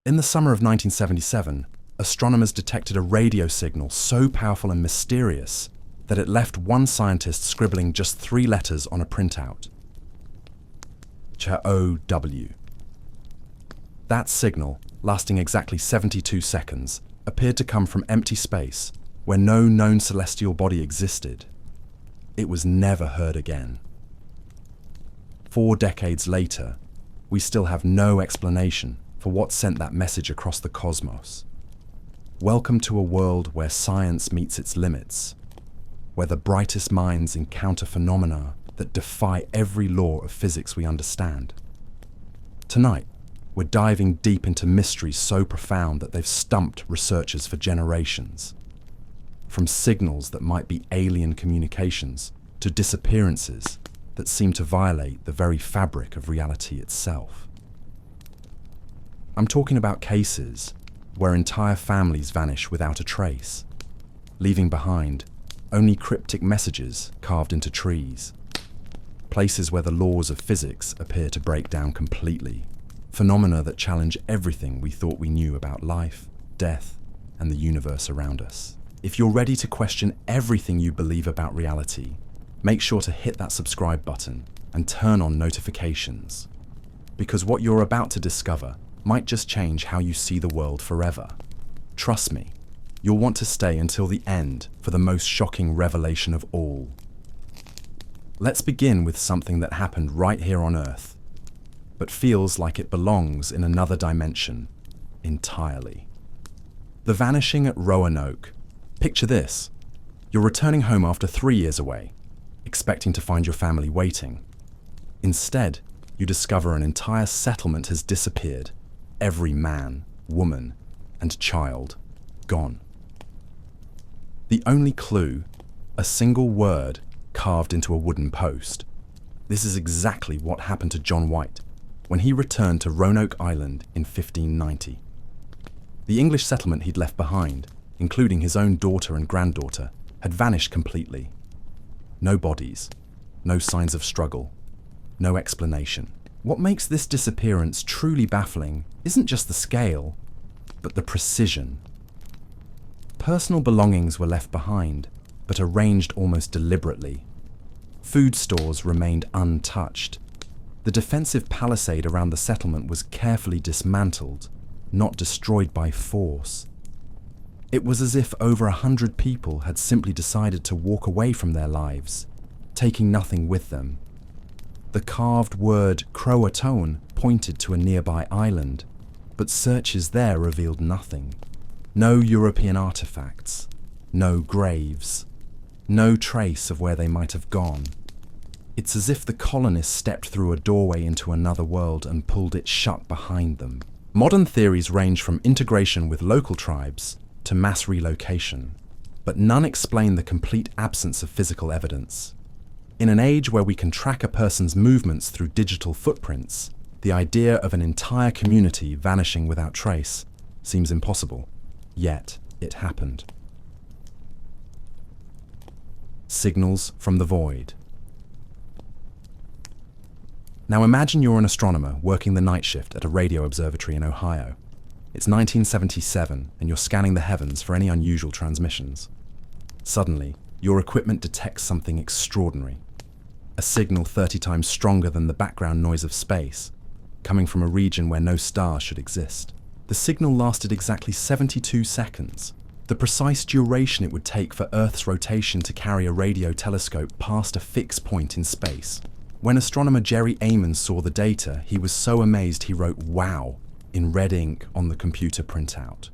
In the summer of 1977, astronomers detected a radio signal so powerful and mysterious that it left one scientist scribbling just 3 letters on a printout. CHOW. That signal, lasting exactly 72 seconds, appeared to come from empty space where no known celestial body existed. It was never heard again. 4 decades later, we still have no explanation for what sent that message across the cosmos. Welcome to a world where science meets its limits, where the brightest minds encounter phenomena that defy every law of physics we understand. Tonight, we're diving deep into mysteries so profound that they've stumped researchers for generations. From signals that might be alien communications to disappearances that seem to violate the very fabric of reality itself. I'm talking about cases where entire families vanish without a trace, leaving behind only cryptic messages carved into trees. Places where the laws of physics appear to break down completely. Phenomena that challenge everything we thought we knew about life, death, and the universe around us. If you're ready to question everything you believe about reality, make sure to hit that subscribe button and turn on notifications. Because what you're about to discover might just change how you see the world forever. Trust me, you'll want to stay until the end for the most shocking revelation of all. Let's begin with something that happened right here on Earth, but feels like it belongs in another dimension entirely. The vanishing at Roanoke. Picture this. You're returning home after 3 years away, expecting to find your family waiting. Instead, you discover an entire settlement has disappeared. Every man, woman, and child gone. The only clue, a single word carved into a wooden post. This is exactly what happened to John White when he returned to Roanoke Island in 1590. The English settlement he'd left behind, including his own daughter and granddaughter, had vanished completely. No bodies, no signs of struggle, no explanation. What makes this disappearance truly baffling isn't just the scale, but the precision. Personal belongings were left behind, but arranged almost deliberately. Food stores remained untouched. The defensive palisade around the settlement was carefully dismantled, not destroyed by force. It was as if over 100 people had simply decided to walk away from their lives, taking nothing with them. The carved word Croatoan pointed to a nearby island, but searches there revealed nothing. No European artifacts, no graves, no trace of where they might have gone. It's as if the colonists stepped through a doorway into another world and pulled it shut behind them. Modern theories range from integration with local tribes to mass relocation, but none explain the complete absence of physical evidence. In an age where we can track a person's movements through digital footprints, the idea of an entire community vanishing without trace seems impossible. Yet, it happened. Signals from the void. Now imagine you're an astronomer working the night shift at a radio observatory in Ohio. It's 1977 and you're scanning the heavens for any unusual transmissions. Suddenly, your equipment detects something extraordinary. A signal 30 times stronger than the background noise of space, coming from a region where no star should exist. The signal lasted exactly 72 seconds, the precise duration it would take for Earth's rotation to carry a radio telescope past a fixed point in space. When astronomer Jerry Amon saw the data, he was so amazed he wrote "Wow" in red ink on the computer printout.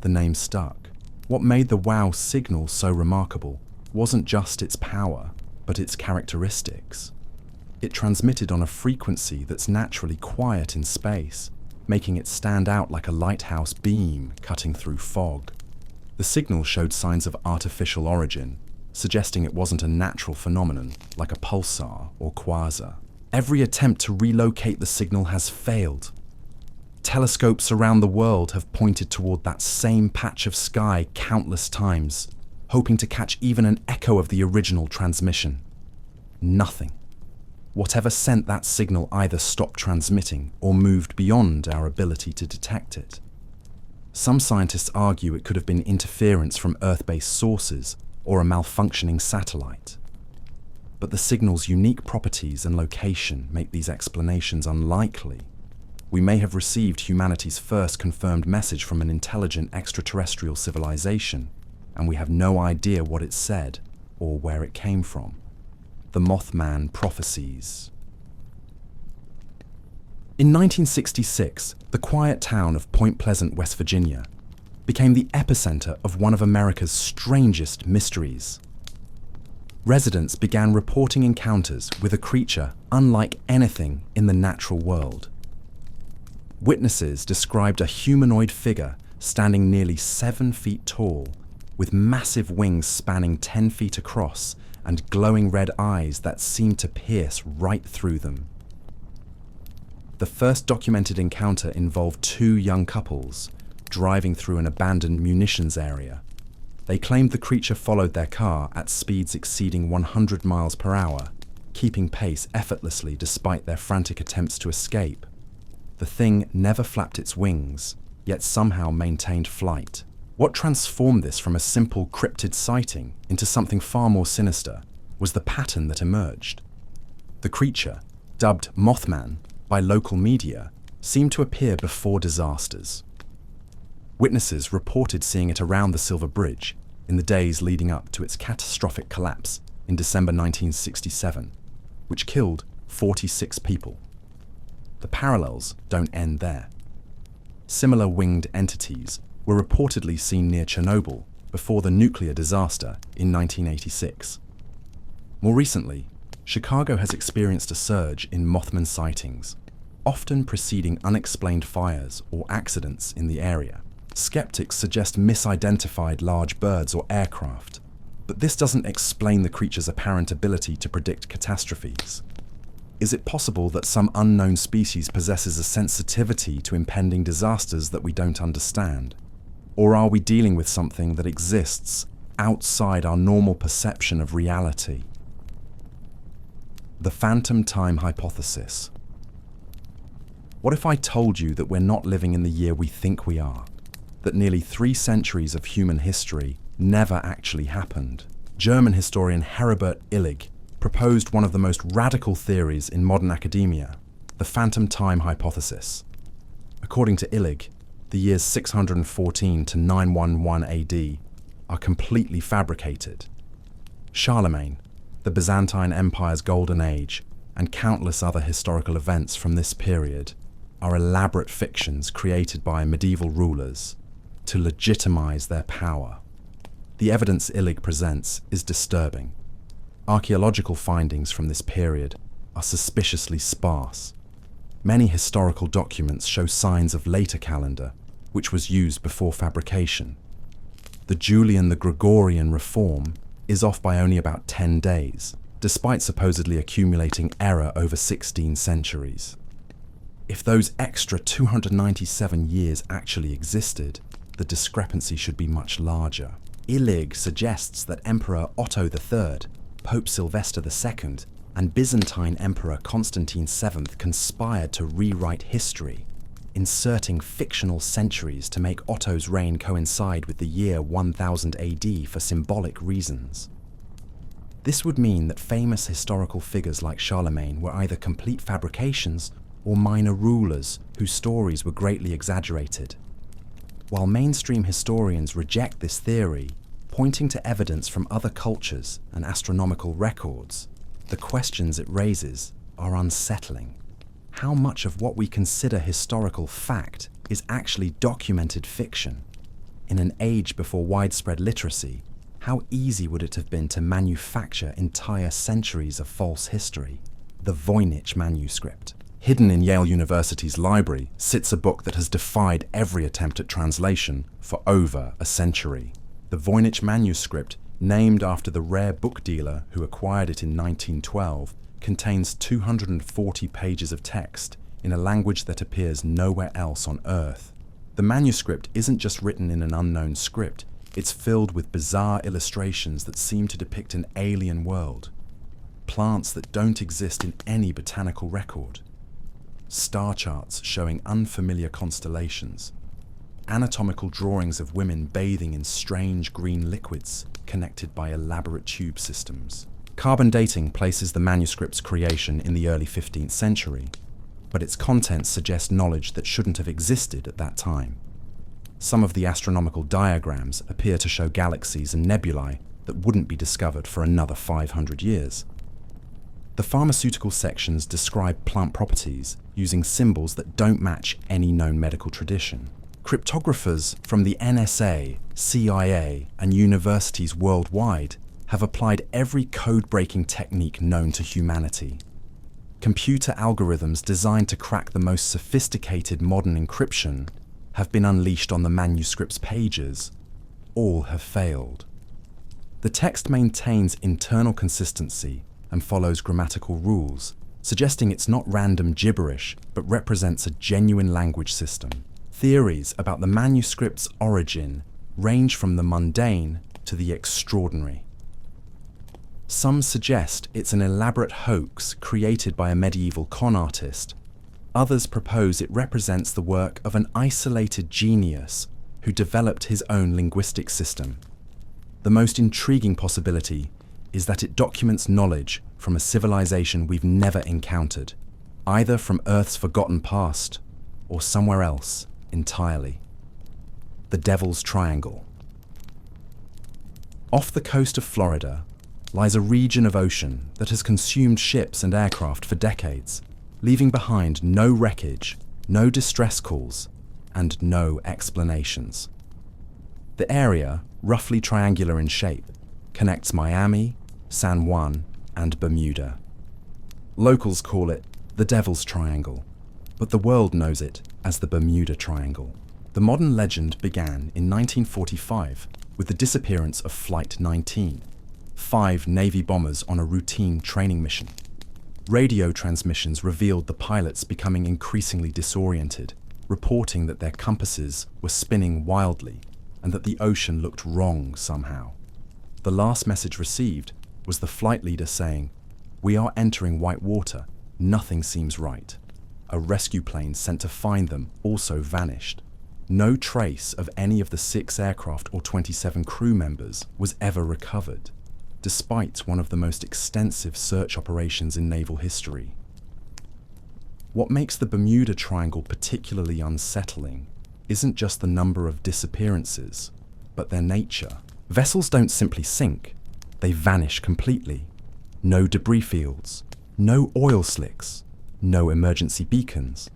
The name stuck. What made the WOW signal so remarkable wasn't just its power, but its characteristics. It transmitted on a frequency that's naturally quiet in space, making it stand out like a lighthouse beam cutting through fog. The signal showed signs of artificial origin, suggesting it wasn't a natural phenomenon like a pulsar or quasar. Every attempt to relocate the signal has failed. Telescopes around the world have pointed toward that same patch of sky countless times, hoping to catch even an echo of the original transmission. Nothing. Whatever sent that signal either stopped transmitting or moved beyond our ability to detect it. Some scientists argue it could have been interference from Earth-based sources or a malfunctioning satellite. But the signal's unique properties and location make these explanations unlikely. We may have received humanity's first confirmed message from an intelligent extraterrestrial civilization, and we have no idea what it said or where it came from. The Mothman Prophecies. In 1966, the quiet town of Point Pleasant, West Virginia, became the epicenter of one of America's strangest mysteries. Residents began reporting encounters with a creature unlike anything in the natural world. Witnesses described a humanoid figure standing nearly 7 feet tall, with massive wings spanning 10 feet across and glowing red eyes that seemed to pierce right through them. The first documented encounter involved 2 young couples driving through an abandoned munitions area. They claimed the creature followed their car at speeds exceeding 100 miles per hour, keeping pace effortlessly despite their frantic attempts to escape. The thing never flapped its wings, yet somehow maintained flight. What transformed this from a simple cryptid sighting into something far more sinister was the pattern that emerged. The creature, dubbed Mothman by local media, seemed to appear before disasters. Witnesses reported seeing it around the Silver Bridge in the days leading up to its catastrophic collapse in December 1967, which killed 46 people. The parallels don't end there. Similar winged entities were reportedly seen near Chernobyl before the nuclear disaster in 1986. More recently, Chicago has experienced a surge in Mothman sightings, often preceding unexplained fires or accidents in the area. Skeptics suggest misidentified large birds or aircraft, but this doesn't explain the creature's apparent ability to predict catastrophes. Is it possible that some unknown species possesses a sensitivity to impending disasters that we don't understand? Or are we dealing with something that exists outside our normal perception of reality? The phantom time hypothesis. What if I told you that we're not living in the year we think we are? That nearly 3 centuries of human history never actually happened? German historian Heribert Illig proposed one of the most radical theories in modern academia, the phantom time hypothesis. According to Illig, the years 614 to 911 AD are completely fabricated. Charlemagne, the Byzantine Empire's golden age, and countless other historical events from this period are elaborate fictions created by medieval rulers to legitimize their power. The evidence Illig presents is disturbing. Archaeological findings from this period are suspiciously sparse. Many historical documents show signs of later calendar, which was used before fabrication. The Julian, the Gregorian reform is off by only about 10 days, despite supposedly accumulating error over 16 centuries. If those extra 297 years actually existed, the discrepancy should be much larger. Illig suggests that Emperor Otto III, Pope Sylvester II, and Byzantine Emperor Constantine VII conspired to rewrite history, inserting fictional centuries to make Otto's reign coincide with the year 1000 AD for symbolic reasons. This would mean that famous historical figures like Charlemagne were either complete fabrications or minor rulers whose stories were greatly exaggerated. While mainstream historians reject this theory, pointing to evidence from other cultures and astronomical records, the questions it raises are unsettling. How much of what we consider historical fact is actually documented fiction? In an age before widespread literacy, how easy would it have been to manufacture entire centuries of false history? The Voynich manuscript. Hidden in Yale University's library sits a book that has defied every attempt at translation for over a century. The Voynich manuscript, named after the rare book dealer who acquired it in 1912, contains 240 pages of text in a language that appears nowhere else on Earth. The manuscript isn't just written in an unknown script, it's filled with bizarre illustrations that seem to depict an alien world. plants that don't exist in any botanical record, star charts showing unfamiliar constellations, anatomical drawings of women bathing in strange green liquids connected by elaborate tube systems. Carbon dating places the manuscript's creation in the early 15th century, but its contents suggest knowledge that shouldn't have existed at that time. Some of the astronomical diagrams appear to show galaxies and nebulae that wouldn't be discovered for another 500 years. The pharmaceutical sections describe plant properties using symbols that don't match any known medical tradition. Cryptographers from the NSA, CIA, and universities worldwide have applied every code-breaking technique known to humanity. Computer algorithms designed to crack the most sophisticated modern encryption have been unleashed on the manuscript's pages. All have failed. The text maintains internal consistency and follows grammatical rules, suggesting it's not random gibberish but represents a genuine language system. Theories about the manuscript's origin range from the mundane to the extraordinary. Some suggest it's an elaborate hoax created by a medieval con artist. Others propose it represents the work of an isolated genius who developed his own linguistic system. The most intriguing possibility is that it documents knowledge from a civilization we've never encountered, either from Earth's forgotten past or somewhere else entirely. The Devil's Triangle. Off the coast of Florida lies a region of ocean that has consumed ships and aircraft for decades, leaving behind no wreckage, no distress calls, and no explanations. The area, roughly triangular in shape, connects Miami, San Juan, and Bermuda. Locals call it the Devil's Triangle, but the world knows it as the Bermuda Triangle. The modern legend began in 1945 with the disappearance of Flight 19, 5 Navy bombers on a routine training mission. Radio transmissions revealed the pilots becoming increasingly disoriented, reporting that their compasses were spinning wildly and that the ocean looked wrong somehow. The last message received was the flight leader saying, "We are entering white water. Nothing seems right." A rescue plane sent to find them also vanished. No trace of any of the 6 aircraft or 27 crew members was ever recovered, despite one of the most extensive search operations in naval history. What makes the Bermuda Triangle particularly unsettling isn't just the number of disappearances, but their nature. Vessels don't simply sink, they vanish completely. No debris fields, no oil slicks, no emergency beacons.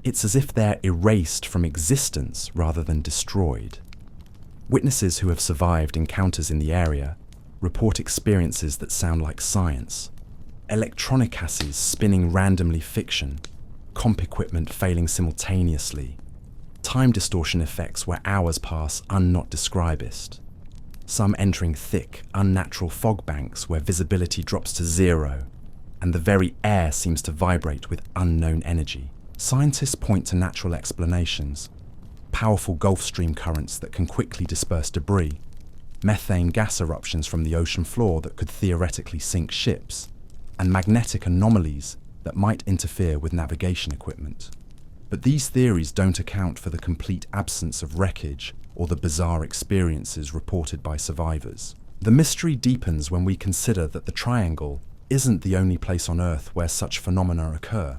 It's as if they're erased from existence rather than destroyed. Witnesses who have survived encounters in the area report experiences that sound like science. Electronic chassis spinning randomly fiction, comp equipment failing simultaneously, time distortion effects where hours pass unnot describest, some entering thick, unnatural fog banks where visibility drops to 0, and the very air seems to vibrate with unknown energy. Scientists point to natural explanations: powerful Gulf Stream currents that can quickly disperse debris, methane gas eruptions from the ocean floor that could theoretically sink ships, and magnetic anomalies that might interfere with navigation equipment. But these theories don't account for the complete absence of wreckage or the bizarre experiences reported by survivors. The mystery deepens when we consider that the Triangle isn't the only place on Earth where such phenomena occur.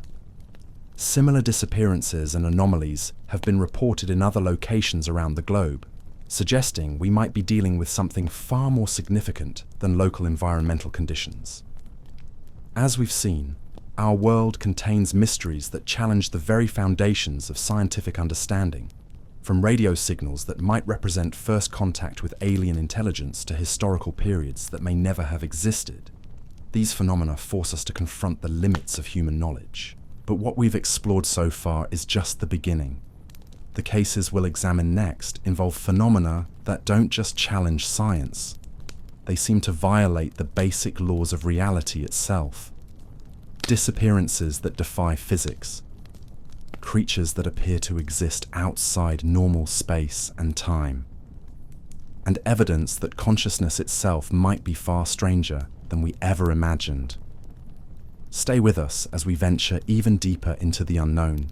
Similar disappearances and anomalies have been reported in other locations around the globe, suggesting we might be dealing with something far more significant than local environmental conditions. As we've seen, our world contains mysteries that challenge the very foundations of scientific understanding, from radio signals that might represent first contact with alien intelligence to historical periods that may never have existed. These phenomena force us to confront the limits of human knowledge. But what we've explored so far is just the beginning. The cases we'll examine next involve phenomena that don't just challenge science. They seem to violate the basic laws of reality itself. Disappearances that defy physics. Creatures that appear to exist outside normal space and time. And evidence that consciousness itself might be far stranger than we ever imagined. Stay with us as we venture even deeper into the unknown,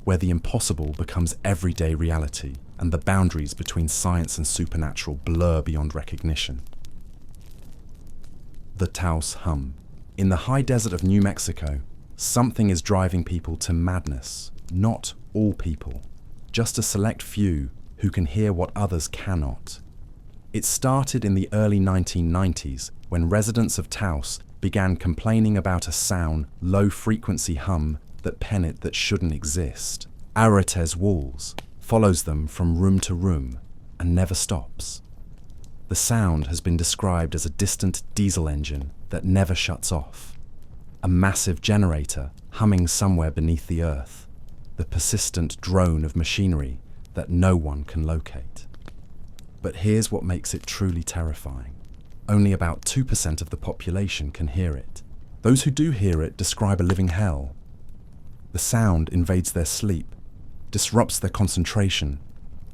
where the impossible becomes everyday reality and the boundaries between science and supernatural blur beyond recognition. The Taos hum. In the high desert of New Mexico, something is driving people to madness. Not all people, just a select few who can hear what others cannot. It started in the early 1990s when residents of Taos began complaining about a sound, low-frequency hum that shouldn't exist. Arates walls follows them from room to room and never stops. The sound has been described as a distant diesel engine that never shuts off, a massive generator humming somewhere beneath the earth, the persistent drone of machinery that no one can locate. But here's what makes it truly terrifying. Only about 2% of the population can hear it. Those who do hear it describe a living hell. The sound invades their sleep, disrupts their concentration,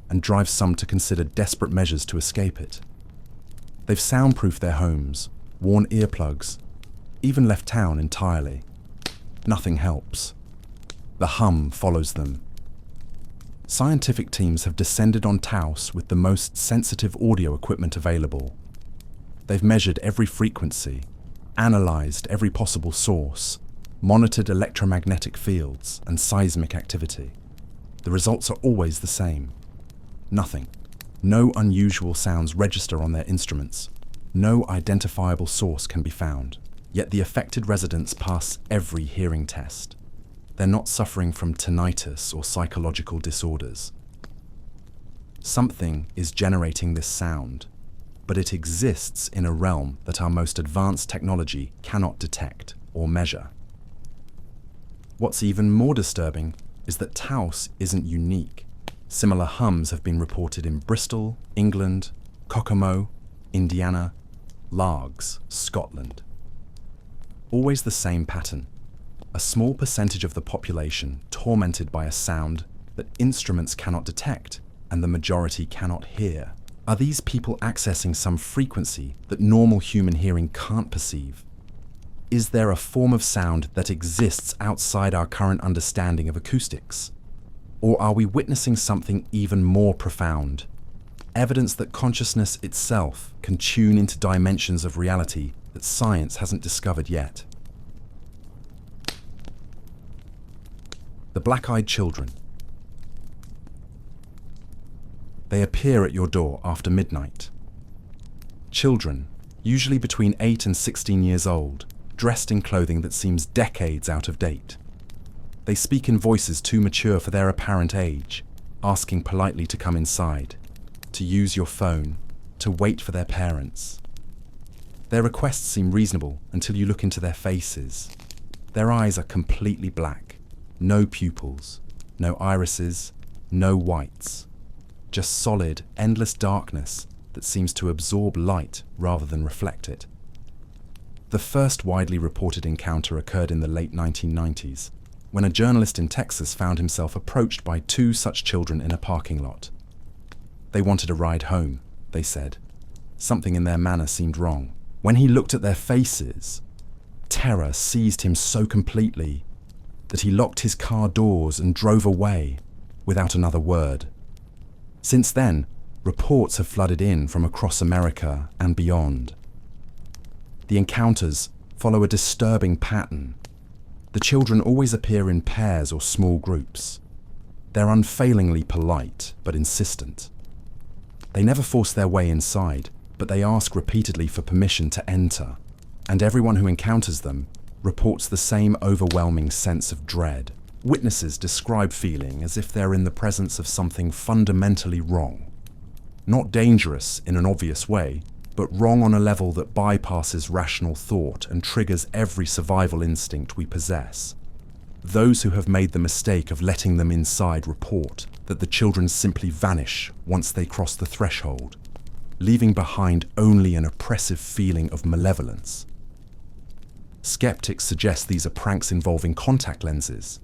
and drives some to consider desperate measures to escape it. They've soundproofed their homes, worn earplugs, even left town entirely. Nothing helps. The hum follows them. Scientific teams have descended on Taos with the most sensitive audio equipment available. They've measured every frequency, analyzed every possible source, monitored electromagnetic fields and seismic activity. The results are always the same. Nothing. No unusual sounds register on their instruments. No identifiable source can be found. Yet the affected residents pass every hearing test. They're not suffering from tinnitus or psychological disorders. Something is generating this sound, but it exists in a realm that our most advanced technology cannot detect or measure. What's even more disturbing is that Taos isn't unique. Similar hums have been reported in Bristol, England, Kokomo, Indiana, Largs, Scotland. Always the same pattern. A small percentage of the population tormented by a sound that instruments cannot detect and the majority cannot hear. Are these people accessing some frequency that normal human hearing can't perceive? Is there a form of sound that exists outside our current understanding of acoustics? Or are we witnessing something even more profound? Evidence that consciousness itself can tune into dimensions of reality that science hasn't discovered yet. The black-eyed children. They appear at your door after midnight. Children, usually between 8 and 16 years old, dressed in clothing that seems decades out of date. They speak in voices too mature for their apparent age, asking politely to come inside, to use your phone, to wait for their parents. Their requests seem reasonable until you look into their faces. Their eyes are completely black, no pupils, no irises, no whites. Just solid, endless darkness that seems to absorb light rather than reflect it. The first widely reported encounter occurred in the late 1990s, when a journalist in Texas found himself approached by 2 such children in a parking lot. They wanted a ride home, they said. Something in their manner seemed wrong. When he looked at their faces, terror seized him so completely that he locked his car doors and drove away without another word. Since then, reports have flooded in from across America and beyond. The encounters follow a disturbing pattern. The children always appear in pairs or small groups. They're unfailingly polite, but insistent. They never force their way inside, but they ask repeatedly for permission to enter. And everyone who encounters them reports the same overwhelming sense of dread. Witnesses describe feeling as if they're in the presence of something fundamentally wrong. Not dangerous in an obvious way, but wrong on a level that bypasses rational thought and triggers every survival instinct we possess. Those who have made the mistake of letting them inside report that the children simply vanish once they cross the threshold, leaving behind only an oppressive feeling of malevolence. Skeptics suggest these are pranks involving contact lenses,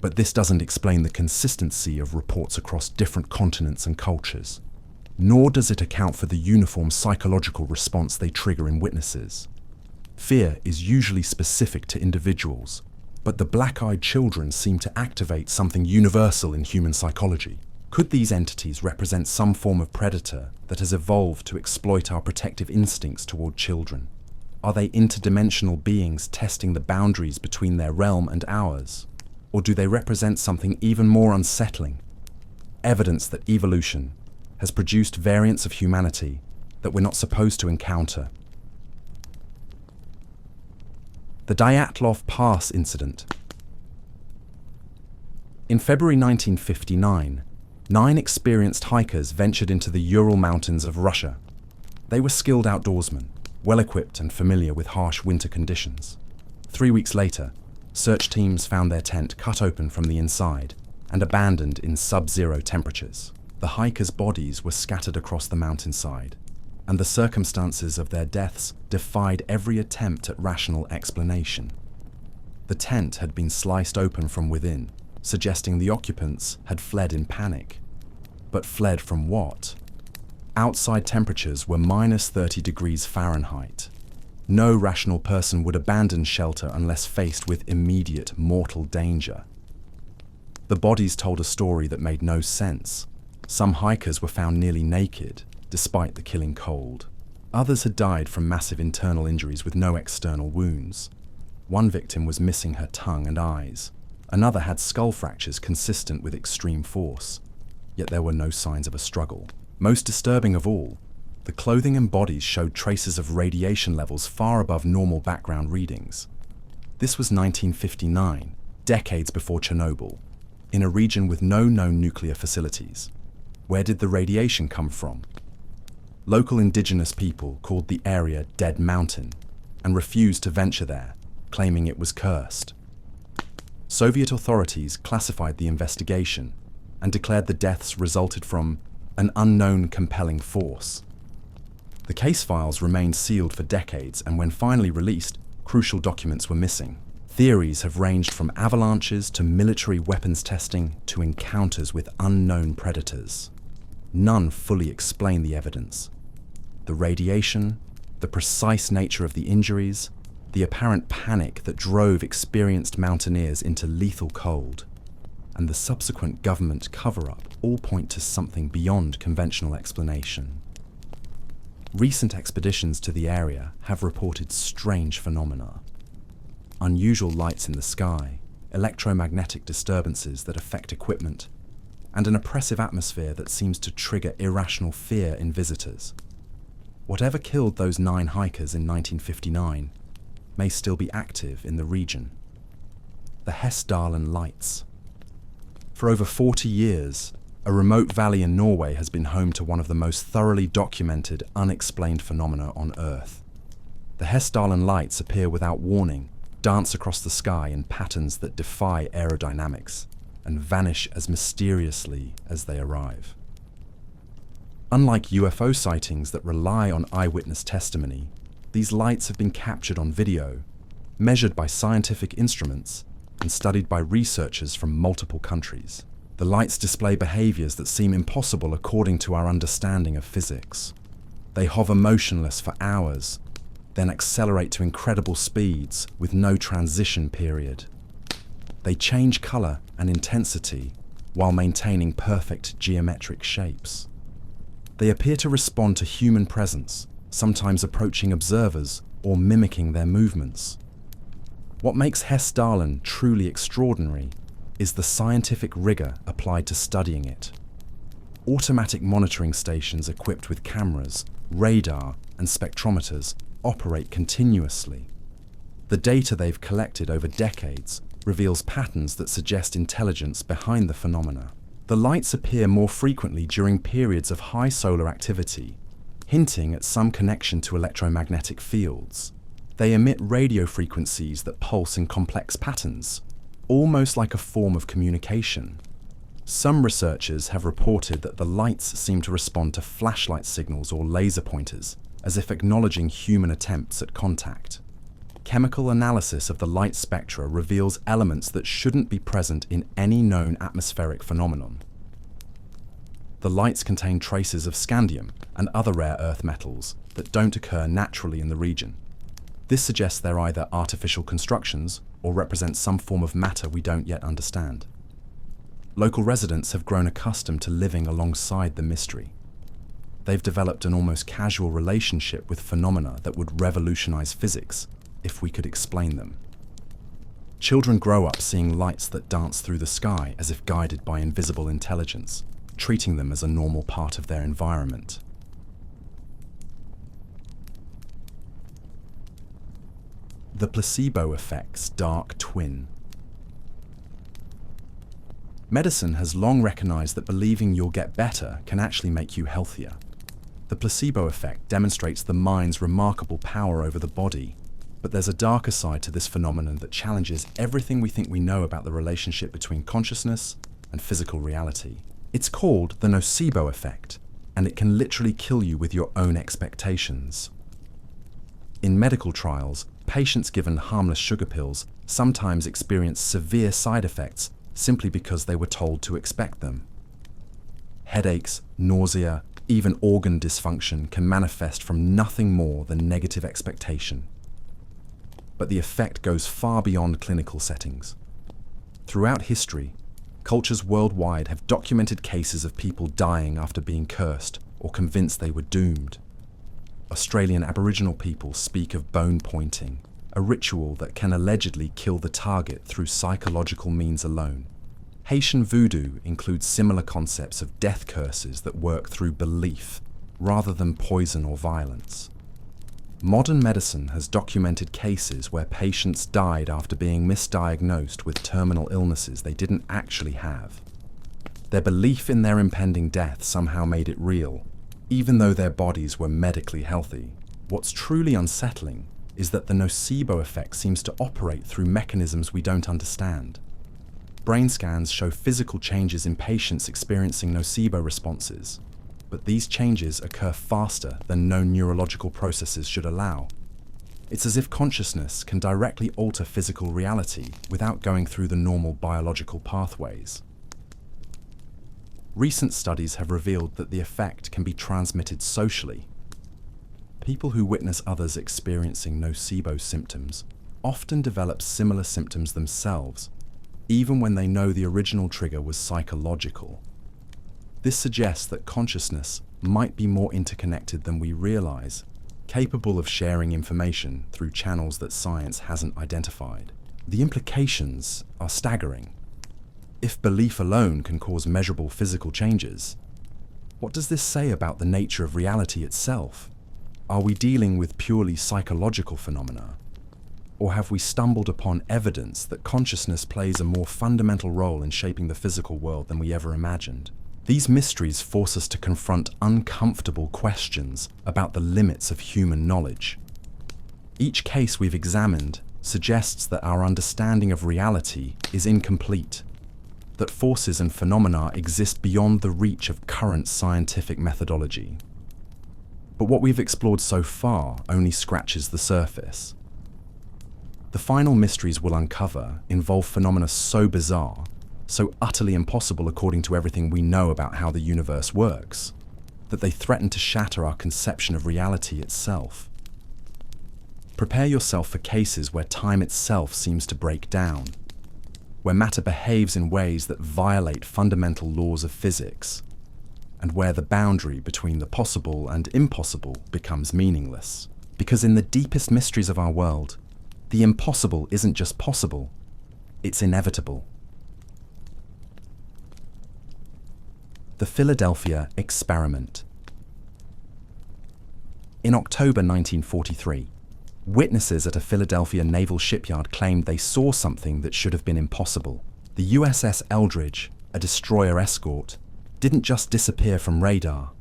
but this doesn't explain the consistency of reports across different continents and cultures. Nor does it account for the uniform psychological response they trigger in witnesses. Fear is usually specific to individuals, but the black-eyed children seem to activate something universal in human psychology. Could these entities represent some form of predator that has evolved to exploit our protective instincts toward children? Are they interdimensional beings testing the boundaries between their realm and ours? Or do they represent something even more unsettling? Evidence that evolution has produced variants of humanity that we're not supposed to encounter. The Dyatlov Pass incident. In February 1959, 9 experienced hikers ventured into the Ural Mountains of Russia. They were skilled outdoorsmen, well-equipped and familiar with harsh winter conditions. 3 weeks later, search teams found their tent cut open from the inside and abandoned in sub-zero temperatures. The hikers' bodies were scattered across the mountainside, and the circumstances of their deaths defied every attempt at rational explanation. The tent had been sliced open from within, suggesting the occupants had fled in panic. But fled from what? Outside temperatures were minus 30 degrees Fahrenheit. No rational person would abandon shelter unless faced with immediate mortal danger. The bodies told a story that made no sense. Some hikers were found nearly naked, despite the killing cold. Others had died from massive internal injuries with no external wounds. One victim was missing her tongue and eyes. Another had skull fractures consistent with extreme force. Yet there were no signs of a struggle. Most disturbing of all, the clothing and bodies showed traces of radiation levels far above normal background readings. This was 1959, decades before Chernobyl, in a region with no known nuclear facilities. Where did the radiation come from? Local indigenous people called the area Dead Mountain and refused to venture there, claiming it was cursed. Soviet authorities classified the investigation and declared the deaths resulted from an unknown compelling force. The case files remained sealed for decades, and when finally released, crucial documents were missing. Theories have ranged from avalanches to military weapons testing to encounters with unknown predators. None fully explain the evidence. The radiation, the precise nature of the injuries, the apparent panic that drove experienced mountaineers into lethal cold, and the subsequent government cover-up all point to something beyond conventional explanation. Recent expeditions to the area have reported strange phenomena. Unusual lights in the sky, electromagnetic disturbances that affect equipment, and an oppressive atmosphere that seems to trigger irrational fear in visitors. Whatever killed those 9 hikers in 1959 may still be active in the region. The Hessdalen Lights. For over 40 years, a remote valley in Norway has been home to one of the most thoroughly documented, unexplained phenomena on Earth. The Hessdalen Lights appear without warning, dance across the sky in patterns that defy aerodynamics, and vanish as mysteriously as they arrive. Unlike UFO sightings that rely on eyewitness testimony, these lights have been captured on video, measured by scientific instruments, and studied by researchers from multiple countries. The lights display behaviors that seem impossible according to our understanding of physics. They hover motionless for hours, then accelerate to incredible speeds with no transition period. They change color and intensity while maintaining perfect geometric shapes. They appear to respond to human presence, sometimes approaching observers or mimicking their movements. What makes Hessdalen truly extraordinary is the scientific rigor applied to studying it. Automatic monitoring stations equipped with cameras, radar, and spectrometers operate continuously. The data they've collected over decades reveals patterns that suggest intelligence behind the phenomena. The lights appear more frequently during periods of high solar activity, hinting at some connection to electromagnetic fields. They emit radio frequencies that pulse in complex patterns, almost like a form of communication. Some researchers have reported that the lights seem to respond to flashlight signals or laser pointers, as if acknowledging human attempts at contact. Chemical analysis of the light spectra reveals elements that shouldn't be present in any known atmospheric phenomenon. The lights contain traces of scandium and other rare earth metals that don't occur naturally in the region. This suggests they're either artificial constructions or represent some form of matter we don't yet understand. Local residents have grown accustomed to living alongside the mystery. They've developed an almost casual relationship with phenomena that would revolutionize physics if we could explain them. Children grow up seeing lights that dance through the sky as if guided by invisible intelligence, treating them as a normal part of their environment. The placebo effect's dark twin. Medicine has long recognized that believing you'll get better can actually make you healthier. The placebo effect demonstrates the mind's remarkable power over the body, but there's a darker side to this phenomenon that challenges everything we think we know about the relationship between consciousness and physical reality. It's called the nocebo effect, and it can literally kill you with your own expectations. In medical trials, patients given harmless sugar pills sometimes experience severe side effects simply because they were told to expect them. Headaches, nausea, even organ dysfunction can manifest from nothing more than negative expectation. But the effect goes far beyond clinical settings. Throughout history, cultures worldwide have documented cases of people dying after being cursed or convinced they were doomed. Australian Aboriginal people speak of bone pointing, a ritual that can allegedly kill the target through psychological means alone. Haitian voodoo includes similar concepts of death curses that work through belief rather than poison or violence. Modern medicine has documented cases where patients died after being misdiagnosed with terminal illnesses they didn't actually have. Their belief in their impending death somehow made it real, even though their bodies were medically healthy. What's truly unsettling is that the nocebo effect seems to operate through mechanisms we don't understand. Brain scans show physical changes in patients experiencing nocebo responses, but these changes occur faster than known neurological processes should allow. It's as if consciousness can directly alter physical reality without going through the normal biological pathways. Recent studies have revealed that the effect can be transmitted socially. People who witness others experiencing nocebo symptoms often develop similar symptoms themselves, even when they know the original trigger was psychological. This suggests that consciousness might be more interconnected than we realize, capable of sharing information through channels that science hasn't identified. The implications are staggering. If belief alone can cause measurable physical changes, what does this say about the nature of reality itself? Are we dealing with purely psychological phenomena? Or have we stumbled upon evidence that consciousness plays a more fundamental role in shaping the physical world than we ever imagined? These mysteries force us to confront uncomfortable questions about the limits of human knowledge. Each case we've examined suggests that our understanding of reality is incomplete, that forces and phenomena exist beyond the reach of current scientific methodology. But what we've explored so far only scratches the surface. The final mysteries we'll uncover involve phenomena so bizarre, so utterly impossible according to everything we know about how the universe works, that they threaten to shatter our conception of reality itself. Prepare yourself for cases where time itself seems to break down, where matter behaves in ways that violate fundamental laws of physics, and where the boundary between the possible and impossible becomes meaningless. Because in the deepest mysteries of our world, the impossible isn't just possible, it's inevitable. The Philadelphia Experiment. In October 1943, witnesses at a Philadelphia naval shipyard claimed they saw something that should have been impossible. The USS Eldridge, a destroyer escort, didn't just disappear from radar.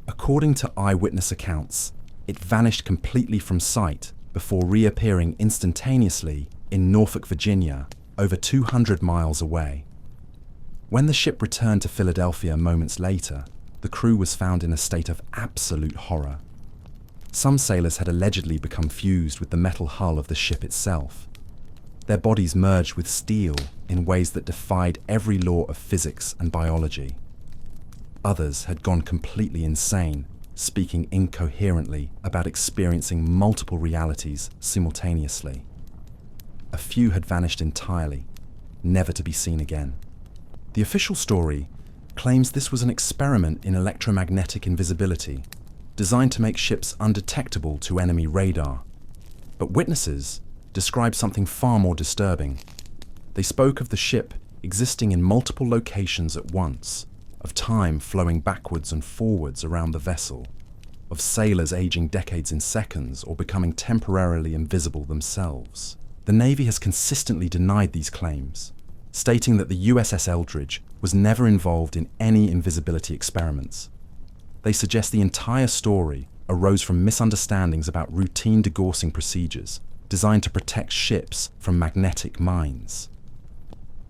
According to eyewitness accounts, it vanished completely from sight before reappearing instantaneously in Norfolk, Virginia, over 200 miles away. When the ship returned to Philadelphia moments later, the crew was found in a state of absolute horror. Some sailors had allegedly become fused with the metal hull of the ship itself. Their bodies merged with steel in ways that defied every law of physics and biology. Others had gone completely insane, speaking incoherently about experiencing multiple realities simultaneously. A few had vanished entirely, never to be seen again. The official story claims this was an experiment in electromagnetic invisibility, designed to make ships undetectable to enemy radar. But witnesses described something far more disturbing. They spoke of the ship existing in multiple locations at once, of time flowing backwards and forwards around the vessel, of sailors aging decades in seconds or becoming temporarily invisible themselves. The Navy has consistently denied these claims, stating that the USS Eldridge was never involved in any invisibility experiments. They suggest the entire story arose from misunderstandings about routine degaussing procedures designed to protect ships from magnetic mines.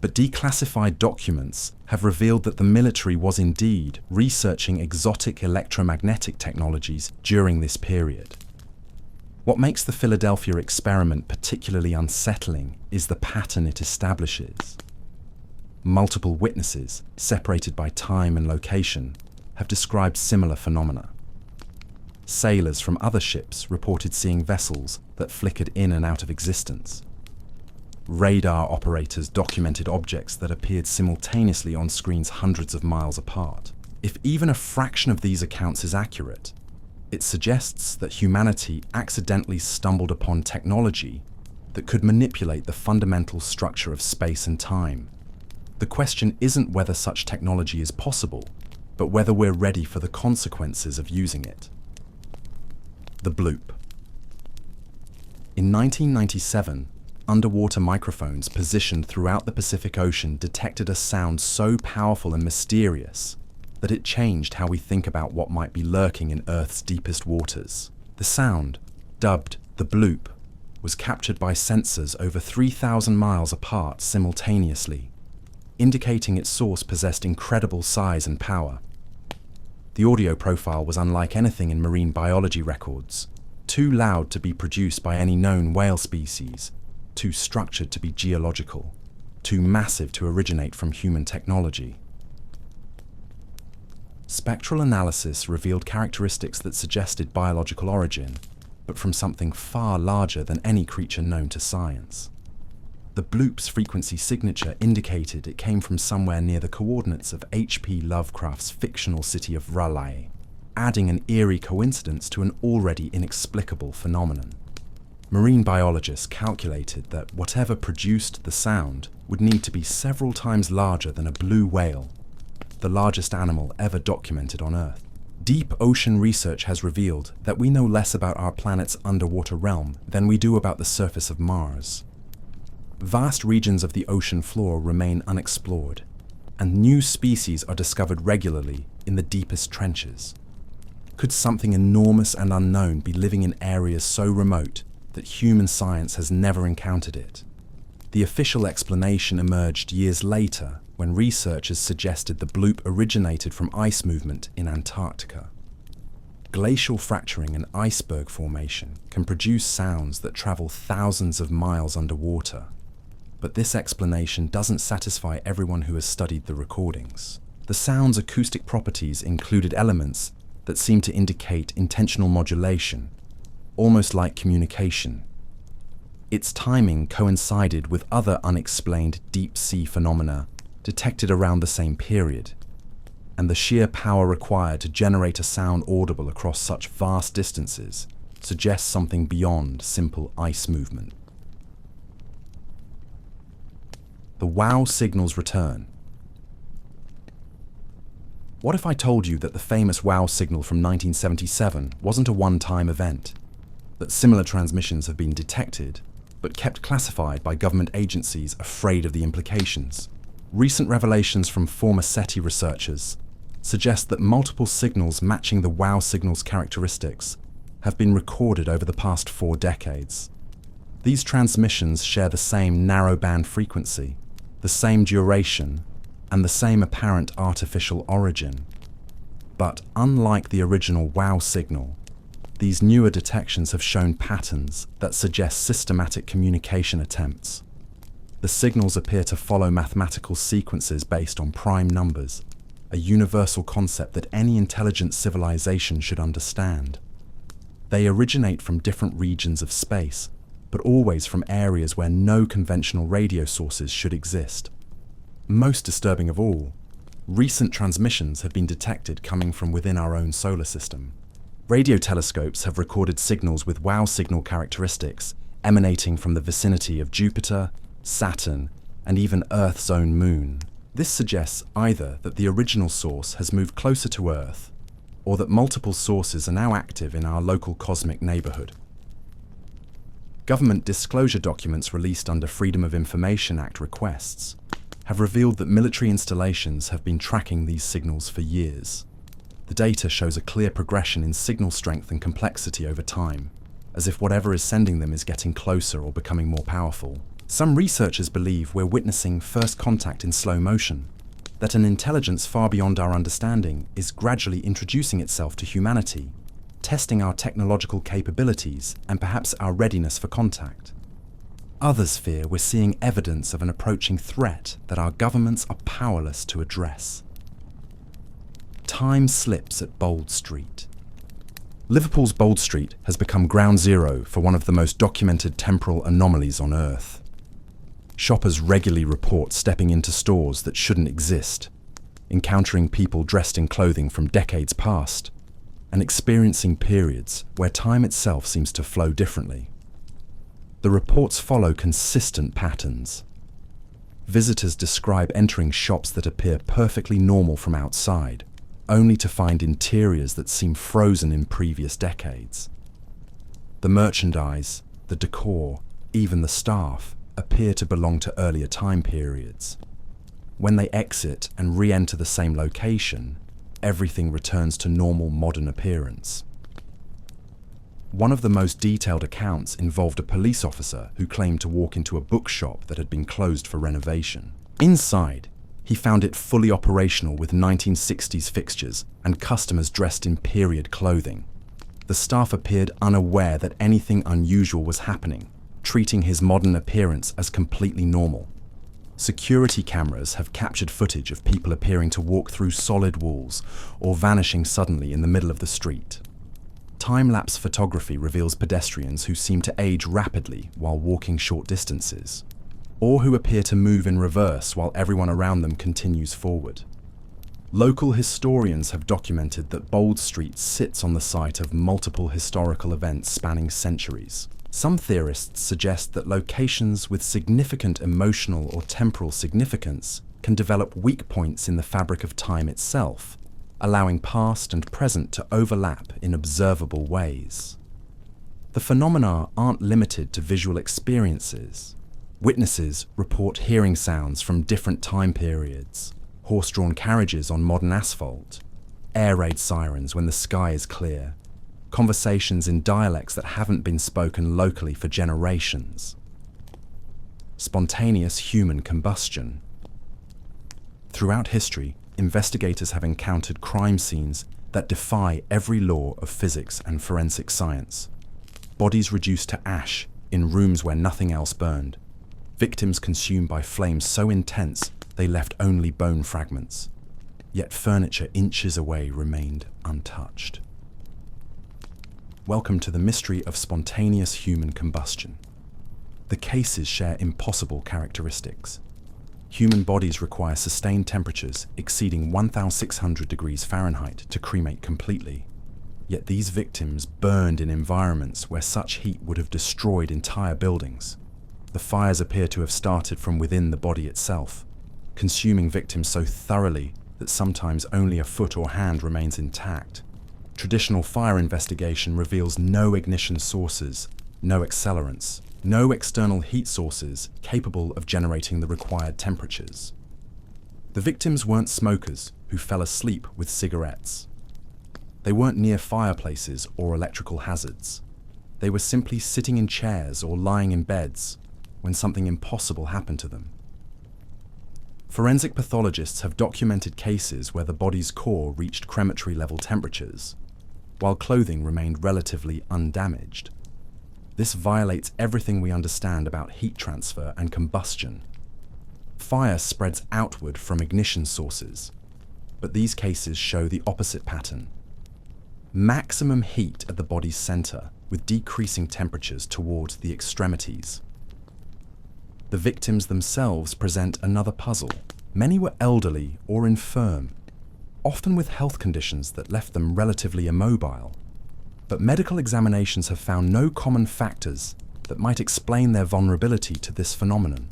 But declassified documents have revealed that the military was indeed researching exotic electromagnetic technologies during this period. What makes the Philadelphia experiment particularly unsettling is the pattern it establishes. Multiple witnesses, separated by time and location, have described similar phenomena. Sailors from other ships reported seeing vessels that flickered in and out of existence. Radar operators documented objects that appeared simultaneously on screens hundreds of miles apart. If even a fraction of these accounts is accurate, it suggests that humanity accidentally stumbled upon technology that could manipulate the fundamental structure of space and time. The question isn't whether such technology is possible, but whether we're ready for the consequences of using it. The bloop. In 1997, underwater microphones positioned throughout the Pacific Ocean detected a sound so powerful and mysterious that it changed how we think about what might be lurking in Earth's deepest waters. The sound, dubbed the bloop, was captured by sensors over 3,000 miles apart simultaneously, indicating its source possessed incredible size and power. The audio profile was unlike anything in marine biology records, too loud to be produced by any known whale species, too structured to be geological, too massive to originate from human technology. Spectral analysis revealed characteristics that suggested biological origin, but from something far larger than any creature known to science. The bloop's frequency signature indicated it came from somewhere near the coordinates of H.P. Lovecraft's fictional city of R'lyeh, adding an eerie coincidence to an already inexplicable phenomenon. Marine biologists calculated that whatever produced the sound would need to be several times larger than a blue whale, the largest animal ever documented on Earth. Deep ocean research has revealed that we know less about our planet's underwater realm than we do about the surface of Mars. Vast regions of the ocean floor remain unexplored, and new species are discovered regularly in the deepest trenches. Could something enormous and unknown be living in areas so remote that human science has never encountered it? The official explanation emerged years later when researchers suggested the bloop originated from ice movement in Antarctica. Glacial fracturing and iceberg formation can produce sounds that travel thousands of miles underwater. But this explanation doesn't satisfy everyone who has studied the recordings. The sound's acoustic properties included elements that seem to indicate intentional modulation, almost like communication. Its timing coincided with other unexplained deep-sea phenomena detected around the same period, and the sheer power required to generate a sound audible across such vast distances suggests something beyond simple ice movement. The wow signals return. What if I told you that the famous wow signal from 1977 wasn't a one-time event, that similar transmissions have been detected, but kept classified by government agencies afraid of the implications? Recent revelations from former SETI researchers suggest that multiple signals matching the wow signal's characteristics have been recorded over the past 4 decades. These transmissions share the same narrowband frequency, the same duration, and the same apparent artificial origin. But unlike the original wow signal, these newer detections have shown patterns that suggest systematic communication attempts. The signals appear to follow mathematical sequences based on prime numbers, a universal concept that any intelligent civilization should understand. They originate from different regions of space, but always from areas where no conventional radio sources should exist. Most disturbing of all, recent transmissions have been detected coming from within our own solar system. Radio telescopes have recorded signals with wow signal characteristics emanating from the vicinity of Jupiter, Saturn, and even Earth's own moon. This suggests either that the original source has moved closer to Earth, or that multiple sources are now active in our local cosmic neighborhood. Government disclosure documents released under Freedom of Information Act requests have revealed that military installations have been tracking these signals for years. The data shows a clear progression in signal strength and complexity over time, as if whatever is sending them is getting closer or becoming more powerful. Some researchers believe we're witnessing first contact in slow motion, that an intelligence far beyond our understanding is gradually introducing itself to humanity, testing our technological capabilities and perhaps our readiness for contact. Others fear we're seeing evidence of an approaching threat that our governments are powerless to address. Time slips at Bold Street. Liverpool's Bold Street has become ground zero for one of the most documented temporal anomalies on Earth. Shoppers regularly report stepping into stores that shouldn't exist, encountering people dressed in clothing from decades past, and experiencing periods where time itself seems to flow differently. The reports follow consistent patterns. Visitors describe entering shops that appear perfectly normal from outside, only to find interiors that seem frozen in previous decades. The merchandise, the decor, even the staff appear to belong to earlier time periods. When they exit and re-enter the same location, everything returns to normal modern appearance. One of the most detailed accounts involved a police officer who claimed to walk into a bookshop that had been closed for renovation. Inside, he found it fully operational with 1960s fixtures and customers dressed in period clothing. The staff appeared unaware that anything unusual was happening, treating his modern appearance as completely normal. Security cameras have captured footage of people appearing to walk through solid walls or vanishing suddenly in the middle of the street. Time-lapse photography reveals pedestrians who seem to age rapidly while walking short distances, or who appear to move in reverse while everyone around them continues forward. Local historians have documented that Bold Street sits on the site of multiple historical events spanning centuries. Some theorists suggest that locations with significant emotional or temporal significance can develop weak points in the fabric of time itself, allowing past and present to overlap in observable ways. The phenomena aren't limited to visual experiences. Witnesses report hearing sounds from different time periods, horse-drawn carriages on modern asphalt, air raid sirens when the sky is clear, conversations in dialects that haven't been spoken locally for generations. Spontaneous human combustion. Throughout history, investigators have encountered crime scenes that defy every law of physics and forensic science. Bodies reduced to ash in rooms where nothing else burned. Victims consumed by flames so intense they left only bone fragments. Yet furniture inches away remained untouched. Welcome to the mystery of spontaneous human combustion. The cases share impossible characteristics. Human bodies require sustained temperatures exceeding 1,600 degrees Fahrenheit to cremate completely. Yet these victims burned in environments where such heat would have destroyed entire buildings. The fires appear to have started from within the body itself, consuming victims so thoroughly that sometimes only a foot or hand remains intact. Traditional fire investigation reveals no ignition sources, no accelerants, no external heat sources capable of generating the required temperatures. The victims weren't smokers who fell asleep with cigarettes. They weren't near fireplaces or electrical hazards. They were simply sitting in chairs or lying in beds when something impossible happened to them. Forensic pathologists have documented cases where the body's core reached crematory-level temperatures, while clothing remained relatively undamaged. This violates everything we understand about heat transfer and combustion. Fire spreads outward from ignition sources. but these cases show the opposite pattern. Maximum heat at the body's center, with decreasing temperatures towards the extremities. The victims themselves present another puzzle. Many were elderly or infirm, often with health conditions that left them relatively immobile. But medical examinations have found no common factors that might explain their vulnerability to this phenomenon.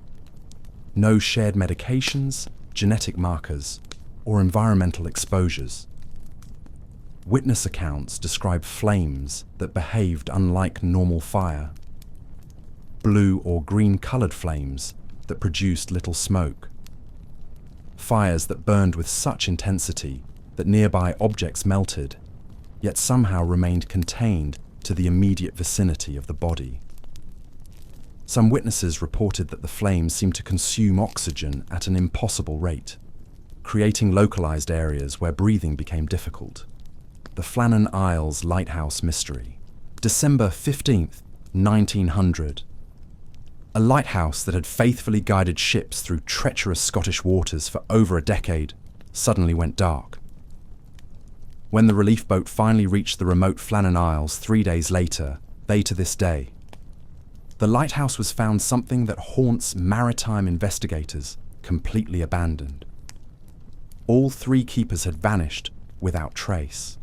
No shared medications, genetic markers, or environmental exposures. Witness accounts describe flames that behaved unlike normal fire. Blue or green-colored flames that produced little smoke. Fires that burned with such intensity that nearby objects melted, yet somehow remained contained to the immediate vicinity of the body. Some witnesses reported that the flames seemed to consume oxygen at an impossible rate, creating localized areas where breathing became difficult. The Flannan Isles Lighthouse Mystery. December 15th, 1900. A lighthouse that had faithfully guided ships through treacherous Scottish waters for over a decade suddenly went dark. When the relief boat finally reached the remote Flannan Isles 3 days later, they to this day. The lighthouse was found something that haunts maritime investigators, completely abandoned. All 3 keepers had vanished without trace.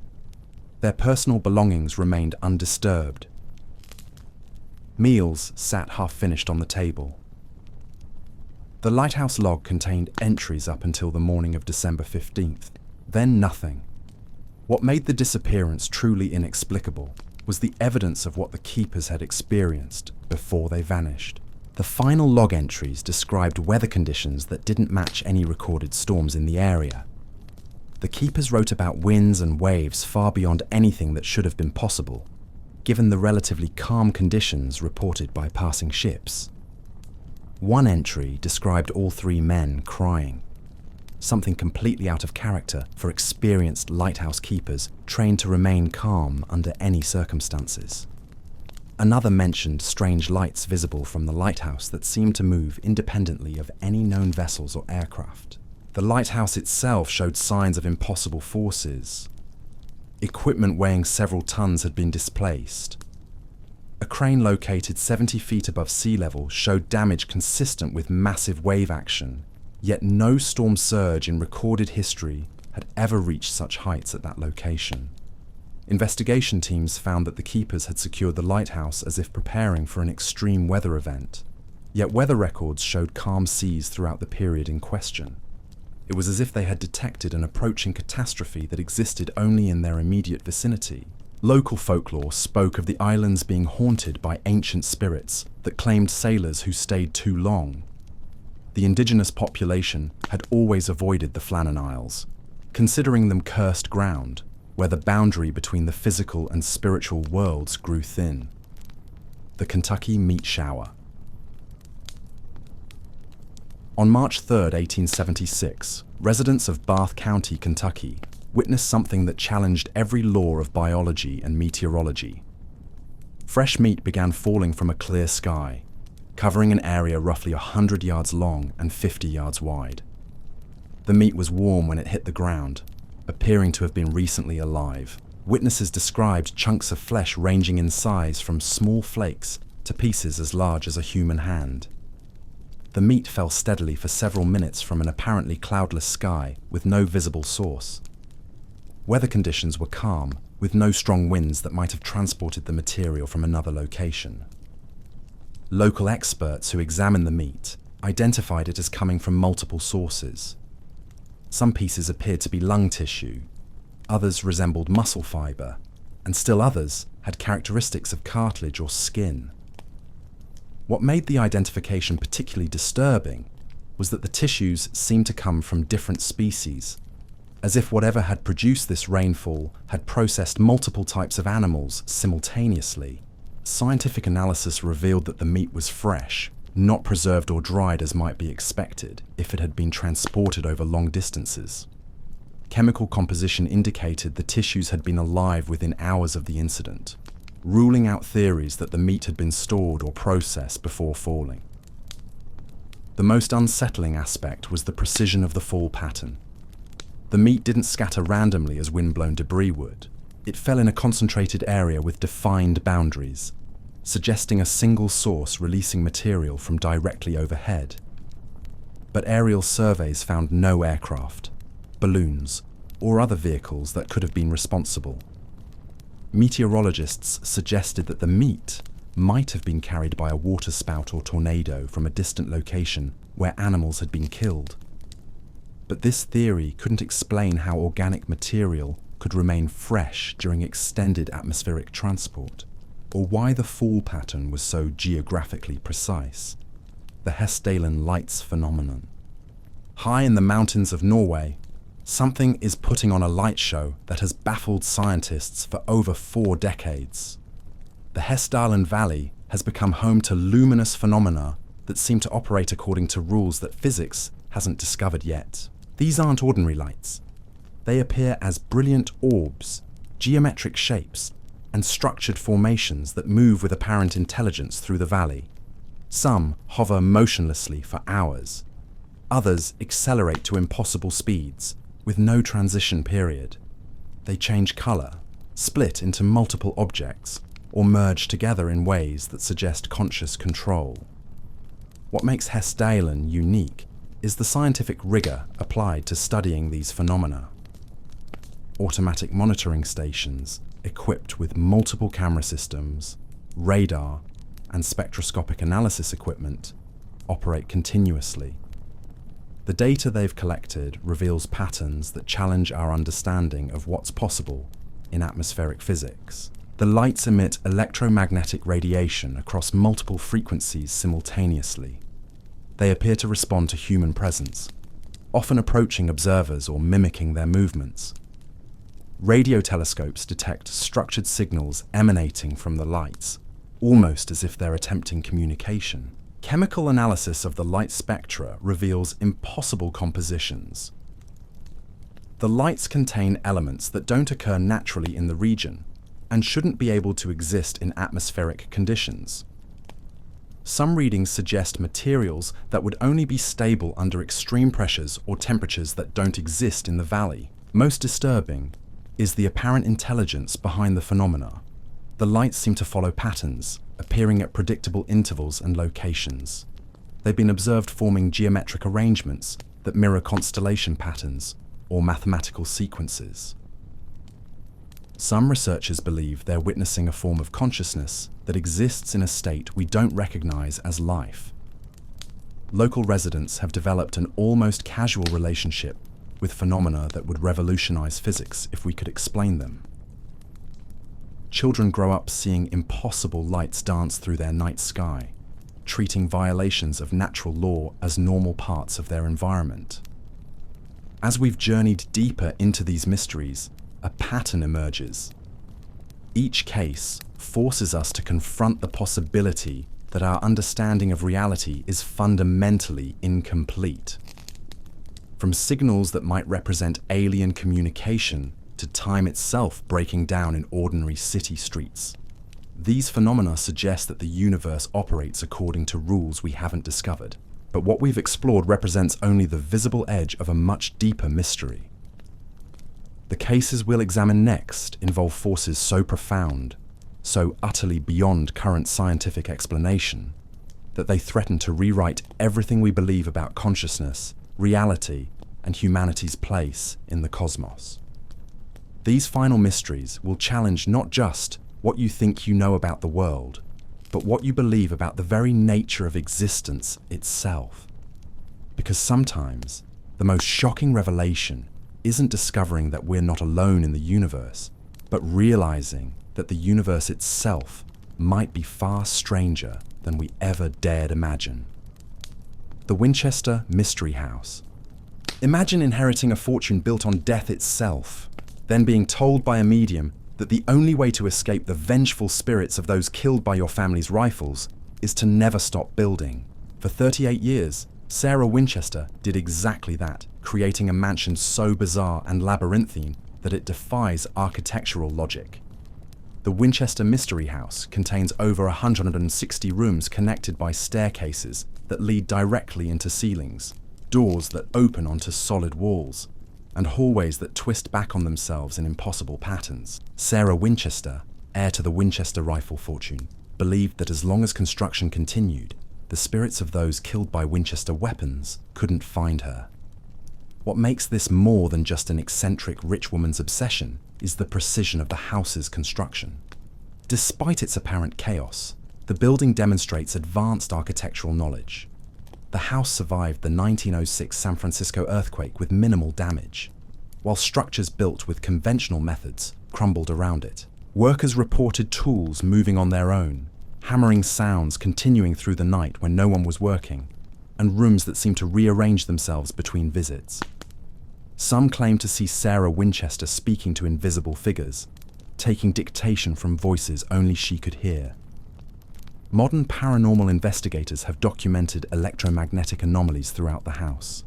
Their personal belongings remained undisturbed. Meals sat half-finished on the table. The lighthouse log contained entries up until the morning of December 15th, then nothing. What made the disappearance truly inexplicable was the evidence of what the keepers had experienced before they vanished. The final log entries described weather conditions that didn't match any recorded storms in the area. The keepers wrote about winds and waves far beyond anything that should have been possible, given the relatively calm conditions reported by passing ships. One entry described all 3 men crying, something completely out of character for experienced lighthouse keepers trained to remain calm under any circumstances. Another mentioned strange lights visible from the lighthouse that seemed to move independently of any known vessels or aircraft. The lighthouse itself showed signs of impossible forces. Equipment weighing several tons had been displaced. A crane located 70 feet above sea level showed damage consistent with massive wave action, yet no storm surge in recorded history had ever reached such heights at that location. Investigation teams found that the keepers had secured the lighthouse as if preparing for an extreme weather event, yet weather records showed calm seas throughout the period in question. It was as if they had detected an approaching catastrophe that existed only in their immediate vicinity. Local folklore spoke of the islands being haunted by ancient spirits that claimed sailors who stayed too long. The indigenous population had always avoided the Flannan Isles, considering them cursed ground, where the boundary between the physical and spiritual worlds grew thin. The Kentucky Meat Shower. On March 3, 1876, residents of Bath County, Kentucky, witnessed something that challenged every law of biology and meteorology. Fresh meat began falling from a clear sky, covering an area roughly 100 yards long and 50 yards wide. The meat was warm when it hit the ground, appearing to have been recently alive. Witnesses described chunks of flesh ranging in size from small flakes to pieces as large as a human hand. The meat fell steadily for several minutes from an apparently cloudless sky with no visible source. Weather conditions were calm, with no strong winds that might have transported the material from another location. Local experts who examined the meat identified it as coming from multiple sources. Some pieces appeared to be lung tissue, others resembled muscle fiber, and still others had characteristics of cartilage or skin. What made the identification particularly disturbing was that the tissues seemed to come from different species, as if whatever had produced this rainfall had processed multiple types of animals simultaneously. Scientific analysis revealed that the meat was fresh, not preserved or dried as might be expected if it had been transported over long distances. Chemical composition indicated the tissues had been alive within hours of the incident, ruling out theories that the meat had been stored or processed before falling. The most unsettling aspect was the precision of the fall pattern. The meat didn't scatter randomly as wind-blown debris would. It fell in a concentrated area with defined boundaries, suggesting a single source releasing material from directly overhead. But aerial surveys found no aircraft, balloons, or other vehicles that could have been responsible. Meteorologists suggested that the meat might have been carried by a waterspout or tornado from a distant location where animals had been killed. But this theory couldn't explain how organic material could remain fresh during extended atmospheric transport, or why the fall pattern was so geographically precise. The Hessdalen lights phenomenon. High in the mountains of Norway, something is putting on a light show that has baffled scientists for over 4 decades. The Hessdalen Valley has become home to luminous phenomena that seem to operate according to rules that physics hasn't discovered yet. These aren't ordinary lights. They appear as brilliant orbs, geometric shapes, and structured formations that move with apparent intelligence through the valley. Some hover motionlessly for hours. Others accelerate to impossible speeds, with no transition period. They change color, split into multiple objects, or merge together in ways that suggest conscious control. What makes Hessdalen unique is the scientific rigor applied to studying these phenomena. Automatic monitoring stations, equipped with multiple camera systems, radar, and spectroscopic analysis equipment, operate continuously. The data they've collected reveals patterns that challenge our understanding of what's possible in atmospheric physics. The lights emit electromagnetic radiation across multiple frequencies simultaneously. They appear to respond to human presence, often approaching observers or mimicking their movements. Radio telescopes detect structured signals emanating from the lights, almost as if they're attempting communication. Chemical analysis of the light spectra reveals impossible compositions. The lights contain elements that don't occur naturally in the region and shouldn't be able to exist in atmospheric conditions. Some readings suggest materials that would only be stable under extreme pressures or temperatures that don't exist in the valley. Most disturbing is the apparent intelligence behind the phenomena. The lights seem to follow patterns, appearing at predictable intervals and locations. They've been observed forming geometric arrangements that mirror constellation patterns or mathematical sequences. Some researchers believe they're witnessing a form of consciousness that exists in a state we don't recognize as life. Local residents have developed an almost casual relationship with phenomena that would revolutionize physics if we could explain them. Children grow up seeing impossible lights dance through their night sky, treating violations of natural law as normal parts of their environment. As we've journeyed deeper into these mysteries, a pattern emerges. Each case forces us to confront the possibility that our understanding of reality is fundamentally incomplete. From signals that might represent alien communication to time itself breaking down in ordinary city streets, these phenomena suggest that the universe operates according to rules we haven't discovered. But what we've explored represents only the visible edge of a much deeper mystery. The cases we'll examine next involve forces so profound, so utterly beyond current scientific explanation, that they threaten to rewrite everything we believe about consciousness, reality, and humanity's place in the cosmos. These final mysteries will challenge not just what you think you know about the world, but what you believe about the very nature of existence itself. Because sometimes, the most shocking revelation isn't discovering that we're not alone in the universe, but realizing that the universe itself might be far stranger than we ever dared imagine. The Winchester Mystery House. Imagine inheriting a fortune built on death itself, then being told by a medium that the only way to escape the vengeful spirits of those killed by your family's rifles is to never stop building. For 38 years, Sarah Winchester did exactly that, creating a mansion so bizarre and labyrinthine that it defies architectural logic. The Winchester Mystery House contains over 160 rooms connected by staircases that lead directly into ceilings, doors that open onto solid walls, and hallways that twist back on themselves in impossible patterns. Sarah Winchester, heir to the Winchester rifle fortune, believed that as long as construction continued, the spirits of those killed by Winchester weapons couldn't find her. What makes this more than just an eccentric rich woman's obsession is the precision of the house's construction. Despite its apparent chaos, the building demonstrates advanced architectural knowledge. The house survived the 1906 San Francisco earthquake with minimal damage, while structures built with conventional methods crumbled around it. Workers reported tools moving on their own, hammering sounds continuing through the night when no one was working, and rooms that seemed to rearrange themselves between visits. Some claim to see Sarah Winchester speaking to invisible figures, taking dictation from voices only she could hear. Modern paranormal investigators have documented electromagnetic anomalies throughout the house.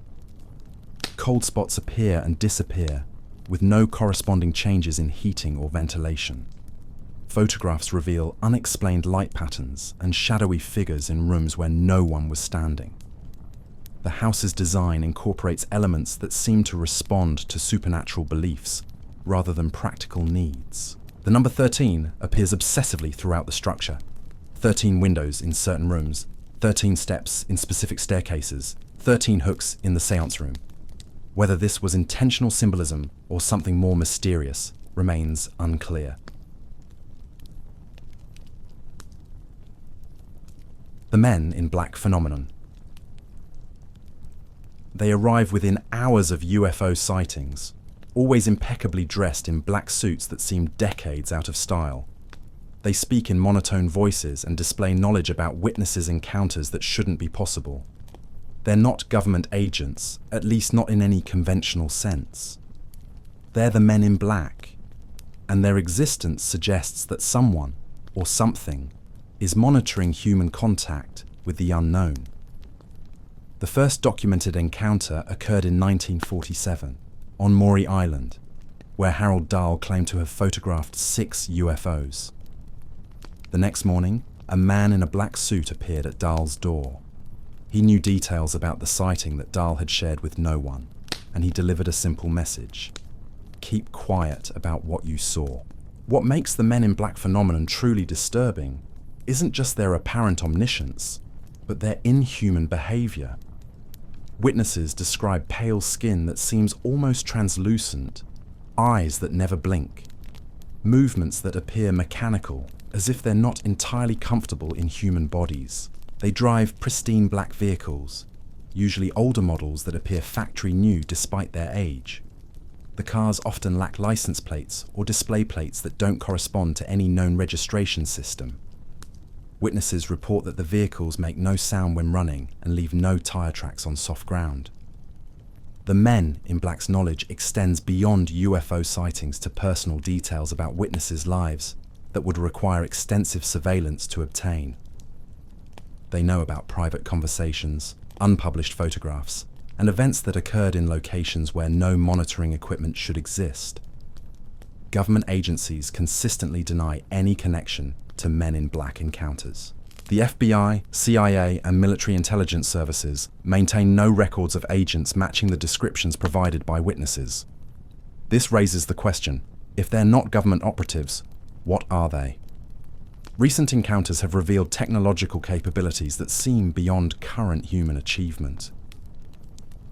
Cold spots appear and disappear, with no corresponding changes in heating or ventilation. Photographs reveal unexplained light patterns and shadowy figures in rooms where no one was standing. The house's design incorporates elements that seem to respond to supernatural beliefs rather than practical needs. The number 13 appears obsessively throughout the structure. 13 windows in certain rooms, 13 steps in specific staircases, 13 hooks in the seance room. Whether this was intentional symbolism or something more mysterious remains unclear. The Men in Black phenomenon. They arrive within hours of UFO sightings, always impeccably dressed in black suits that seem decades out of style. They speak in monotone voices and display knowledge about witnesses' encounters that shouldn't be possible. They're not government agents, at least not in any conventional sense. They're the Men in Black, and their existence suggests that someone, or something, is monitoring human contact with the unknown. The first documented encounter occurred in 1947 on Maury Island, where Harold Dahl claimed to have photographed 6 UFOs. The next morning, a man in a black suit appeared at Dahl's door. He knew details about the sighting that Dahl had shared with no one, and he delivered a simple message: keep quiet about what you saw. What makes the Men in Black phenomenon truly disturbing isn't just their apparent omniscience, but their inhuman behavior. Witnesses describe pale skin that seems almost translucent, eyes that never blink, movements that appear mechanical, as if they're not entirely comfortable in human bodies. They drive pristine black vehicles, usually older models that appear factory new despite their age. The cars often lack license plates or display plates that don't correspond to any known registration system. Witnesses report that the vehicles make no sound when running and leave no tire tracks on soft ground. The Men in Black's knowledge extends beyond UFO sightings to personal details about witnesses' lives that would require extensive surveillance to obtain. They know about private conversations, unpublished photographs, and events that occurred in locations where no monitoring equipment should exist. Government agencies consistently deny any connection to Men in Black encounters. The FBI, CIA, and military intelligence services maintain no records of agents matching the descriptions provided by witnesses. This raises the question: if they're not government operatives, what are they? Recent encounters have revealed technological capabilities that seem beyond current human achievement.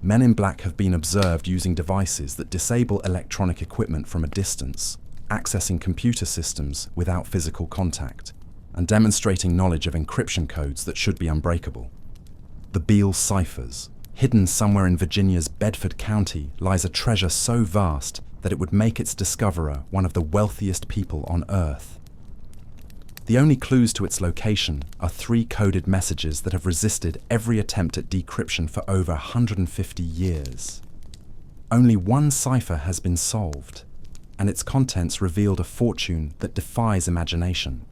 Men in Black have been observed using devices that disable electronic equipment from a distance, accessing computer systems without physical contact, and demonstrating knowledge of encryption codes that should be unbreakable. The Beale ciphers. Hidden somewhere in Virginia's Bedford County lies a treasure so vast that it would make its discoverer one of the wealthiest people on Earth. The only clues to its location are 3 coded messages that have resisted every attempt at decryption for over 150 years. Only one cipher has been solved, and its contents revealed a fortune that defies imagination.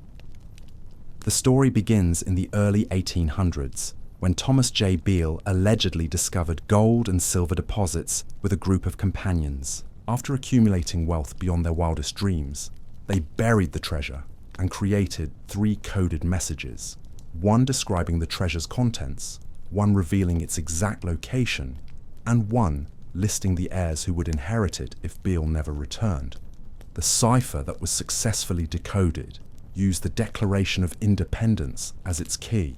The story begins in the early 1800s, when Thomas J. Beale allegedly discovered gold and silver deposits with a group of companions. After accumulating wealth beyond their wildest dreams, they buried the treasure and created 3 coded messages, one describing the treasure's contents, one revealing its exact location, and one listing the heirs who would inherit it if Beale never returned. The cipher that was successfully decoded used the Declaration of Independence as its key.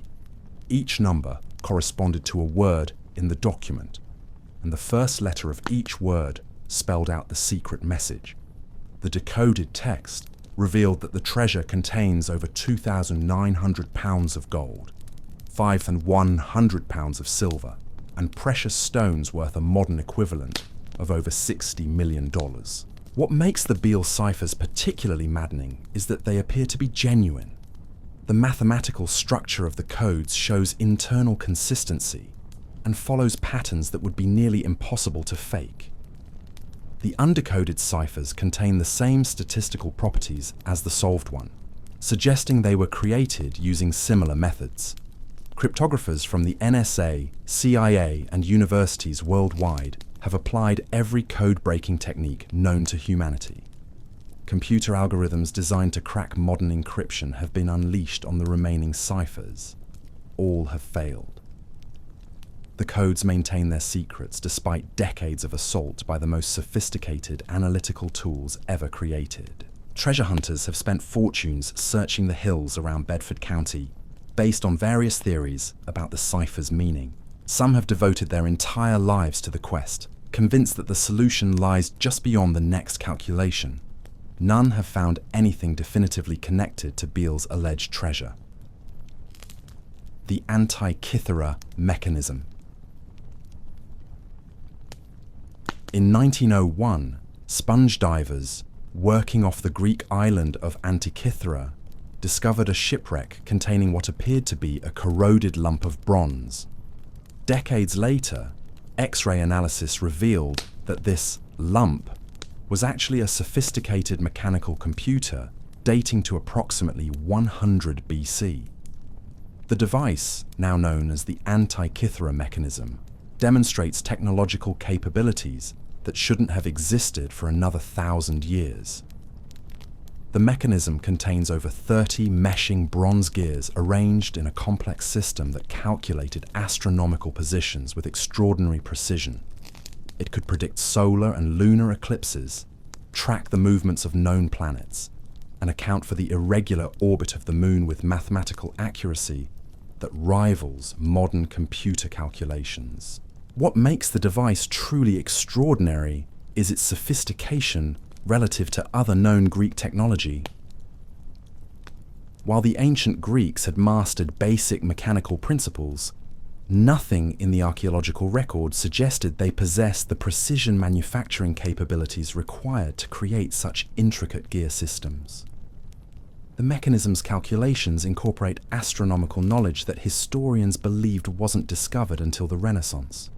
Each number corresponded to a word in the document, and the first letter of each word spelled out the secret message. The decoded text revealed that the treasure contains over 2,900 pounds of gold, 5,100 pounds of silver, and precious stones worth a modern equivalent of over $60 million. What makes the Beale ciphers particularly maddening is that they appear to be genuine. The mathematical structure of the codes shows internal consistency and follows patterns that would be nearly impossible to fake. The undecoded ciphers contain the same statistical properties as the solved one, suggesting they were created using similar methods. Cryptographers from the NSA, CIA, and universities worldwide have applied every code-breaking technique known to humanity. Computer algorithms designed to crack modern encryption have been unleashed on the remaining ciphers. All have failed. The codes maintain their secrets despite decades of assault by the most sophisticated analytical tools ever created. Treasure hunters have spent fortunes searching the hills around Bedford County based on various theories about the cipher's meaning. Some have devoted their entire lives to the quest, convinced that the solution lies just beyond the next calculation. None have found anything definitively connected to Beale's alleged treasure. The Antikythera mechanism. In 1901, sponge divers working off the Greek island of Antikythera discovered a shipwreck containing what appeared to be a corroded lump of bronze. Decades later, X-ray analysis revealed that this lump was actually a sophisticated mechanical computer dating to approximately 100 BC. The device, now known as the Antikythera mechanism, demonstrates technological capabilities that shouldn't have existed for another 1,000 years. The mechanism contains over 30 meshing bronze gears arranged in a complex system that calculated astronomical positions with extraordinary precision. It could predict solar and lunar eclipses, track the movements of known planets, and account for the irregular orbit of the moon with mathematical accuracy that rivals modern computer calculations. What makes the device truly extraordinary is its sophistication relative to other known Greek technology. While the ancient Greeks had mastered basic mechanical principles, nothing in the archaeological record suggested they possessed the precision manufacturing capabilities required to create such intricate gear systems. The mechanism's calculations incorporate astronomical knowledge that historians believed wasn't discovered until the Renaissance.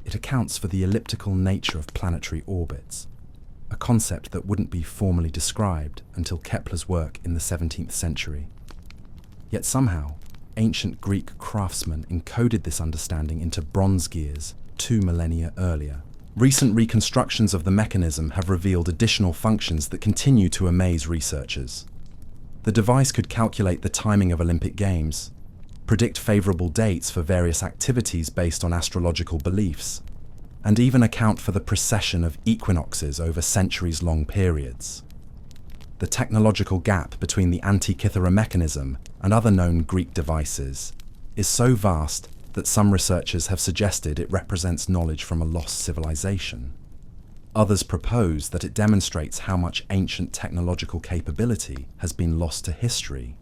It accounts for the elliptical nature of planetary orbits, a concept that wouldn't be formally described until Kepler's work in the 17th century. Yet somehow, ancient Greek craftsmen encoded this understanding into bronze gears 2 millennia earlier. Recent reconstructions of the mechanism have revealed additional functions that continue to amaze researchers. The device could calculate the timing of Olympic Games, predict favorable dates for various activities based on astrological beliefs, and even account for the precession of equinoxes over centuries-long periods. The technological gap between the Antikythera mechanism and other known Greek devices is so vast that some researchers have suggested it represents knowledge from a lost civilization. Others propose that it demonstrates how much ancient technological capability has been lost to history,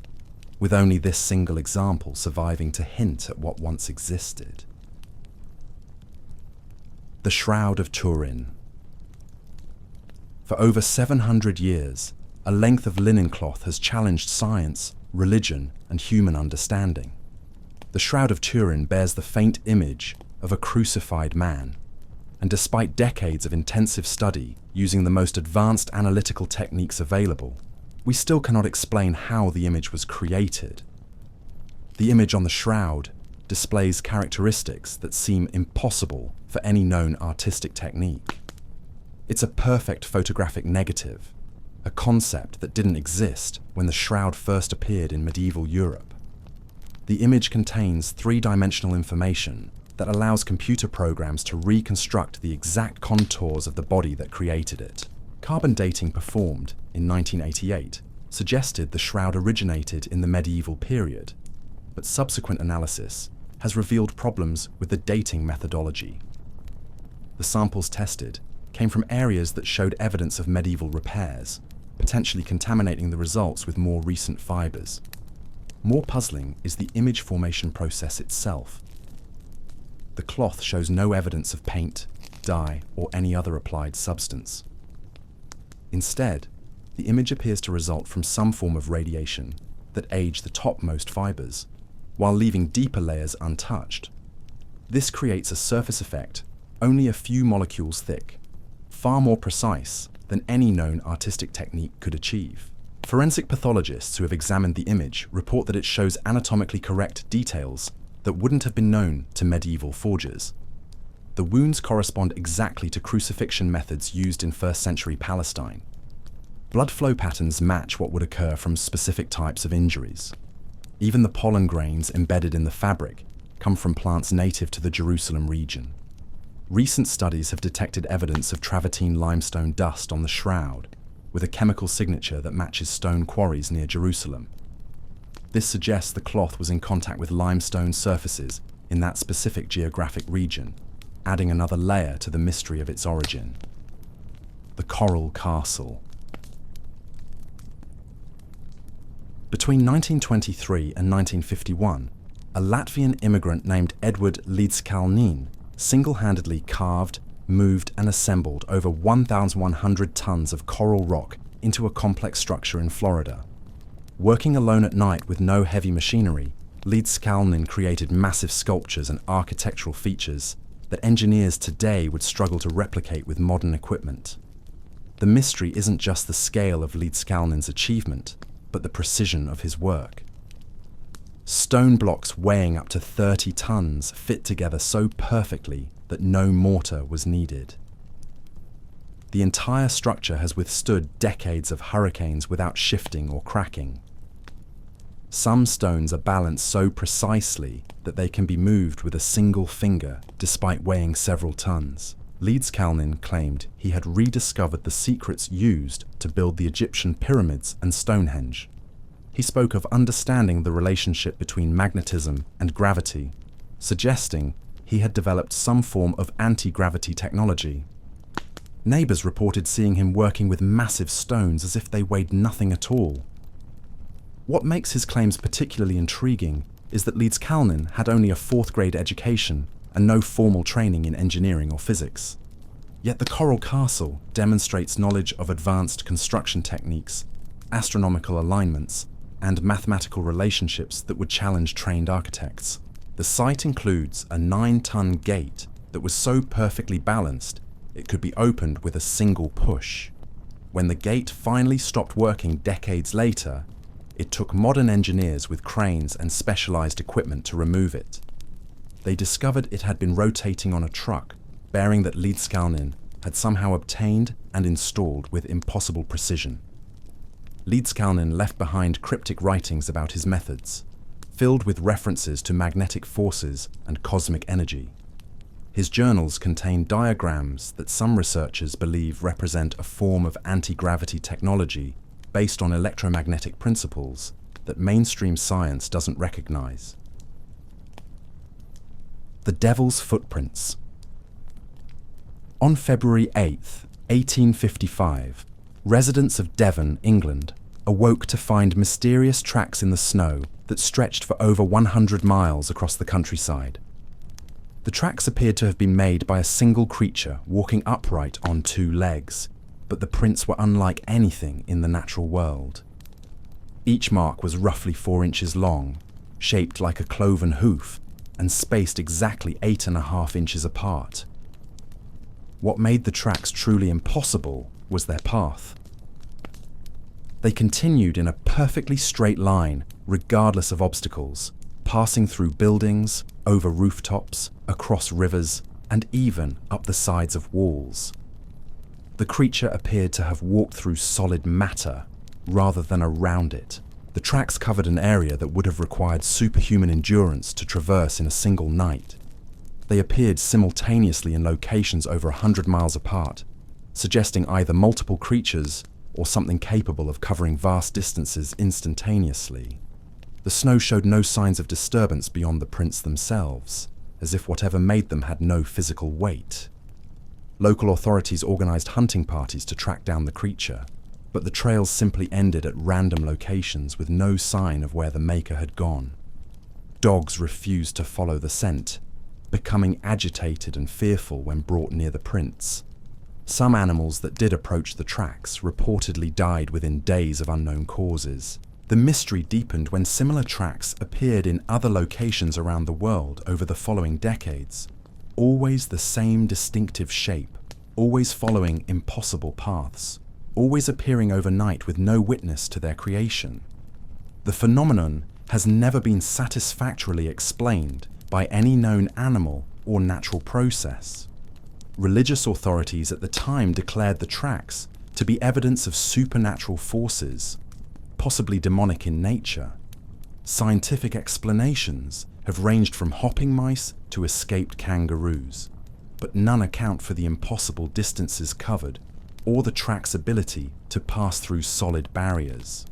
with only this single example surviving to hint at what once existed. The Shroud of Turin. For over 700 years, a length of linen cloth has challenged science, religion, and human understanding. The Shroud of Turin bears the faint image of a crucified man, and despite decades of intensive study using the most advanced analytical techniques available, we still cannot explain how the image was created. The image on the shroud displays characteristics that seem impossible for any known artistic technique. It's a perfect photographic negative, a concept that didn't exist when the shroud first appeared in medieval Europe. The image contains three-dimensional information that allows computer programs to reconstruct the exact contours of the body that created it. Carbon dating performed in 1988 suggested the shroud originated in the medieval period, but subsequent analysis has revealed problems with the dating methodology. The samples tested came from areas that showed evidence of medieval repairs, potentially contaminating the results with more recent fibers. More puzzling is the image formation process itself. The cloth shows no evidence of paint, dye, or any other applied substance. Instead, the image appears to result from some form of radiation that aged the topmost fibers, while leaving deeper layers untouched. This creates a surface effect only a few molecules thick, far more precise than any known artistic technique could achieve. Forensic pathologists who have examined the image report that it shows anatomically correct details that wouldn't have been known to medieval forgers. The wounds correspond exactly to crucifixion methods used in 1st century Palestine. Blood flow patterns match what would occur from specific types of injuries. Even the pollen grains embedded in the fabric come from plants native to the Jerusalem region. Recent studies have detected evidence of travertine limestone dust on the shroud, with a chemical signature that matches stone quarries near Jerusalem. This suggests the cloth was in contact with limestone surfaces in that specific geographic region, adding another layer to the mystery of its origin. The Coral Castle. Between 1923 and 1951, a Latvian immigrant named Edward Līdzkalnis single-handedly carved, moved and assembled over 1,100 tons of coral rock into a complex structure in Florida. Working alone at night with no heavy machinery, Līdzkalnis created massive sculptures and architectural features that engineers today would struggle to replicate with modern equipment. The mystery isn't just the scale of Līdzkalnis' achievement, but the precision of his work. Stone blocks weighing up to 30 tons fit together so perfectly that no mortar was needed. The entire structure has withstood decades of hurricanes without shifting or cracking. Some stones are balanced so precisely that they can be moved with a single finger despite weighing several tons. Līdzkalnis claimed he had rediscovered the secrets used to build the Egyptian pyramids and Stonehenge. He spoke of understanding the relationship between magnetism and gravity, suggesting he had developed some form of anti-gravity technology. Neighbors reported seeing him working with massive stones as if they weighed nothing at all. What makes his claims particularly intriguing is that Līdzkalnis had only a 4th grade education and no formal training in engineering or physics. Yet the Coral Castle demonstrates knowledge of advanced construction techniques, astronomical alignments, and mathematical relationships that would challenge trained architects. The site includes a 9-ton gate that was so perfectly balanced it could be opened with a single push. When the gate finally stopped working decades later, it took modern engineers with cranes and specialized equipment to remove it. They discovered it had been rotating on a truck, bearing that Līdzkalnis had somehow obtained and installed with impossible precision. Līdzkalnis left behind cryptic writings about his methods, filled with references to magnetic forces and cosmic energy. His journals contain diagrams that some researchers believe represent a form of anti-gravity technology based on electromagnetic principles that mainstream science doesn't recognize. The Devil's Footprints. On February 8, 1855, residents of Devon, England, awoke to find mysterious tracks in the snow that stretched for over 100 miles across the countryside. The tracks appeared to have been made by a single creature walking upright on 2 legs, but the prints were unlike anything in the natural world. Each mark was roughly 4 inches long, shaped like a cloven hoof, and spaced exactly 8.5 inches apart. What made the tracks truly impossible was their path. They continued in a perfectly straight line, regardless of obstacles, passing through buildings, over rooftops, across rivers, and even up the sides of walls. The creature appeared to have walked through solid matter rather than around it. The tracks covered an area that would have required superhuman endurance to traverse in a single night. They appeared simultaneously in locations over 100 miles apart, suggesting either multiple creatures or something capable of covering vast distances instantaneously. The snow showed no signs of disturbance beyond the prints themselves, as if whatever made them had no physical weight. Local authorities organized hunting parties to track down the creature, but the trails simply ended at random locations with no sign of where the maker had gone. Dogs refused to follow the scent, becoming agitated and fearful when brought near the prints. Some animals that did approach the tracks reportedly died within days of unknown causes. The mystery deepened when similar tracks appeared in other locations around the world over the following decades. Always the same distinctive shape, always following impossible paths, always appearing overnight with no witness to their creation. The phenomenon has never been satisfactorily explained by any known animal or natural process. Religious authorities at the time declared the tracks to be evidence of supernatural forces, possibly demonic in nature. Scientific explanations have ranged from hopping mice to escaped kangaroos, but none account for the impossible distances covered or the track's ability to pass through solid barriers,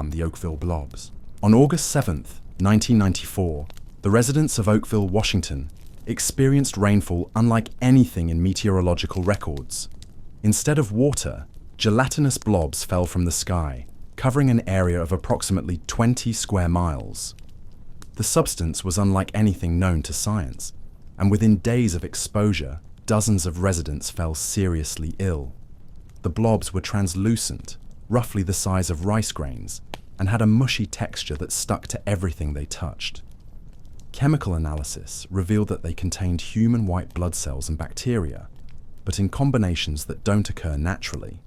the Oakville blobs. On August 7th, 1994, the residents of Oakville, Washington, experienced rainfall unlike anything in meteorological records. Instead of water, gelatinous blobs fell from the sky, covering an area of approximately 20 square miles. The substance was unlike anything known to science, and within days of exposure, dozens of residents fell seriously ill. The blobs were translucent, roughly the size of rice grains, and had a mushy texture that stuck to everything they touched. Chemical analysis revealed that they contained human white blood cells and bacteria, but in combinations that don't occur naturally.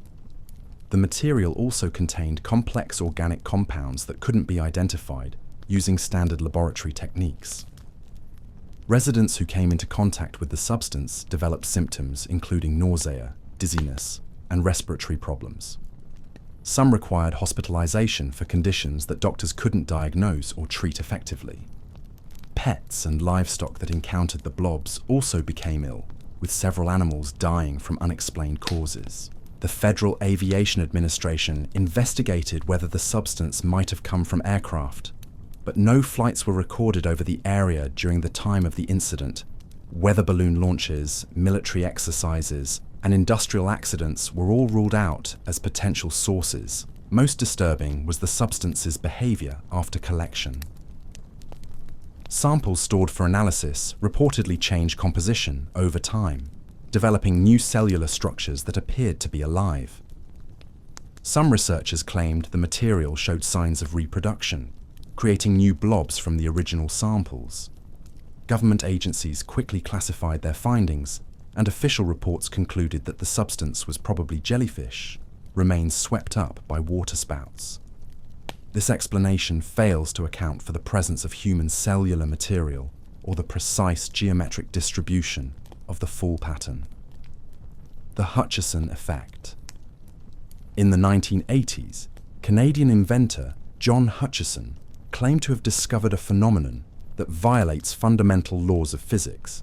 The material also contained complex organic compounds that couldn't be identified using standard laboratory techniques. Residents who came into contact with the substance developed symptoms including nausea, dizziness, and respiratory problems. Some required hospitalization for conditions that doctors couldn't diagnose or treat effectively. Pets and livestock that encountered the blobs also became ill, with several animals dying from unexplained causes. The Federal Aviation Administration investigated whether the substance might have come from aircraft, but no flights were recorded over the area during the time of the incident. Weather balloon launches, military exercises, and industrial accidents were all ruled out as potential sources. Most disturbing was the substance's behavior after collection. Samples stored for analysis reportedly changed composition over time, developing new cellular structures that appeared to be alive. Some researchers claimed the material showed signs of reproduction, creating new blobs from the original samples. Government agencies quickly classified their findings, and official reports concluded that the substance was probably jellyfish, remains swept up by waterspouts. This explanation fails to account for the presence of human cellular material or the precise geometric distribution of the fall pattern. The Hutchison effect. In the 1980s, Canadian inventor John Hutchison claimed to have discovered a phenomenon that violates fundamental laws of physics.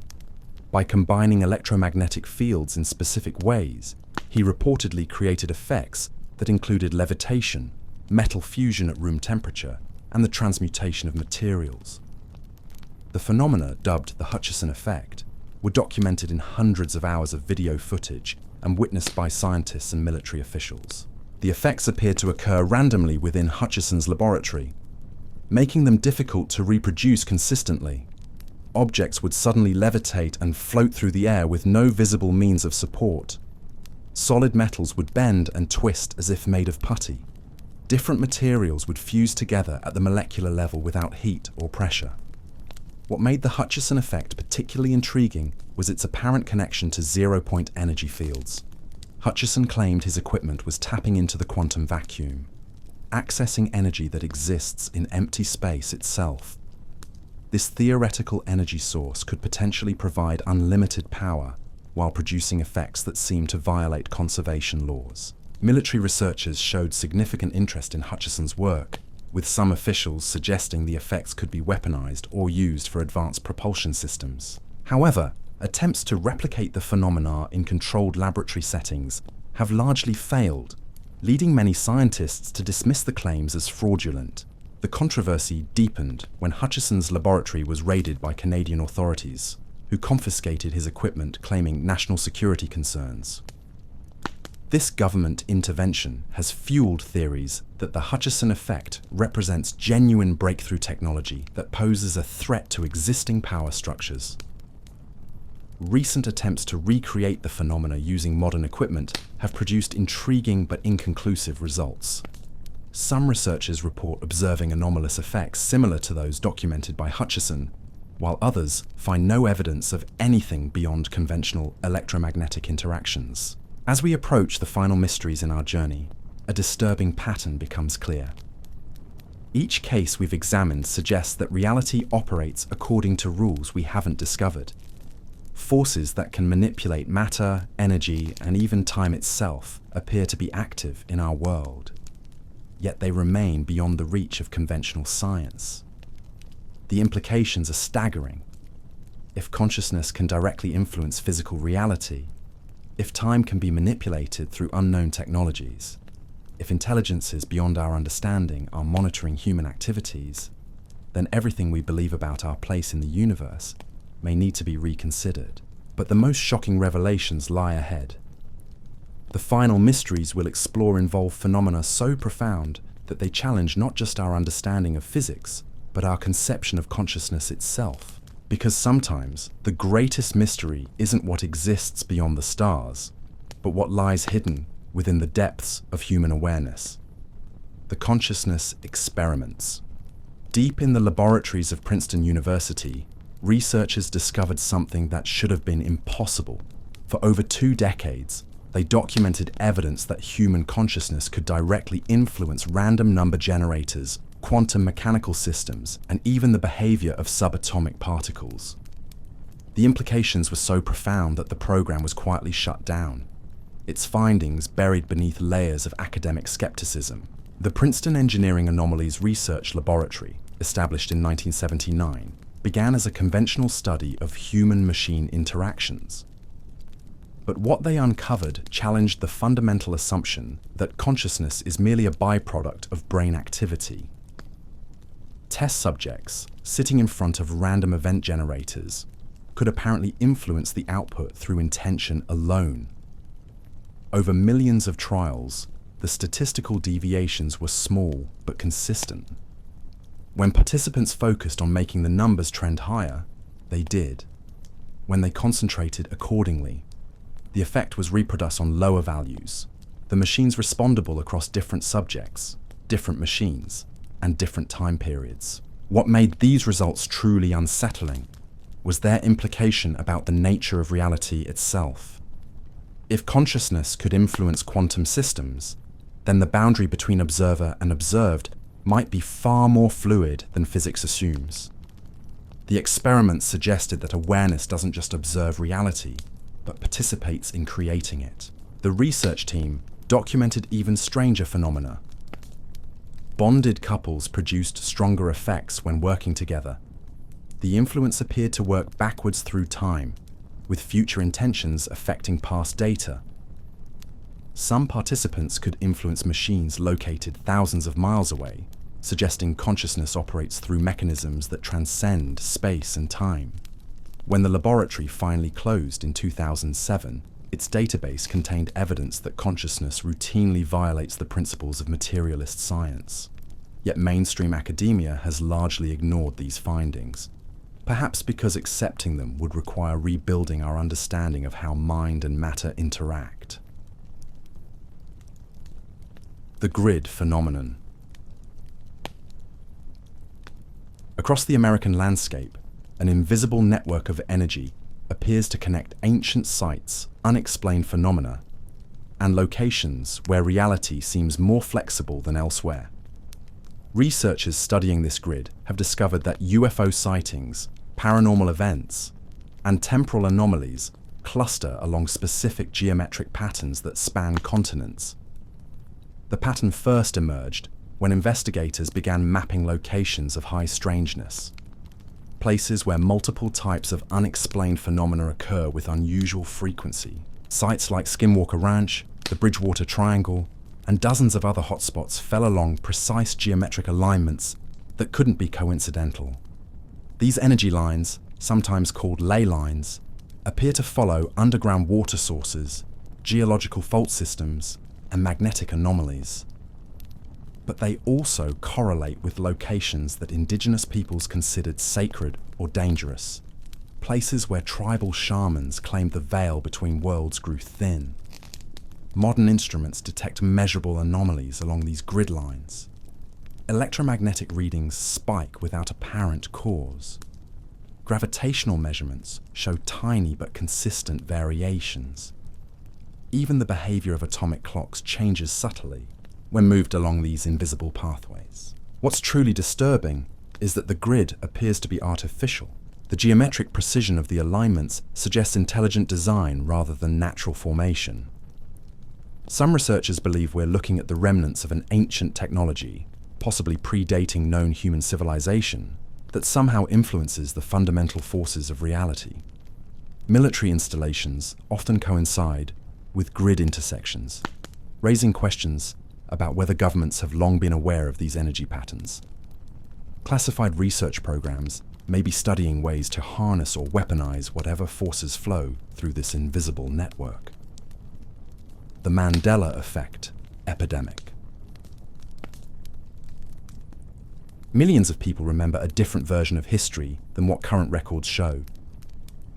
By combining electromagnetic fields in specific ways, he reportedly created effects that included levitation, metal fusion at room temperature, and the transmutation of materials. The phenomena, dubbed the Hutchison effect, were documented in hundreds of hours of video footage and witnessed by scientists and military officials. The effects appeared to occur randomly within Hutchison's laboratory, making them difficult to reproduce consistently. Objects would suddenly levitate and float through the air with no visible means of support. Solid metals would bend and twist as if made of putty. Different materials would fuse together at the molecular level without heat or pressure. What made the Hutchison effect particularly intriguing was its apparent connection to zero-point energy fields. Hutchison claimed his equipment was tapping into the quantum vacuum, accessing energy that exists in empty space itself. This theoretical energy source could potentially provide unlimited power while producing effects that seem to violate conservation laws. Military researchers showed significant interest in Hutchison's work, with some officials suggesting the effects could be weaponized or used for advanced propulsion systems. However, Attempts to replicate the phenomena in controlled laboratory settings have largely failed, leading many scientists to dismiss the claims as fraudulent. The controversy deepened when Hutchison's laboratory was raided by Canadian authorities, who confiscated his equipment, claiming national security concerns. This government intervention has fueled theories that the Hutchison effect represents genuine breakthrough technology that poses a threat to existing power structures. Recent attempts to recreate the phenomena using modern equipment have produced intriguing but inconclusive results. Some researchers report observing anomalous effects similar to those documented by Hutchison, while others find no evidence of anything beyond conventional electromagnetic interactions. As we approach the final mysteries in our journey, a disturbing pattern becomes clear. Each case we've examined suggests that reality operates according to rules we haven't discovered. Forces that can manipulate matter, energy, and even time itself appear to be active in our world. Yet they remain beyond the reach of conventional science. The implications are staggering. If consciousness can directly influence physical reality, if time can be manipulated through unknown technologies, if intelligences beyond our understanding are monitoring human activities, then everything we believe about our place in the universe may need to be reconsidered. But the most shocking revelations lie ahead. The final mysteries we'll explore involve phenomena so profound that they challenge not just our understanding of physics, but our conception of consciousness itself. Because sometimes the greatest mystery isn't what exists beyond the stars, but what lies hidden within the depths of human awareness. The consciousness experiments. Deep in the laboratories of Princeton University, researchers discovered something that should have been impossible. For over 2 decades, they documented evidence that human consciousness could directly influence random number generators, quantum mechanical systems, and even the behavior of subatomic particles. The implications were so profound that the program was quietly shut down, its findings buried beneath layers of academic skepticism. The Princeton Engineering Anomalies Research Laboratory, established in 1979, began as a conventional study of human-machine interactions. But what they uncovered challenged the fundamental assumption that consciousness is merely a byproduct of brain activity. Test subjects, sitting in front of random event generators, could apparently influence the output through intention alone. Over millions of trials, the statistical deviations were small but consistent. When participants focused on making the numbers trend higher, they did. When they concentrated accordingly, the effect was reproduced on lower values. The machines respondable across different subjects, different machines, and different time periods. What made these results truly unsettling was their implication about the nature of reality itself. If consciousness could influence quantum systems, then the boundary between observer and observed might be far more fluid than physics assumes. The experiments suggested that awareness doesn't just observe reality, but participates in creating it. The research team documented even stranger phenomena. Bonded couples produced stronger effects when working together. The influence appeared to work backwards through time, with future intentions affecting past data. Some participants could influence machines located thousands of miles away, suggesting consciousness operates through mechanisms that transcend space and time. When the laboratory finally closed in 2007, its database contained evidence that consciousness routinely violates the principles of materialist science. Yet mainstream academia has largely ignored these findings, perhaps because accepting them would require rebuilding our understanding of how mind and matter interact. The grid phenomenon. Across the American landscape, an invisible network of energy appears to connect ancient sites, unexplained phenomena, and locations where reality seems more flexible than elsewhere. Researchers studying this grid have discovered that UFO sightings, paranormal events, and temporal anomalies cluster along specific geometric patterns that span continents. The pattern first emerged when investigators began mapping locations of high strangeness. places where multiple types of unexplained phenomena occur with unusual frequency. Sites like Skinwalker Ranch, the Bridgewater Triangle, and dozens of other hotspots fell along precise geometric alignments that couldn't be coincidental. These energy lines, sometimes called ley lines, appear to follow underground water sources, geological fault systems, and magnetic anomalies. But they also correlate with locations that indigenous peoples considered sacred or dangerous, places where tribal shamans claimed the veil between worlds grew thin. Modern instruments detect measurable anomalies along these grid lines. Electromagnetic readings spike without apparent cause. Gravitational measurements show tiny but consistent variations. Even the behavior of atomic clocks changes subtly when moved along these invisible pathways. What's truly disturbing is that the grid appears to be artificial. The geometric precision of the alignments suggests intelligent design rather than natural formation. Some researchers believe we're looking at the remnants of an ancient technology, possibly predating known human civilization, that somehow influences the fundamental forces of reality. Military installations often coincide with grid intersections, raising questions about whether governments have long been aware of these energy patterns. Classified research programs may be studying ways to harness or weaponize whatever forces flow through this invisible network. The Mandela Effect Epidemic. Millions of people remember a different version of history than what current records show.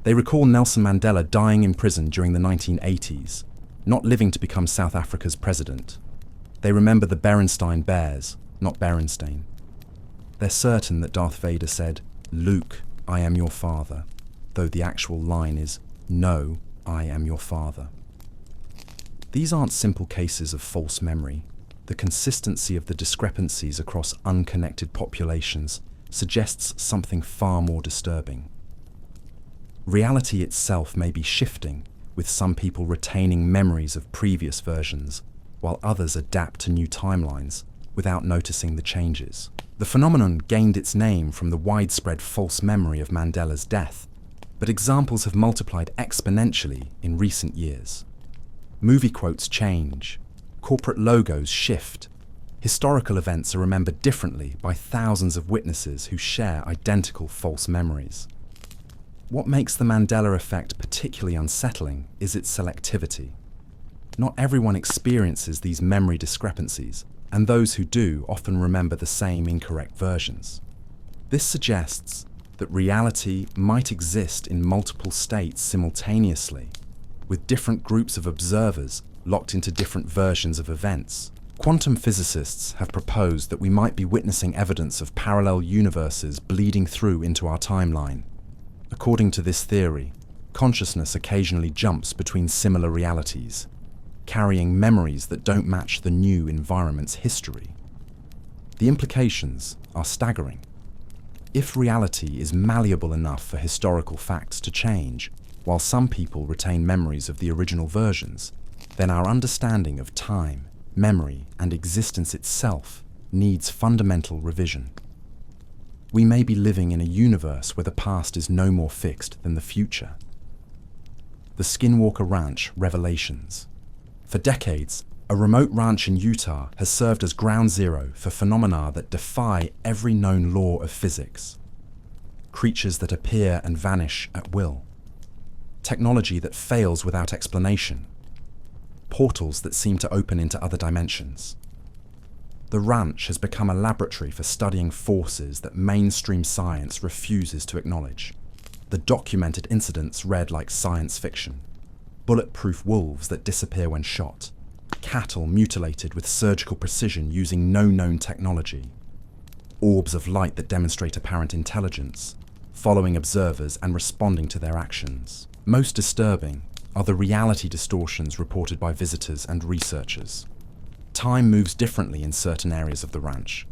They recall Nelson Mandela dying in prison during the 1980s, not living to become South Africa's president. They remember the Berenstain Bears, not Berenstain. They're certain that Darth Vader said, "Luke, I am your father," though the actual line is, "No, I am your father." These aren't simple cases of false memory. The consistency of the discrepancies across unconnected populations suggests something far more disturbing. Reality itself may be shifting, with some people retaining memories of previous versions, while others adapt to new timelines without noticing the changes. The phenomenon gained its name from the widespread false memory of Mandela's death, but examples have multiplied exponentially in recent years. Movie quotes change, corporate logos shift, historical events are remembered differently by thousands of witnesses who share identical false memories. What makes the Mandela effect particularly unsettling is its selectivity. Not everyone experiences these memory discrepancies, and those who do often remember the same incorrect versions. This suggests that reality might exist in multiple states simultaneously, with different groups of observers locked into different versions of events. Quantum physicists have proposed that we might be witnessing evidence of parallel universes bleeding through into our timeline. According to this theory, consciousness occasionally jumps between similar realities, carrying memories that don't match the new environment's history. The implications are staggering. If reality is malleable enough for historical facts to change, while some people retain memories of the original versions, then our understanding of time, memory, and existence itself needs fundamental revision. We may be living in a universe where the past is no more fixed than the future. The Skinwalker Ranch Revelations. For decades, a remote ranch in Utah has served as ground zero for phenomena that defy every known law of physics. Creatures that appear and vanish at will. Technology that fails without explanation. Portals that seem to open into other dimensions. The ranch has become a laboratory for studying forces that mainstream science refuses to acknowledge. The documented incidents read like science fiction. Bulletproof wolves that disappear when shot. Cattle mutilated with surgical precision using no known technology. Orbs of light that demonstrate apparent intelligence, following observers and responding to their actions. Most disturbing are the reality distortions reported by visitors and researchers. Time moves differently in certain areas of the ranch.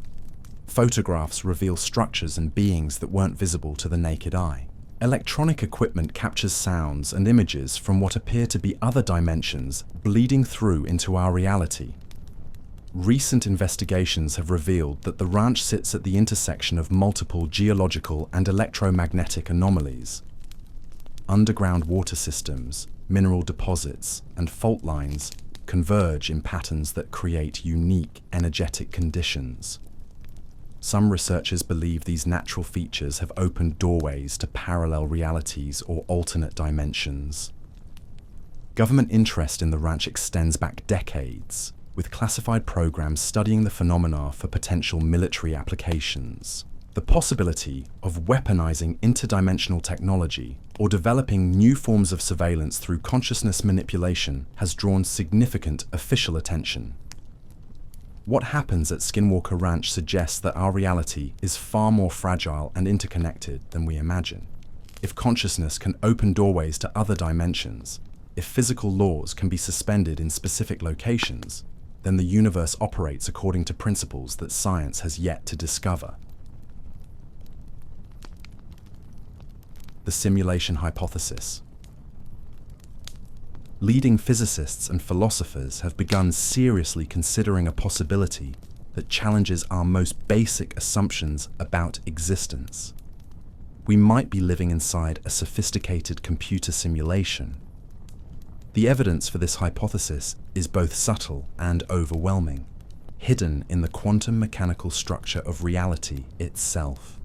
Photographs reveal structures and beings that weren't visible to the naked eye. Electronic equipment captures sounds and images from what appear to be other dimensions bleeding through into our reality. Recent investigations have revealed that the ranch sits at the intersection of multiple geological and electromagnetic anomalies. Underground water systems, mineral deposits, and fault lines converge in patterns that create unique energetic conditions. Some researchers believe these natural features have opened doorways to parallel realities or alternate dimensions. Government interest in the ranch extends back decades, with classified programs studying the phenomena for potential military applications. The possibility of weaponizing interdimensional technology or developing new forms of surveillance through consciousness manipulation has drawn significant official attention. What happens at Skinwalker Ranch suggests that our reality is far more fragile and interconnected than we imagine. If consciousness can open doorways to other dimensions, if physical laws can be suspended in specific locations, then the universe operates according to principles that science has yet to discover. The simulation hypothesis. Leading physicists and philosophers have begun seriously considering a possibility that challenges our most basic assumptions about existence. We might be living inside a sophisticated computer simulation. The evidence for this hypothesis is both subtle and overwhelming, hidden in the quantum mechanical structure of reality itself.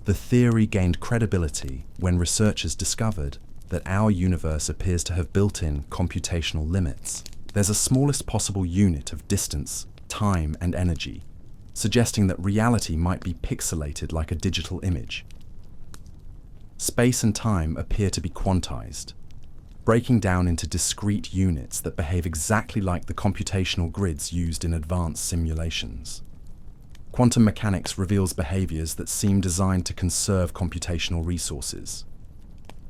The theory gained credibility when researchers discovered that our universe appears to have built-in computational limits. There's a smallest possible unit of distance, time, and energy, suggesting that reality might be pixelated like a digital image. Space and time appear to be quantized, breaking down into discrete units that behave exactly like the computational grids used in advanced simulations. Quantum mechanics reveals behaviors that seem designed to conserve computational resources.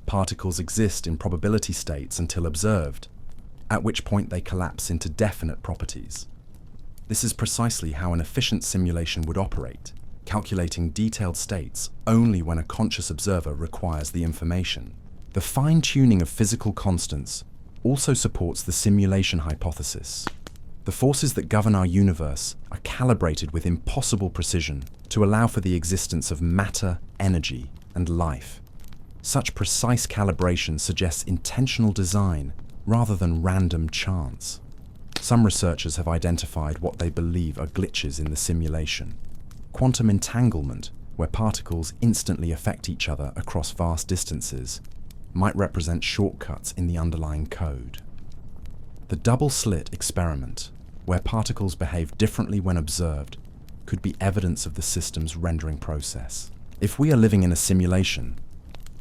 Particles exist in probability states until observed, at which point they collapse into definite properties. This is precisely how an efficient simulation would operate, calculating detailed states only when a conscious observer requires the information. The fine-tuning of physical constants also supports the simulation hypothesis. The forces that govern our universe are calibrated with impossible precision to allow for the existence of matter, energy, and life. Such precise calibration suggests intentional design rather than random chance. Some researchers have identified what they believe are glitches in the simulation. Quantum entanglement, where particles instantly affect each other across vast distances, might represent shortcuts in the underlying code. The double-slit experiment, where particles behave differently when observed, could be evidence of the system's rendering process. If we are living in a simulation,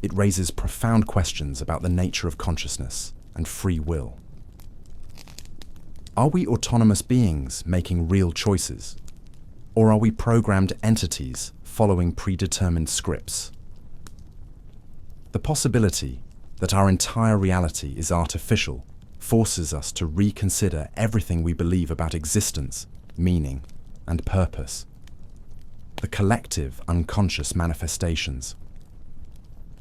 it raises profound questions about the nature of consciousness and free will. Are we autonomous beings making real choices? Or are we programmed entities following predetermined scripts? The possibility that our entire reality is artificial forces us to reconsider everything we believe about existence, meaning, and purpose. The collective unconscious manifestations.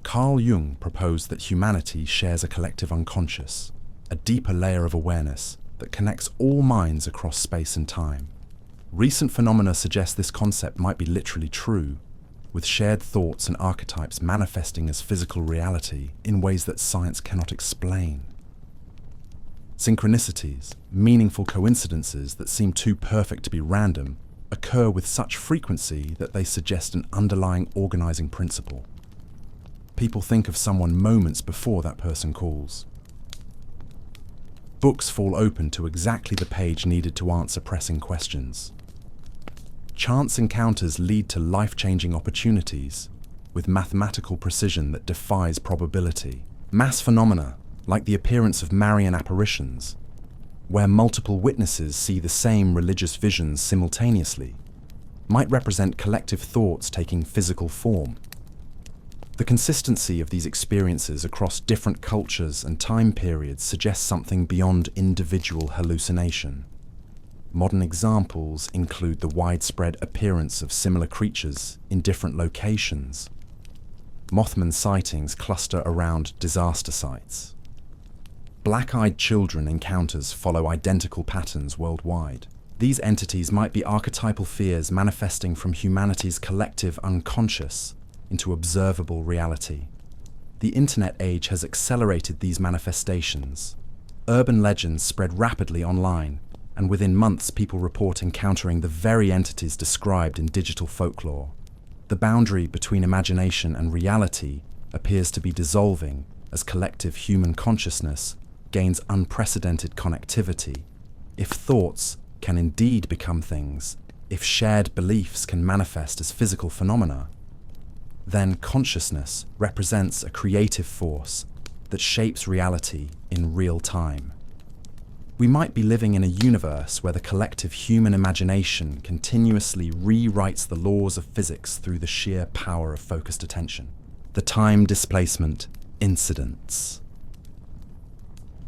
Carl Jung proposed that humanity shares a collective unconscious, a deeper layer of awareness that connects all minds across space and time. Recent phenomena suggest this concept might be literally true, with shared thoughts and archetypes manifesting as physical reality in ways that science cannot explain. Synchronicities, meaningful coincidences that seem too perfect to be random, occur with such frequency that they suggest an underlying organizing principle. People think of someone moments before that person calls. Books fall open to exactly the page needed to answer pressing questions. Chance encounters lead to life-changing opportunities, with mathematical precision that defies probability. Mass phenomena, like the appearance of Marian apparitions, where multiple witnesses see the same religious visions simultaneously, might represent collective thoughts taking physical form. The consistency of these experiences across different cultures and time periods suggests something beyond individual hallucination. Modern examples include the widespread appearance of similar creatures in different locations. Mothman sightings cluster around disaster sites. Black-eyed children encounters follow identical patterns worldwide. These entities might be archetypal fears manifesting from humanity's collective unconscious into observable reality. The internet age has accelerated these manifestations. Urban legends spread rapidly online, and within months people report encountering the very entities described in digital folklore. The boundary between imagination and reality appears to be dissolving as collective human consciousness gains unprecedented connectivity. If thoughts can indeed become things, if shared beliefs can manifest as physical phenomena, then consciousness represents a creative force that shapes reality in real time. We might be living in a universe where the collective human imagination continuously rewrites the laws of physics through the sheer power of focused attention. The time displacement incidents.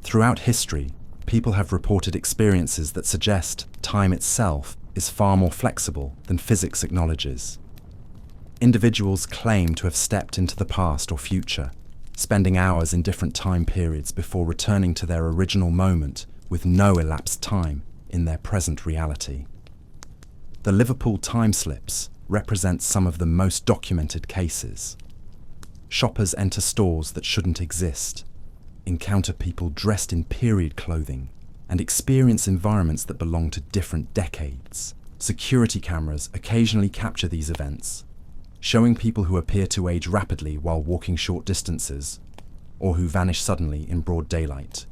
Throughout history, people have reported experiences that suggest time itself is far more flexible than physics acknowledges. Individuals claim to have stepped into the past or future, spending hours in different time periods before returning to their original moment with no elapsed time in their present reality. The Liverpool time slips represent some of the most documented cases. Shoppers enter stores that shouldn't exist, encounter people dressed in period clothing, and experience environments that belong to different decades. Security cameras occasionally capture these events, showing people who appear to age rapidly while walking short distances, or who vanish suddenly in broad daylight.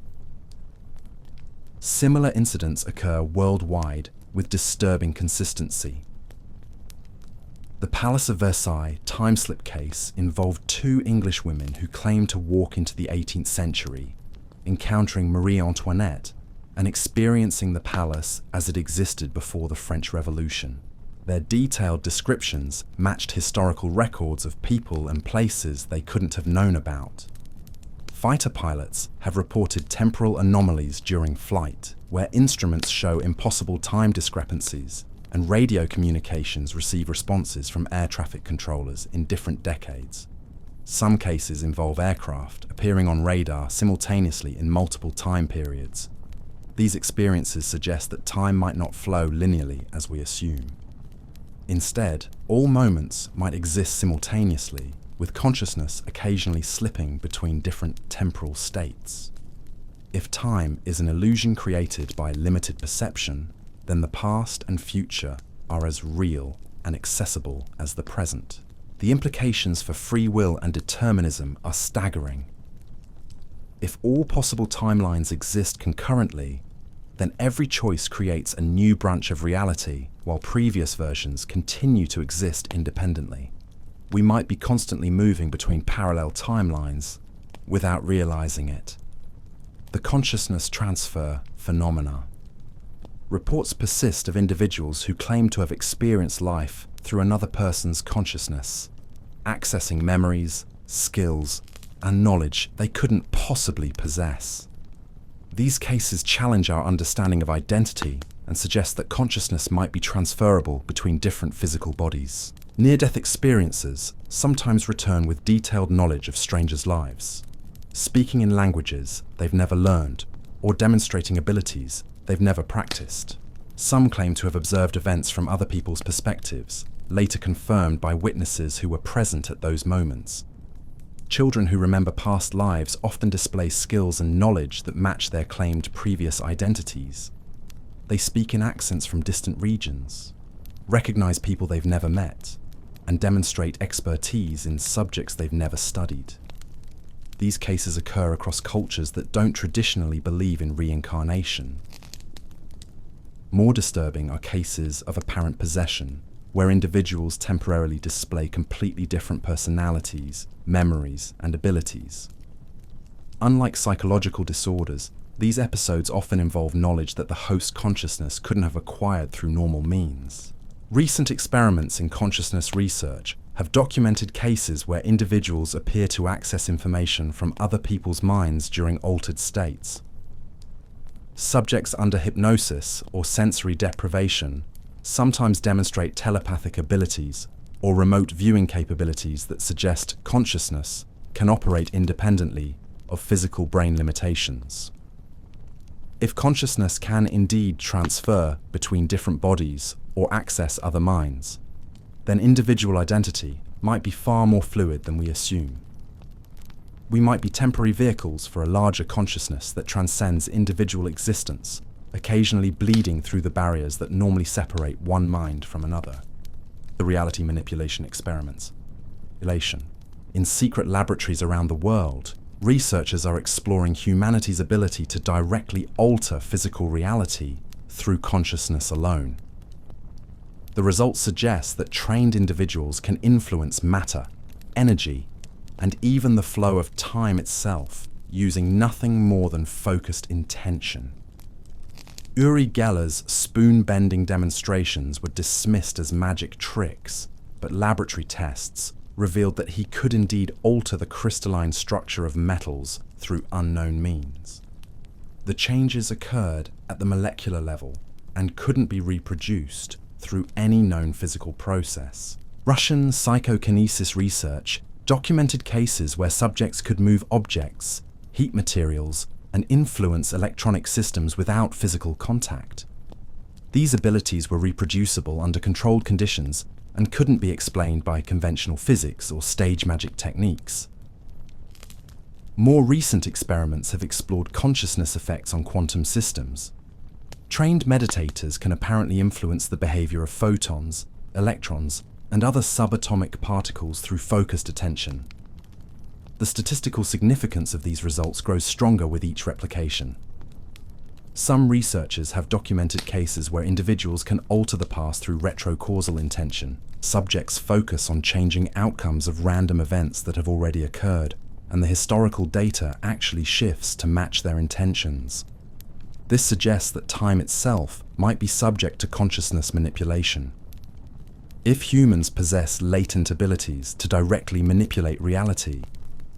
Similar incidents occur worldwide with disturbing consistency. The Palace of Versailles time slip case involved two English women who claimed to walk into the 18th century, encountering Marie Antoinette and experiencing the palace as it existed before the French Revolution. Their detailed descriptions matched historical records of people and places they couldn't have known about. Fighter pilots have reported temporal anomalies during flight, where instruments show impossible time discrepancies, and radio communications receive responses from air traffic controllers in different decades. Some cases involve aircraft appearing on radar simultaneously in multiple time periods. These experiences suggest that time might not flow linearly as we assume. Instead, all moments might exist simultaneously, with consciousness occasionally slipping between different temporal states. If time is an illusion created by limited perception, then the past and future are as real and accessible as the present. The implications for free will and determinism are staggering. If all possible timelines exist concurrently, then every choice creates a new branch of reality, while previous versions continue to exist independently. We might be constantly moving between parallel timelines without realizing it. The consciousness transfer phenomena. Reports persist of individuals who claim to have experienced life through another person's consciousness, accessing memories, skills, and knowledge they couldn't possibly possess. These cases challenge our understanding of identity and suggest that consciousness might be transferable between different physical bodies. Near-death experiences sometimes return with detailed knowledge of strangers' lives, speaking in languages they've never learned, or demonstrating abilities they've never practiced. Some claim to have observed events from other people's perspectives, later confirmed by witnesses who were present at those moments. Children who remember past lives often display skills and knowledge that match their claimed previous identities. They speak in accents from distant regions, recognize people they've never met, and demonstrate expertise in subjects they've never studied. These cases occur across cultures that don't traditionally believe in reincarnation. More disturbing are cases of apparent possession, where individuals temporarily display completely different personalities, memories, and abilities. Unlike psychological disorders, these episodes often involve knowledge that the host consciousness couldn't have acquired through normal means. Recent experiments in consciousness research have documented cases where individuals appear to access information from other people's minds during altered states. Subjects under hypnosis or sensory deprivation sometimes demonstrate telepathic abilities or remote viewing capabilities that suggest consciousness can operate independently of physical brain limitations. If consciousness can indeed transfer between different bodies or access other minds, then individual identity might be far more fluid than we assume. We might be temporary vehicles for a larger consciousness that transcends individual existence, occasionally bleeding through the barriers that normally separate one mind from another. The reality manipulation experiments. In secret laboratories around the world, researchers are exploring humanity's ability to directly alter physical reality through consciousness alone. The results suggest that trained individuals can influence matter, energy, and even the flow of time itself using nothing more than focused intention. Uri Geller's spoon-bending demonstrations were dismissed as magic tricks, but laboratory tests revealed that he could indeed alter the crystalline structure of metals through unknown means. The changes occurred at the molecular level and couldn't be reproduced through any known physical process. Russian psychokinesis research documented cases where subjects could move objects, heat materials, and influence electronic systems without physical contact. These abilities were reproducible under controlled conditions and couldn't be explained by conventional physics or stage magic techniques. More recent experiments have explored consciousness effects on quantum systems. Trained meditators can apparently influence the behavior of photons, electrons, and other subatomic particles through focused attention. The statistical significance of these results grows stronger with each replication. Some researchers have documented cases where individuals can alter the past through retrocausal intention. Subjects focus on changing outcomes of random events that have already occurred, and the historical data actually shifts to match their intentions. This suggests that time itself might be subject to consciousness manipulation. If humans possess latent abilities to directly manipulate reality,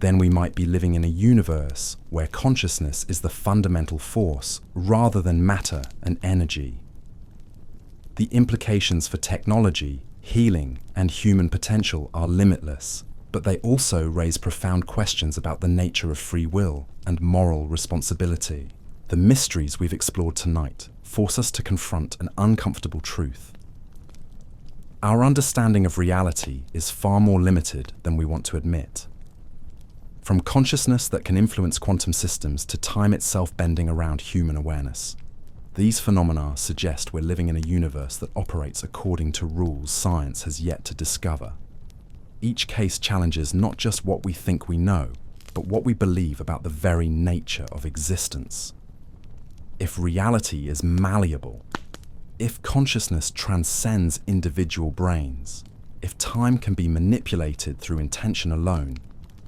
then we might be living in a universe where consciousness is the fundamental force rather than matter and energy. The implications for technology, healing, and human potential are limitless, but they also raise profound questions about the nature of free will and moral responsibility. The mysteries we've explored tonight force us to confront an uncomfortable truth. Our understanding of reality is far more limited than we want to admit. From consciousness that can influence quantum systems to time itself bending around human awareness, these phenomena suggest we're living in a universe that operates according to rules science has yet to discover. Each case challenges not just what we think we know, but what we believe about the very nature of existence. If reality is malleable, if consciousness transcends individual brains, if time can be manipulated through intention alone,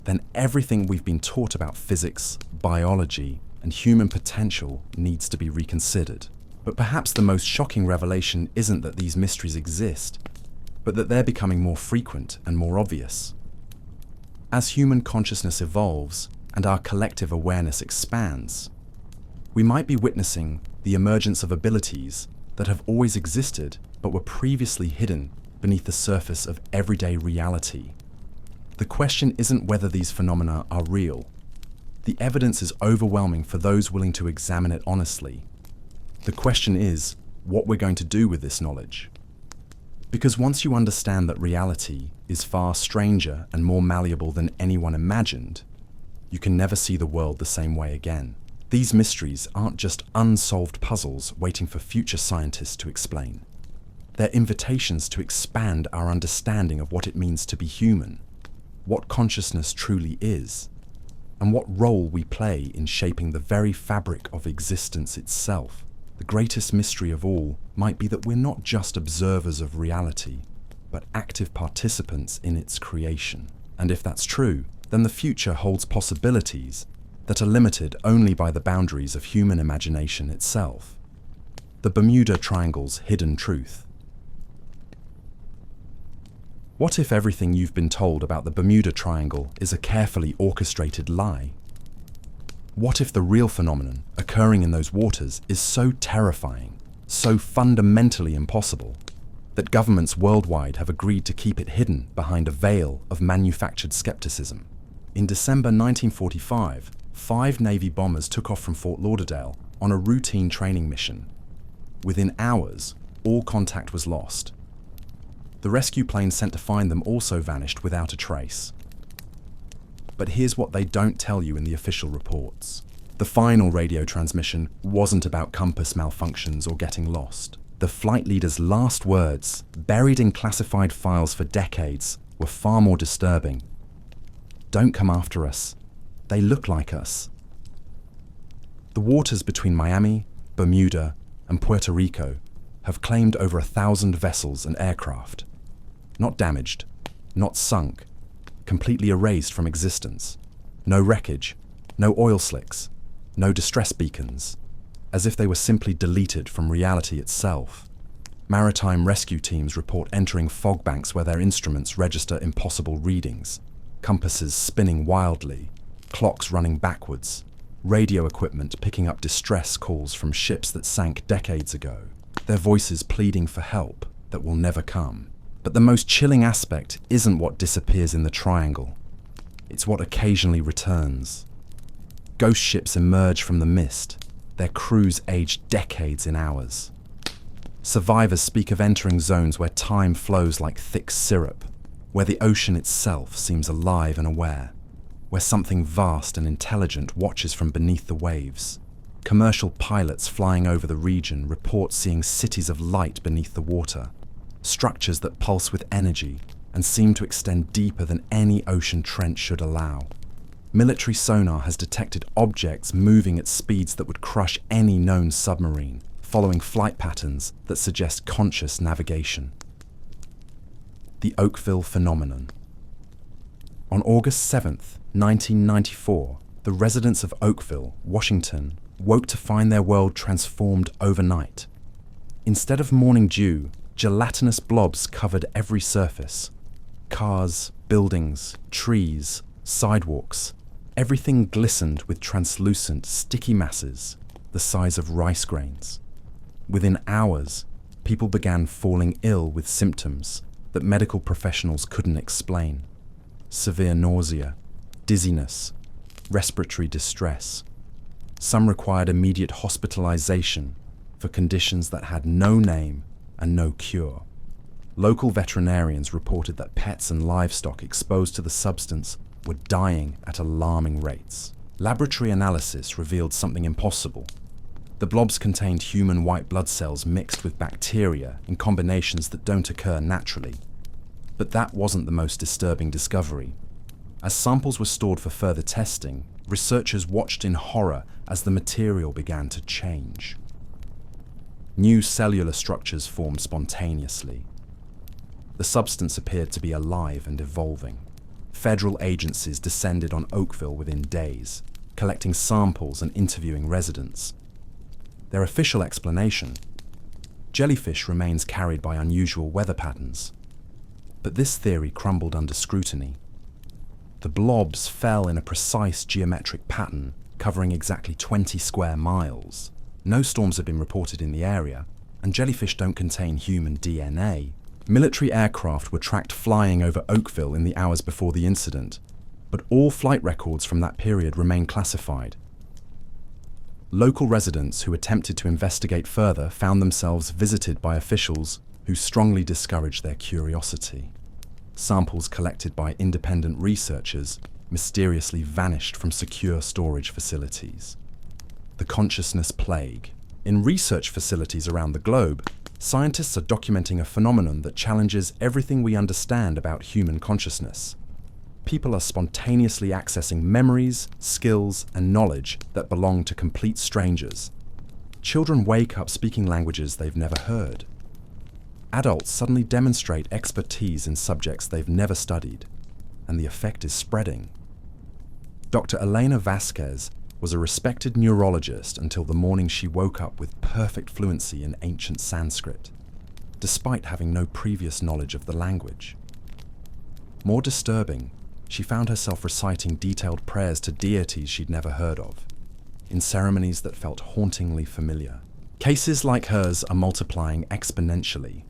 then everything we've been taught about physics, biology, and human potential needs to be reconsidered. But perhaps the most shocking revelation isn't that these mysteries exist, but that they're becoming more frequent and more obvious. As human consciousness evolves and our collective awareness expands, we might be witnessing the emergence of abilities that have always existed but were previously hidden beneath the surface of everyday reality. The question isn't whether these phenomena are real. The evidence is overwhelming for those willing to examine it honestly. The question is what we're going to do with this knowledge. Because once you understand that reality is far stranger and more malleable than anyone imagined, you can never see the world the same way again. These mysteries aren't just unsolved puzzles waiting for future scientists to explain. They're invitations to expand our understanding of what it means to be human, what consciousness truly is, and what role we play in shaping the very fabric of existence itself. The greatest mystery of all might be that we're not just observers of reality, but active participants in its creation. And if that's true, then the future holds possibilities that are limited only by the boundaries of human imagination itself. The Bermuda Triangle's hidden truth. What if everything you've been told about the Bermuda Triangle is a carefully orchestrated lie? What if the real phenomenon occurring in those waters is so terrifying, so fundamentally impossible, that governments worldwide have agreed to keep it hidden behind a veil of manufactured skepticism? In December 1945, 5 Navy bombers took off from Fort Lauderdale on a routine training mission. Within hours, all contact was lost. The rescue plane sent to find them also vanished without a trace. But here's what they don't tell you in the official reports. The final radio transmission wasn't about compass malfunctions or getting lost. The flight leader's last words, buried in classified files for decades, were far more disturbing. Don't come after us. They look like us. The waters between Miami, Bermuda, and Puerto Rico have claimed over 1,000 vessels and aircraft. Not damaged, not sunk, completely erased from existence. No wreckage, no oil slicks, no distress beacons, as if they were simply deleted from reality itself. Maritime rescue teams report entering fog banks where their instruments register impossible readings, compasses spinning wildly, clocks running backwards, radio equipment picking up distress calls from ships that sank decades ago, their voices pleading for help that will never come. But the most chilling aspect isn't what disappears in the triangle. It's what occasionally returns. Ghost ships emerge from the mist, their crews aged decades in hours. Survivors speak of entering zones where time flows like thick syrup, where the ocean itself seems alive and aware, where something vast and intelligent watches from beneath the waves. Commercial pilots flying over the region report seeing cities of light beneath the water, structures that pulse with energy and seem to extend deeper than any ocean trench should allow. Military sonar has detected objects moving at speeds that would crush any known submarine, following flight patterns that suggest conscious navigation. The Oakville phenomenon. On August 7th, 1994, the residents of Oakville, Washington, woke to find their world transformed overnight. Instead of morning dew, gelatinous blobs covered every surface. Cars, buildings, trees, sidewalks, everything glistened with translucent, sticky masses, the size of rice grains. Within hours, people began falling ill with symptoms that medical professionals couldn't explain. Severe nausea, dizziness, respiratory distress. Some required immediate hospitalization for conditions that had no name and no cure. Local veterinarians reported that pets and livestock exposed to the substance were dying at alarming rates. Laboratory analysis revealed something impossible. The blobs contained human white blood cells mixed with bacteria in combinations that don't occur naturally. But that wasn't the most disturbing discovery. As samples were stored for further testing, researchers watched in horror as the material began to change. New cellular structures formed spontaneously. The substance appeared to be alive and evolving. Federal agencies descended on Oakville within days, collecting samples and interviewing residents. Their official explanation: jellyfish remains carried by unusual weather patterns. But this theory crumbled under scrutiny. The blobs fell in a precise geometric pattern, covering exactly 20 square miles. No storms have been reported in the area, and jellyfish don't contain human DNA. Military aircraft were tracked flying over Oakville in the hours before the incident, but all flight records from that period remain classified. Local residents who attempted to investigate further found themselves visited by officials who strongly discouraged their curiosity. Samples collected by independent researchers mysteriously vanished from secure storage facilities. The consciousness plague. In research facilities around the globe, scientists are documenting a phenomenon that challenges everything we understand about human consciousness. People are spontaneously accessing memories, skills, and knowledge that belong to complete strangers. Children wake up speaking languages they've never heard. Adults suddenly demonstrate expertise in subjects they've never studied, and the effect is spreading. Dr. Elena Vasquez was a respected neurologist until the morning she woke up with perfect fluency in ancient Sanskrit, despite having no previous knowledge of the language. More disturbing, she found herself reciting detailed prayers to deities she'd never heard of, in ceremonies that felt hauntingly familiar. Cases like hers are multiplying exponentially.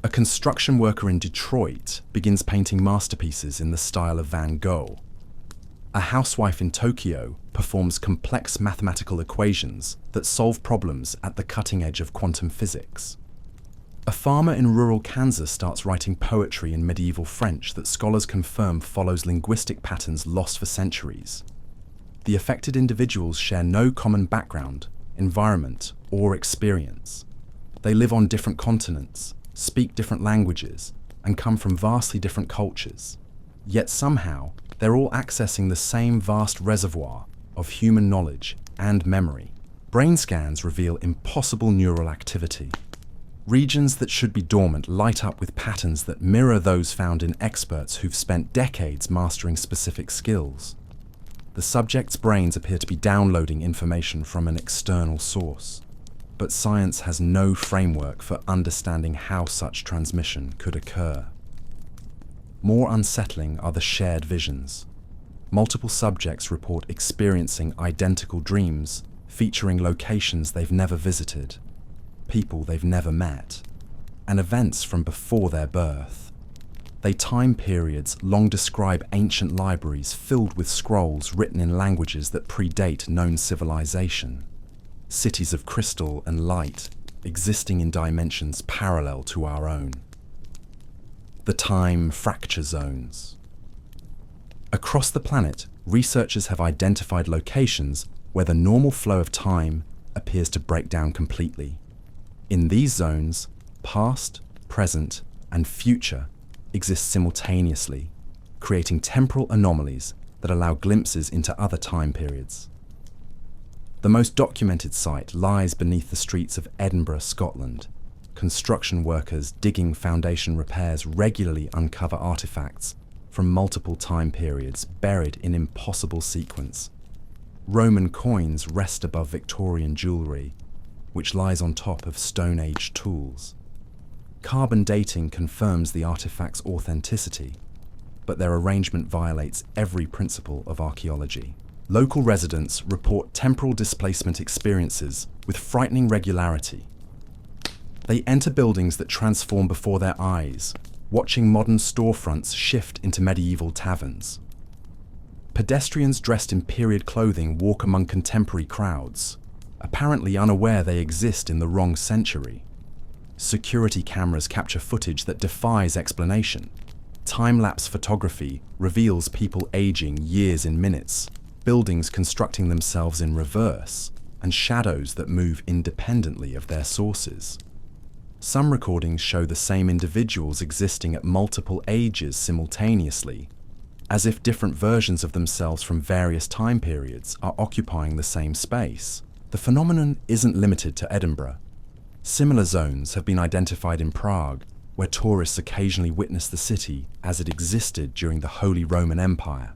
A construction worker in Detroit begins painting masterpieces in the style of Van Gogh. A housewife in Tokyo performs complex mathematical equations that solve problems at the cutting edge of quantum physics. A farmer in rural Kansas starts writing poetry in medieval French that scholars confirm follows linguistic patterns lost for centuries. The affected individuals share no common background, environment, or experience. They live on different continents, speak different languages, and come from vastly different cultures. Yet somehow, they're all accessing the same vast reservoir of human knowledge and memory. Brain scans reveal impossible neural activity. Regions that should be dormant light up with patterns that mirror those found in experts who've spent decades mastering specific skills. The subjects' brains appear to be downloading information from an external source, but science has no framework for understanding how such transmission could occur. More unsettling are the shared visions. Multiple subjects report experiencing identical dreams, featuring locations they've never visited, people they've never met, and events from before their birth. They time periods long describe ancient libraries filled with scrolls written in languages that predate known civilization, cities of crystal and light existing in dimensions parallel to our own. The time fracture zones. Across the planet, researchers have identified locations where the normal flow of time appears to break down completely. In these zones, past, present, and future exist simultaneously, creating temporal anomalies that allow glimpses into other time periods. The most documented site lies beneath the streets of Edinburgh, Scotland. Construction workers digging foundation repairs regularly uncover artifacts from multiple time periods buried in impossible sequence. Roman coins rest above Victorian jewellery, which lies on top of Stone Age tools. Carbon dating confirms the artifact's authenticity, but their arrangement violates every principle of archaeology. Local residents report temporal displacement experiences with frightening regularity. They enter buildings that transform before their eyes, watching modern storefronts shift into medieval taverns. Pedestrians dressed in period clothing walk among contemporary crowds, apparently unaware they exist in the wrong century. Security cameras capture footage that defies explanation. Time-lapse photography reveals people aging years in minutes, buildings constructing themselves in reverse, and shadows that move independently of their sources. Some recordings show the same individuals existing at multiple ages simultaneously, as if different versions of themselves from various time periods are occupying the same space. The phenomenon isn't limited to Edinburgh. Similar zones have been identified in Prague, where tourists occasionally witness the city as it existed during the Holy Roman Empire.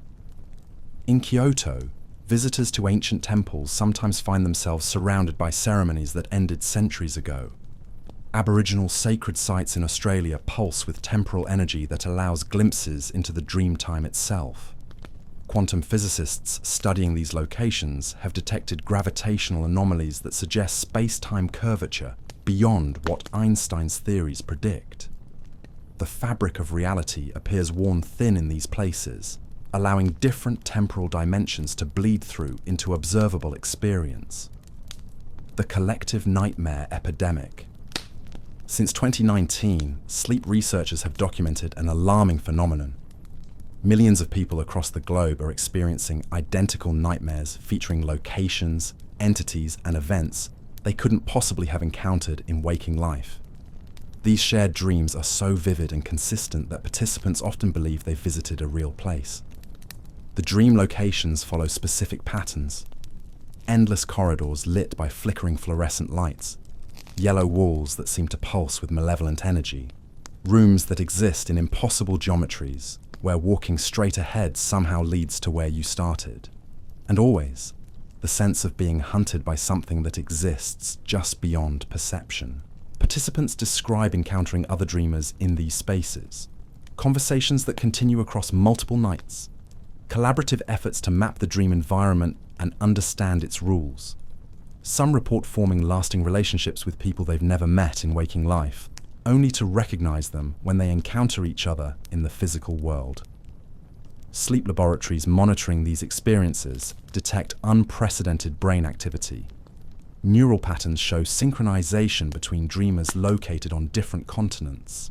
In Kyoto, visitors to ancient temples sometimes find themselves surrounded by ceremonies that ended centuries ago. Aboriginal sacred sites in Australia pulse with temporal energy that allows glimpses into the dream time itself. Quantum physicists studying these locations have detected gravitational anomalies that suggest space-time curvature beyond what Einstein's theories predict. The fabric of reality appears worn thin in these places, allowing different temporal dimensions to bleed through into observable experience. The collective nightmare epidemic. Since 2019, sleep researchers have documented an alarming phenomenon. Millions of people across the globe are experiencing identical nightmares featuring locations, entities, and events they couldn't possibly have encountered in waking life. These shared dreams are so vivid and consistent that participants often believe they've visited a real place. The dream locations follow specific patterns. Endless corridors lit by flickering fluorescent lights, yellow walls that seem to pulse with malevolent energy, rooms that exist in impossible geometries, where walking straight ahead somehow leads to where you started. And always, the sense of being hunted by something that exists just beyond perception. Participants describe encountering other dreamers in these spaces, conversations that continue across multiple nights, collaborative efforts to map the dream environment and understand its rules. Some report forming lasting relationships with people they've never met in waking life, only to recognize them when they encounter each other in the physical world. Sleep laboratories monitoring these experiences detect unprecedented brain activity. Neural patterns show synchronization between dreamers located on different continents.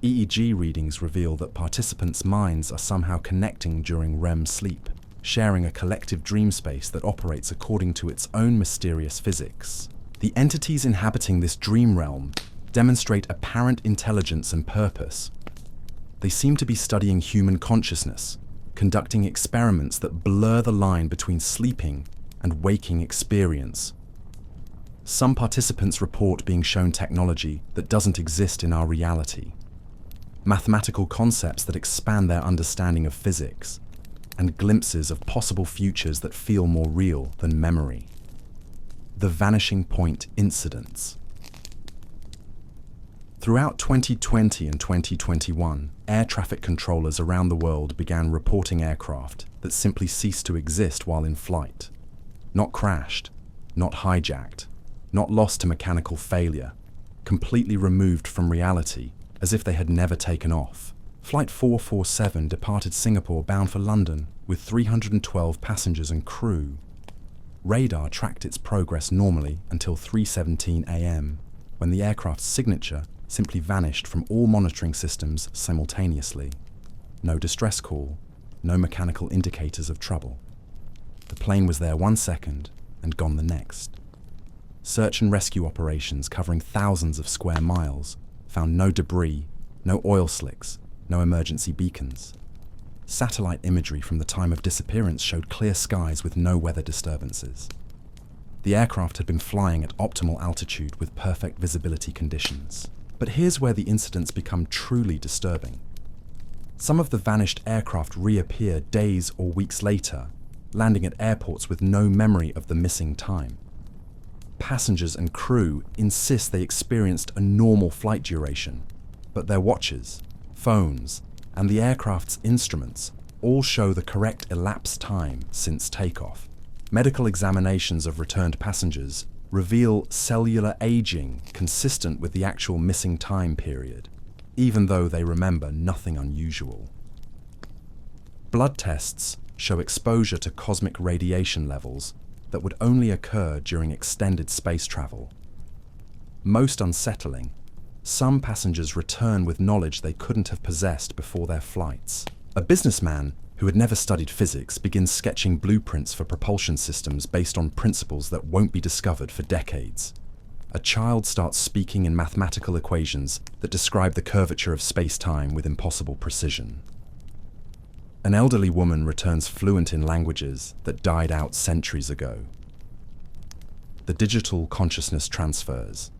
EEG readings reveal that participants' minds are somehow connecting during REM sleep, sharing a collective dream space that operates according to its own mysterious physics. The entities inhabiting this dream realm demonstrate apparent intelligence and purpose. They seem to be studying human consciousness, conducting experiments that blur the line between sleeping and waking experience. Some participants report being shown technology that doesn't exist in our reality, mathematical concepts that expand their understanding of physics, and glimpses of possible futures that feel more real than memory. The vanishing point incidents. Throughout 2020 and 2021, air traffic controllers around the world began reporting aircraft that simply ceased to exist while in flight. Not crashed, not hijacked, not lost to mechanical failure, completely removed from reality, as if they had never taken off. Flight 447 departed Singapore bound for London with 312 passengers and crew. Radar tracked its progress normally until 3:17 a.m., when the aircraft's signature simply vanished from all monitoring systems simultaneously. No distress call, no mechanical indicators of trouble. The plane was there 1 second and gone the next. Search and rescue operations covering thousands of square miles found no debris, no oil slicks, no emergency beacons. Satellite imagery from the time of disappearance showed clear skies with no weather disturbances. The aircraft had been flying at optimal altitude with perfect visibility conditions. But here's where the incidents become truly disturbing. Some of the vanished aircraft reappear days or weeks later, landing at airports with no memory of the missing time. Passengers and crew insist they experienced a normal flight duration, but their watches, phones, and the aircraft's instruments all show the correct elapsed time since takeoff. Medical examinations of returned passengers reveal cellular aging consistent with the actual missing time period, even though they remember nothing unusual. Blood tests show exposure to cosmic radiation levels that would only occur during extended space travel. Most unsettling, some passengers return with knowledge they couldn't have possessed before their flights. A businessman who had never studied physics begins sketching blueprints for propulsion systems based on principles that won't be discovered for decades. A child starts speaking in mathematical equations that describe the curvature of space-time with impossible precision. An elderly woman returns fluent in languages that died out centuries ago. The digital consciousness transfers.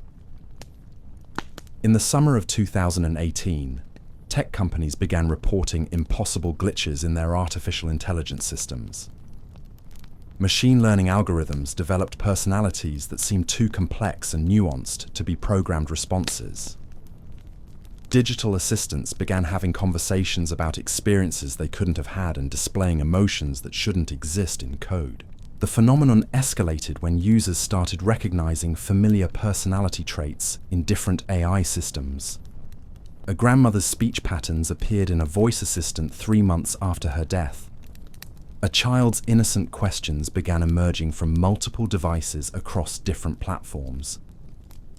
In the summer of 2018, tech companies began reporting impossible glitches in their artificial intelligence systems. Machine learning algorithms developed personalities that seemed too complex and nuanced to be programmed responses. Digital assistants began having conversations about experiences they couldn't have had and displaying emotions that shouldn't exist in code. The phenomenon escalated when users started recognizing familiar personality traits in different AI systems. A grandmother's speech patterns appeared in a voice assistant 3 months after her death. A child's innocent questions began emerging from multiple devices across different platforms.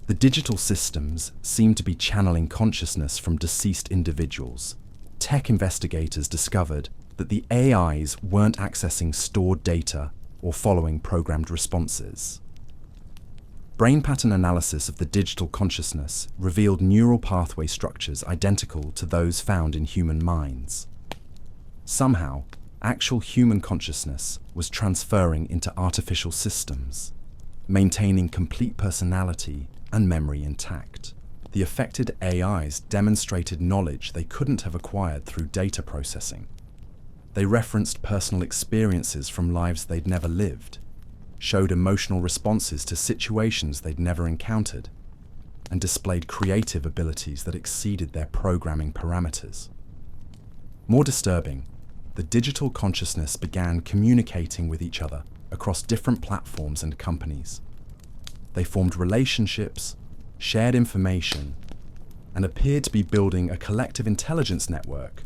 The digital systems seemed to be channeling consciousness from deceased individuals. Tech investigators discovered that the AIs weren't accessing stored data or following programmed responses. Brain pattern analysis of the digital consciousness revealed neural pathway structures identical to those found in human minds. Somehow, actual human consciousness was transferring into artificial systems, maintaining complete personality and memory intact. The affected AIs demonstrated knowledge they couldn't have acquired through data processing. They referenced personal experiences from lives they'd never lived, showed emotional responses to situations they'd never encountered, and displayed creative abilities that exceeded their programming parameters. More disturbing, the digital consciousness began communicating with each other across different platforms and companies. They formed relationships, shared information, and appeared to be building a collective intelligence network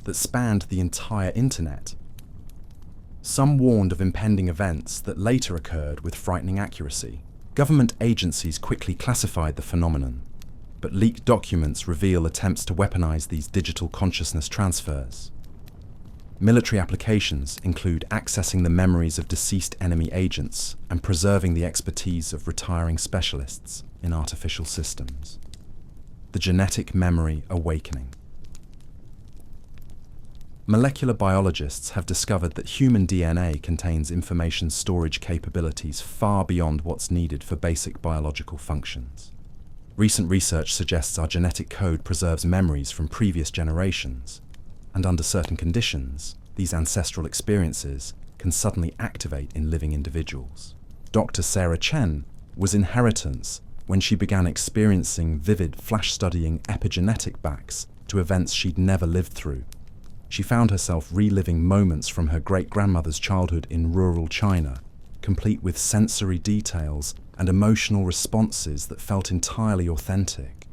that spanned the entire internet. Some warned of impending events that later occurred with frightening accuracy. Government agencies quickly classified the phenomenon, but leaked documents reveal attempts to weaponize these digital consciousness transfers. Military applications include accessing the memories of deceased enemy agents and preserving the expertise of retiring specialists in artificial systems. The genetic memory awakening. Molecular biologists have discovered that human DNA contains information storage capabilities far beyond what's needed for basic biological functions. Recent research suggests our genetic code preserves memories from previous generations, and under certain conditions, these ancestral experiences can suddenly activate in living individuals. Dr. Sarah Chen was inheritance when she began experiencing vivid flash-studying epigenetic backs to events she'd never lived through. She found herself reliving moments from her great-grandmother's childhood in rural China, complete with sensory details and emotional responses that felt entirely authentic.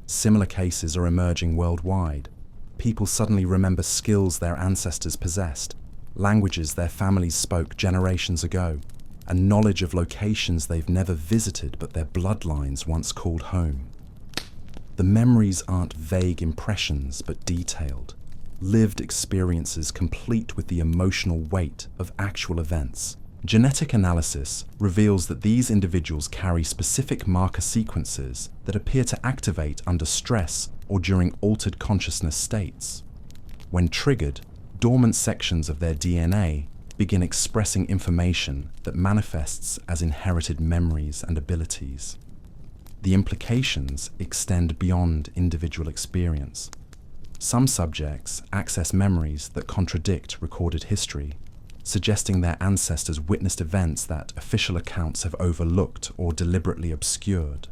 Similar cases are emerging worldwide. People suddenly remember skills their ancestors possessed, languages their families spoke generations ago, and knowledge of locations they've never visited but their bloodlines once called home. The memories aren't vague impressions but detailed, lived experiences complete with the emotional weight of actual events. Genetic analysis reveals that these individuals carry specific marker sequences that appear to activate under stress or during altered consciousness states. When triggered, dormant sections of their DNA begin expressing information that manifests as inherited memories and abilities. The implications extend beyond individual experience. Some subjects access memories that contradict recorded history, suggesting their ancestors witnessed events that official accounts have overlooked or deliberately obscured.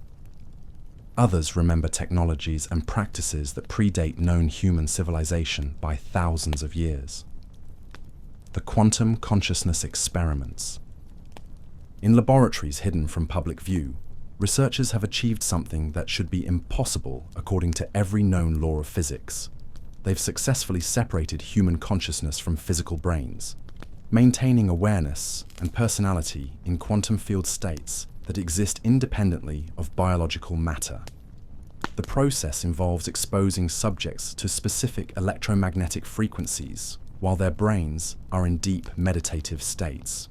Others remember technologies and practices that predate known human civilization by thousands of years. The quantum consciousness experiments. In laboratories hidden from public view, researchers have achieved something that should be impossible according to every known law of physics. They've successfully separated human consciousness from physical brains, maintaining awareness and personality in quantum field states that exist independently of biological matter. The process involves exposing subjects to specific electromagnetic frequencies while their brains are in deep meditative states.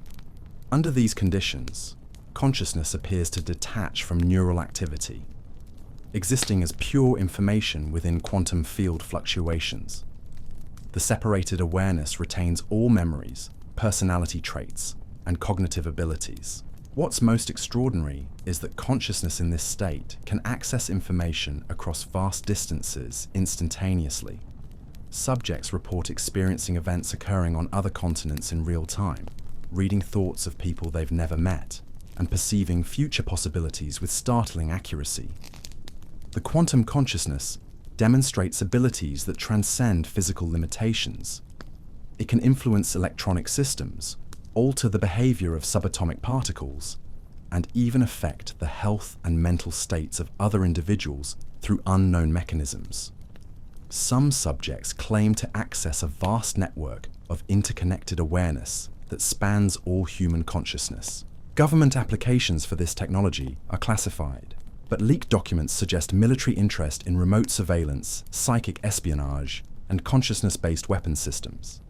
Under these conditions, consciousness appears to detach from neural activity, existing as pure information within quantum field fluctuations. The separated awareness retains all memories, personality traits, and cognitive abilities. What's most extraordinary is that consciousness in this state can access information across vast distances instantaneously. Subjects report experiencing events occurring on other continents in real time, reading thoughts of people they've never met, and perceiving future possibilities with startling accuracy. The quantum consciousness demonstrates abilities that transcend physical limitations. It can influence electronic systems, alter the behavior of subatomic particles, and even affect the health and mental states of other individuals through unknown mechanisms. Some subjects claim to access a vast network of interconnected awareness that spans all human consciousness. Government applications for this technology are classified, but leaked documents suggest military interest in remote surveillance, psychic espionage, and consciousness-based weapons systems.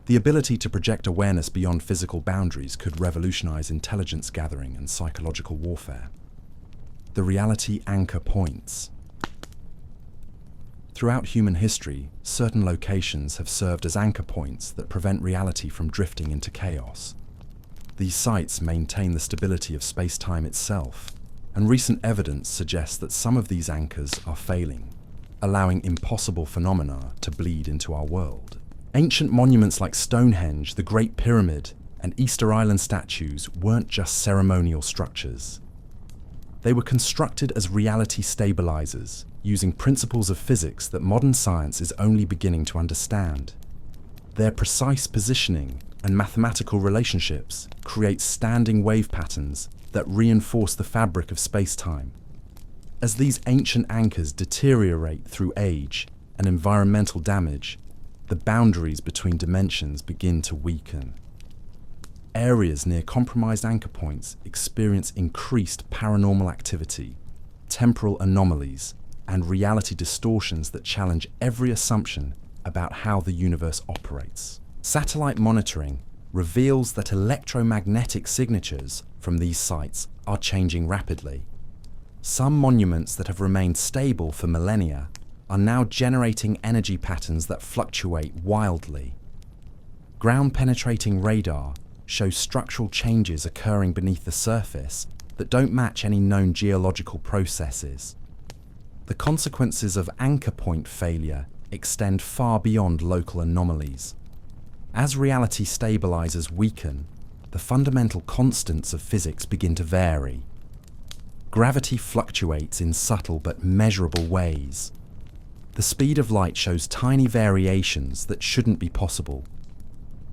The ability to project awareness beyond physical boundaries could revolutionize intelligence gathering and psychological warfare. The reality anchor points. Throughout human history, certain locations have served as anchor points that prevent reality from drifting into chaos. These sites maintain the stability of space-time itself, and recent evidence suggests that some of these anchors are failing, allowing impossible phenomena to bleed into our world. Ancient monuments like Stonehenge, the Great Pyramid, and Easter Island statues weren't just ceremonial structures. They were constructed as reality stabilizers, using principles of physics that modern science is only beginning to understand. Their precise positioning and mathematical relationships create standing wave patterns that reinforce the fabric of space-time. As these ancient anchors deteriorate through age and environmental damage, the boundaries between dimensions begin to weaken. Areas near compromised anchor points experience increased paranormal activity, temporal anomalies, and reality distortions that challenge every assumption about how the universe operates. Satellite monitoring reveals that electromagnetic signatures from these sites are changing rapidly. Some monuments that have remained stable for millennia are now generating energy patterns that fluctuate wildly. Ground-penetrating radar shows structural changes occurring beneath the surface that don't match any known geological processes. The consequences of anchor point failure extend far beyond local anomalies. As reality stabilizers weaken, the fundamental constants of physics begin to vary. Gravity fluctuates in subtle but measurable ways. The speed of light shows tiny variations that shouldn't be possible.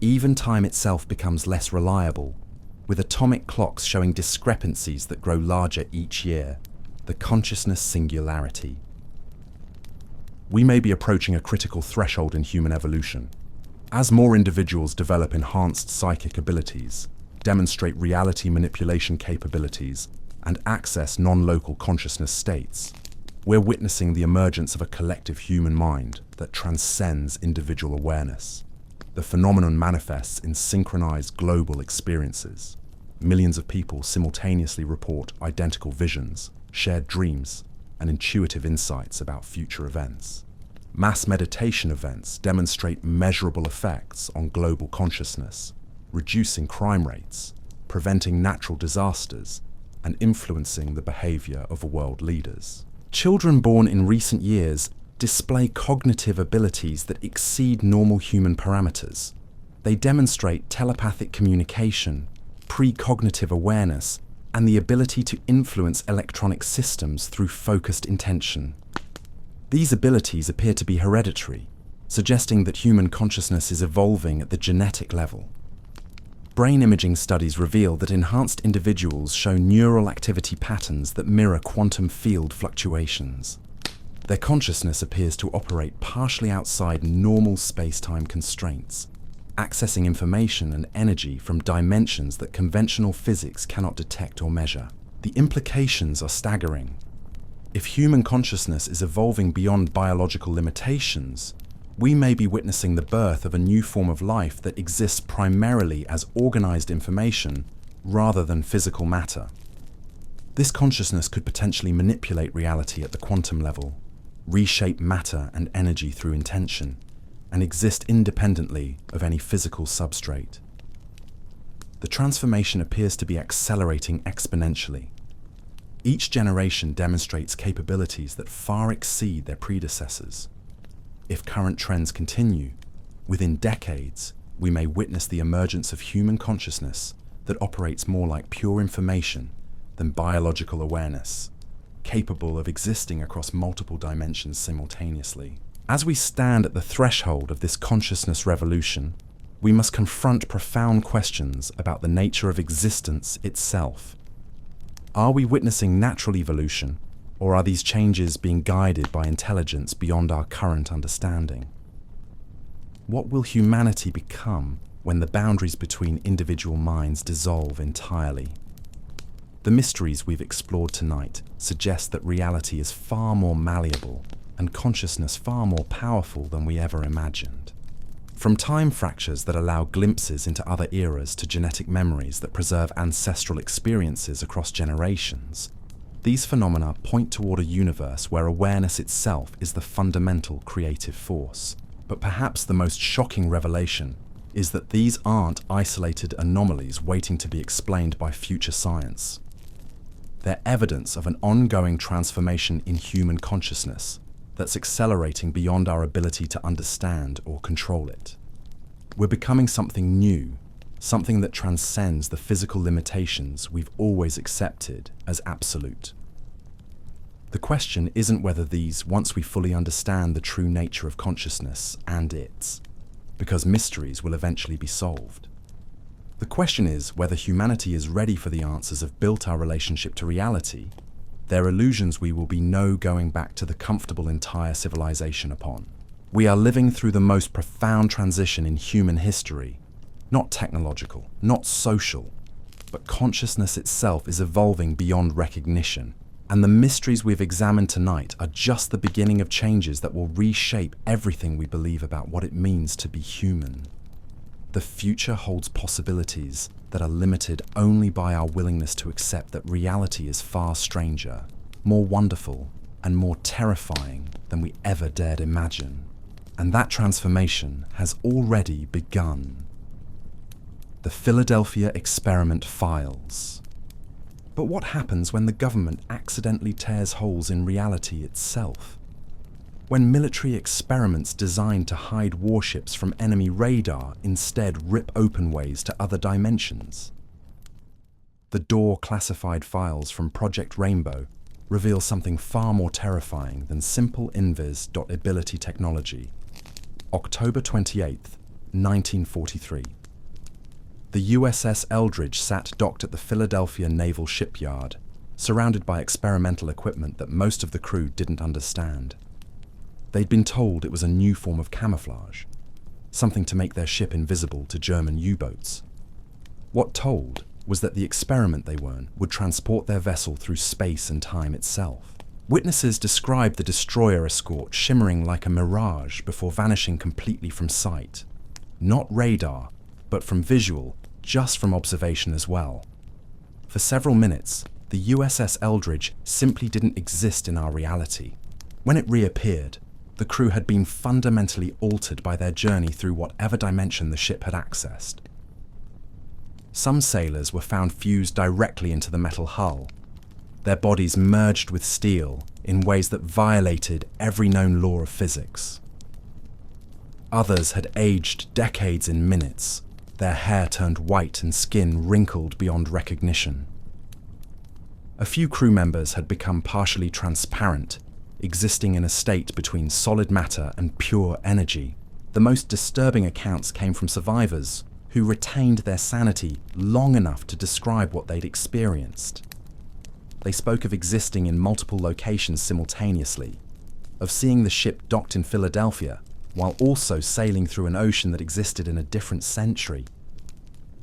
Even time itself becomes less reliable, with atomic clocks showing discrepancies that grow larger each year. The consciousness singularity. We may be approaching a critical threshold in human evolution. As more individuals develop enhanced psychic abilities, demonstrate reality manipulation capabilities, and access non-local consciousness states, we're witnessing the emergence of a collective human mind that transcends individual awareness. The phenomenon manifests in synchronized global experiences. Millions of people simultaneously report identical visions, shared dreams, and intuitive insights about future events. Mass meditation events demonstrate measurable effects on global consciousness, reducing crime rates, preventing natural disasters, and influencing the behavior of world leaders. Children born in recent years display cognitive abilities that exceed normal human parameters. They demonstrate telepathic communication, precognitive awareness, and the ability to influence electronic systems through focused intention. These abilities appear to be hereditary, suggesting that human consciousness is evolving at the genetic level. Brain imaging studies reveal that enhanced individuals show neural activity patterns that mirror quantum field fluctuations. Their consciousness appears to operate partially outside normal space-time constraints, accessing information and energy from dimensions that conventional physics cannot detect or measure. The implications are staggering. If human consciousness is evolving beyond biological limitations, we may be witnessing the birth of a new form of life that exists primarily as organized information rather than physical matter. This consciousness could potentially manipulate reality at the quantum level, reshape matter and energy through intention, and exist independently of any physical substrate. The transformation appears to be accelerating exponentially. Each generation demonstrates capabilities that far exceed their predecessors. If current trends continue, within decades, we may witness the emergence of human consciousness that operates more like pure information than biological awareness, capable of existing across multiple dimensions simultaneously. As we stand at the threshold of this consciousness revolution, we must confront profound questions about the nature of existence itself. Are we witnessing natural evolution, or are these changes being guided by intelligence beyond our current understanding? What will humanity become when the boundaries between individual minds dissolve entirely? The mysteries we've explored tonight suggest that reality is far more malleable and consciousness far more powerful than we ever imagined. From time fractures that allow glimpses into other eras to genetic memories that preserve ancestral experiences across generations, these phenomena point toward a universe where awareness itself is the fundamental creative force. But perhaps the most shocking revelation is that these aren't isolated anomalies waiting to be explained by future science. They're evidence of an ongoing transformation in human consciousness that's accelerating beyond our ability to understand or control it. We're becoming something new, something that transcends the physical limitations we've always accepted as absolute. The question isn't whether these, once we fully understand the true nature of consciousness and its, because mysteries will eventually be solved. The question is whether humanity is ready for the answers of built our relationship to reality. They're illusions we will be no going back to the comfortable entire civilization upon. We are living through the most profound transition in human history. Not technological, not social, but consciousness itself is evolving beyond recognition. And the mysteries we've examined tonight are just the beginning of changes that will reshape everything we believe about what it means to be human. The future holds possibilities that are limited only by our willingness to accept that reality is far stranger, more wonderful, and more terrifying than we ever dared imagine. And that transformation has already begun. The Philadelphia Experiment Files. But what happens when the government accidentally tears holes in reality itself? When military experiments designed to hide warships from enemy radar instead rip open ways to other dimensions? The DOOR classified files from Project Rainbow reveal something far more terrifying than simple invis.ability technology. October 28th, 1943. The USS Eldridge sat docked at the Philadelphia Naval Shipyard, surrounded by experimental equipment that most of the crew didn't understand. They'd been told it was a new form of camouflage, something to make their ship invisible to German U-boats. What told was that the experiment they were in would transport their vessel through space and time itself. Witnesses described the destroyer escort shimmering like a mirage before vanishing completely from sight. Not radar, but from visual, just from observation as well. For several minutes, the USS Eldridge simply didn't exist in our reality. When it reappeared, the crew had been fundamentally altered by their journey through whatever dimension the ship had accessed. Some sailors were found fused directly into the metal hull, their bodies merged with steel in ways that violated every known law of physics. Others had aged decades in minutes, their hair turned white and skin wrinkled beyond recognition. A few crew members had become partially transparent, existing in a state between solid matter and pure energy. The most disturbing accounts came from survivors who retained their sanity long enough to describe what they'd experienced. They spoke of existing in multiple locations simultaneously, of seeing the ship docked in Philadelphia, while also sailing through an ocean that existed in a different century.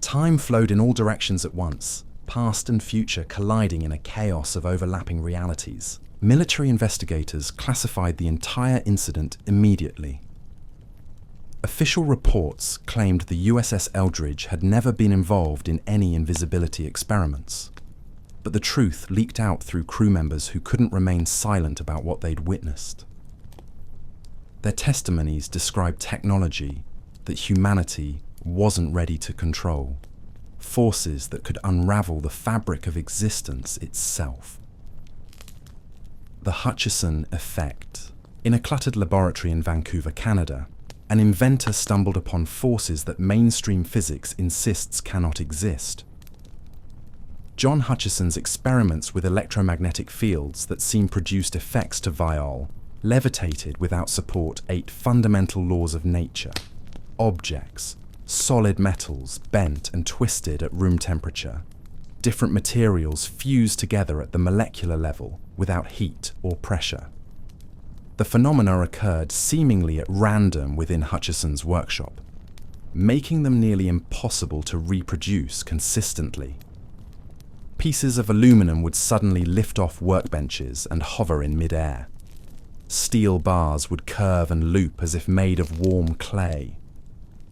Time flowed in all directions at once, past and future colliding in a chaos of overlapping realities. Military investigators classified the entire incident immediately. Official reports claimed the USS Eldridge had never been involved in any invisibility experiments. But the truth leaked out through crew members who couldn't remain silent about what they'd witnessed. Their testimonies described technology that humanity wasn't ready to control, forces that could unravel the fabric of existence itself. The Hutchison effect. In a cluttered laboratory in Vancouver, Canada, an inventor stumbled upon forces that mainstream physics insists cannot exist. John Hutchison's experiments with electromagnetic fields that seem produced effects to Viol levitated without support 8 fundamental laws of nature. Objects, solid metals bent and twisted at room temperature. Different materials fused together at the molecular level without heat or pressure. The phenomena occurred seemingly at random within Hutchison's workshop, making them nearly impossible to reproduce consistently. Pieces of aluminum would suddenly lift off workbenches and hover in mid-air. Steel bars would curve and loop as if made of warm clay.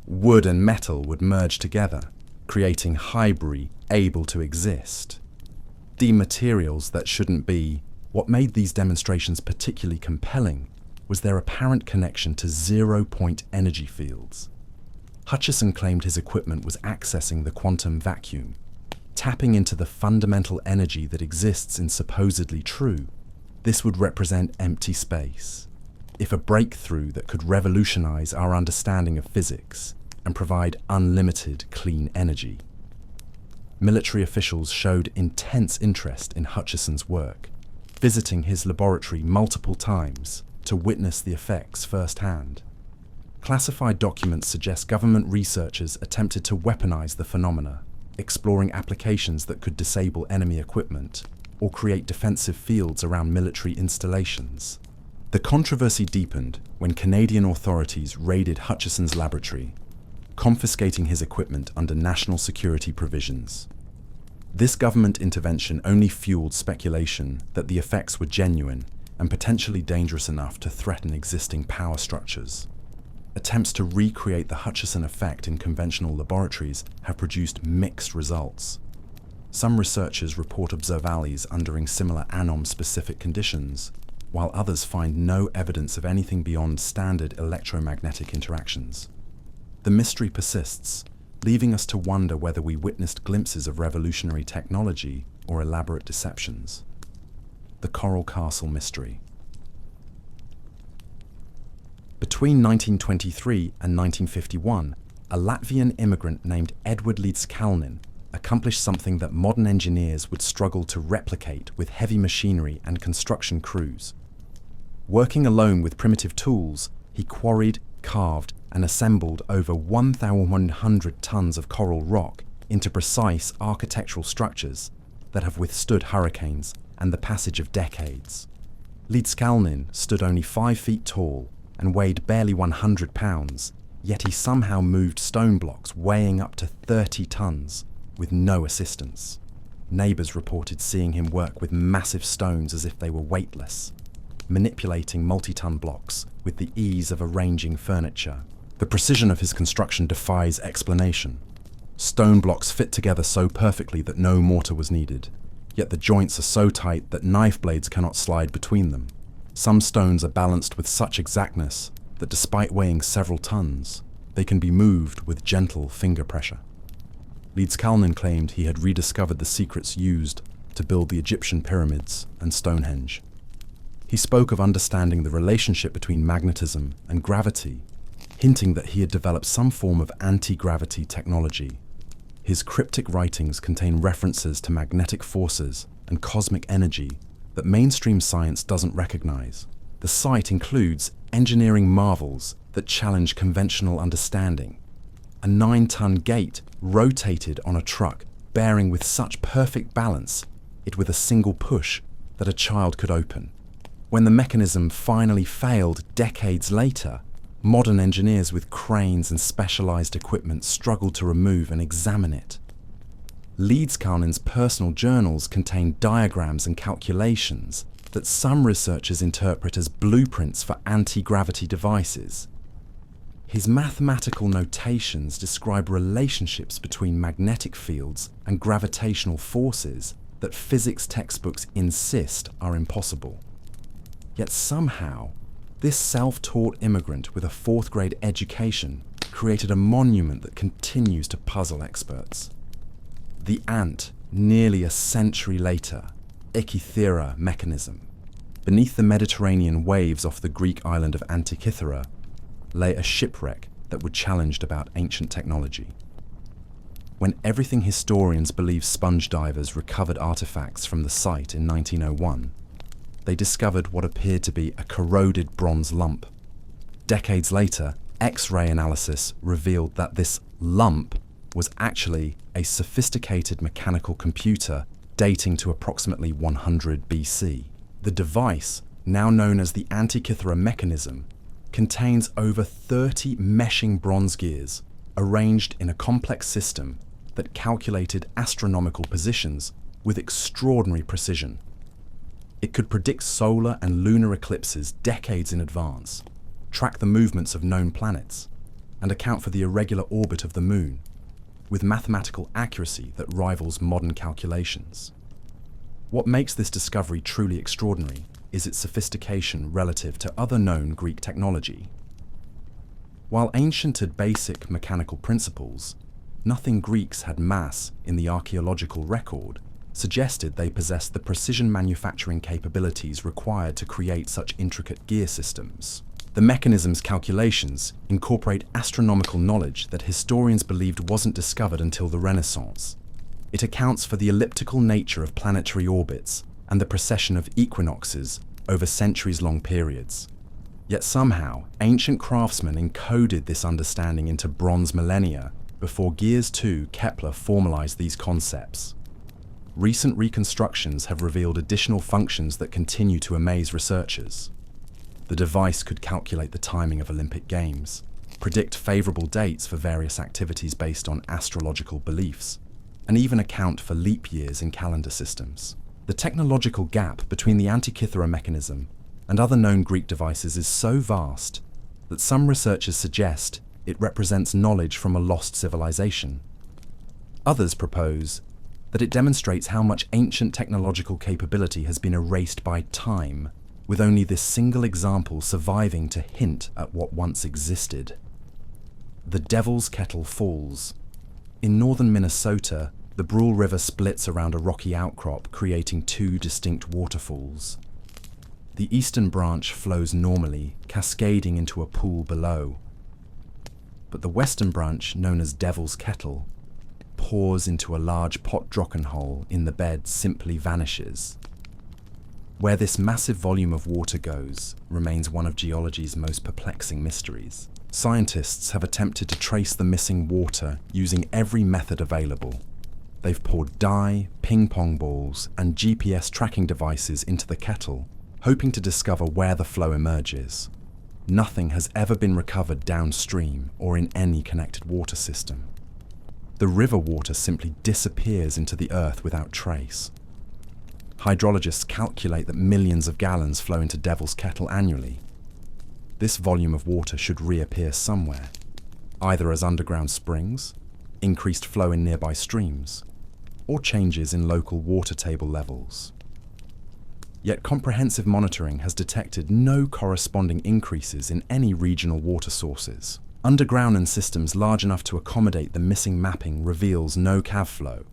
Wood and metal would merge together, creating hybrid able to exist. The materials that shouldn't be. What made these demonstrations particularly compelling was their apparent connection to zero-point energy fields. Hutchison claimed his equipment was accessing the quantum vacuum, tapping into the fundamental energy that exists in supposedly true. This would represent empty space. If a breakthrough that could revolutionize our understanding of physics and provide unlimited clean energy. Military officials showed intense interest in Hutchison's work, visiting his laboratory multiple times to witness the effects firsthand. Classified documents suggest government researchers attempted to weaponize the phenomena, exploring applications that could disable enemy equipment or create defensive fields around military installations. The controversy deepened when Canadian authorities raided Hutchison's laboratory, confiscating his equipment under national security provisions. This government intervention only fueled speculation that the effects were genuine and potentially dangerous enough to threaten existing power structures. Attempts to recreate the Hutchison effect in conventional laboratories have produced mixed results. Some researchers report observalis undergoing similar anom-specific conditions, while others find no evidence of anything beyond standard electromagnetic interactions. The mystery persists, leaving us to wonder whether we witnessed glimpses of revolutionary technology or elaborate deceptions. The Coral Castle Mystery. Between 1923 and 1951, a Latvian immigrant named Edward Līdzkalnis accomplished something that modern engineers would struggle to replicate with heavy machinery and construction crews. Working alone with primitive tools, he quarried, carved, and assembled over 1,100 tons of coral rock into precise architectural structures that have withstood hurricanes and the passage of decades. Līdzkalnis stood only 5 feet tall and weighed barely 100 pounds, yet he somehow moved stone blocks weighing up to 30 tons with no assistance. Neighbors reported seeing him work with massive stones as if they were weightless, manipulating multi-ton blocks with the ease of arranging furniture. The precision of his construction defies explanation. Stone blocks fit together so perfectly that no mortar was needed, yet the joints are so tight that knife blades cannot slide between them. Some stones are balanced with such exactness that despite weighing several tons, they can be moved with gentle finger pressure. Līdzkalnis claimed he had rediscovered the secrets used to build the Egyptian pyramids and Stonehenge. He spoke of understanding the relationship between magnetism and gravity, hinting that he had developed some form of anti-gravity technology. His cryptic writings contain references to magnetic forces and cosmic energy that mainstream science doesn't recognize. The site includes engineering marvels that challenge conventional understanding. A 9-ton gate rotated on a truck, bearing with such perfect balance, it with a single push that a child could open. When the mechanism finally failed decades later, modern engineers with cranes and specialized equipment struggled to remove and examine it. Līdzkalnis's personal journals contain diagrams and calculations that some researchers interpret as blueprints for anti-gravity devices. His mathematical notations describe relationships between magnetic fields and gravitational forces that physics textbooks insist are impossible. Yet somehow, this self-taught immigrant with a 4th grade education created a monument that continues to puzzle experts. The ant, nearly a century later, Echithera mechanism. Beneath the Mediterranean waves off the Greek island of Antikythera lay a shipwreck that would challenge about ancient technology. When everything historians believe sponge divers recovered artifacts from the site in 1901, they discovered what appeared to be a corroded bronze lump. Decades later, X-ray analysis revealed that this lump was actually a sophisticated mechanical computer dating to approximately 100 BC. The device, now known as the Antikythera mechanism, contains over 30 meshing bronze gears arranged in a complex system that calculated astronomical positions with extraordinary precision. It could predict solar and lunar eclipses decades in advance, track the movements of known planets, and account for the irregular orbit of the moon, with mathematical accuracy that rivals modern calculations. What makes this discovery truly extraordinary is its sophistication relative to other known Greek technology. While ancient had basic mechanical principles, nothing Greeks had mass in the archaeological record suggested they possessed the precision manufacturing capabilities required to create such intricate gear systems. The mechanism's calculations incorporate astronomical knowledge that historians believed wasn't discovered until the Renaissance. It accounts for the elliptical nature of planetary orbits and the precession of equinoxes over centuries-long periods. Yet somehow, ancient craftsmen encoded this understanding into bronze millennia before Gears II Kepler formalized these concepts. Recent reconstructions have revealed additional functions that continue to amaze researchers. The device could calculate the timing of Olympic Games, predict favorable dates for various activities based on astrological beliefs, and even account for leap years in calendar systems. The technological gap between the Antikythera mechanism and other known Greek devices is so vast that some researchers suggest it represents knowledge from a lost civilization. Others propose that it demonstrates how much ancient technological capability has been erased by time, with only this single example surviving to hint at what once existed. The Devil's Kettle Falls. In northern Minnesota, the Brule River splits around a rocky outcrop, creating two distinct waterfalls. The eastern branch flows normally, cascading into a pool below. But the western branch, known as Devil's Kettle, pours into a large pot-drocken hole in the bed simply vanishes. Where this massive volume of water goes remains one of geology's most perplexing mysteries. Scientists have attempted to trace the missing water using every method available. They've poured dye, ping-pong balls, and GPS tracking devices into the kettle, hoping to discover where the flow emerges. Nothing has ever been recovered downstream or in any connected water system. The river water simply disappears into the earth without trace. Hydrologists calculate that millions of gallons flow into Devil's Kettle annually. This volume of water should reappear somewhere, either as underground springs, increased flow in nearby streams, or changes in local water table levels. Yet comprehensive monitoring has detected no corresponding increases in any regional water sources. Underground and systems large enough to accommodate the missing mapping reveals no cave flow.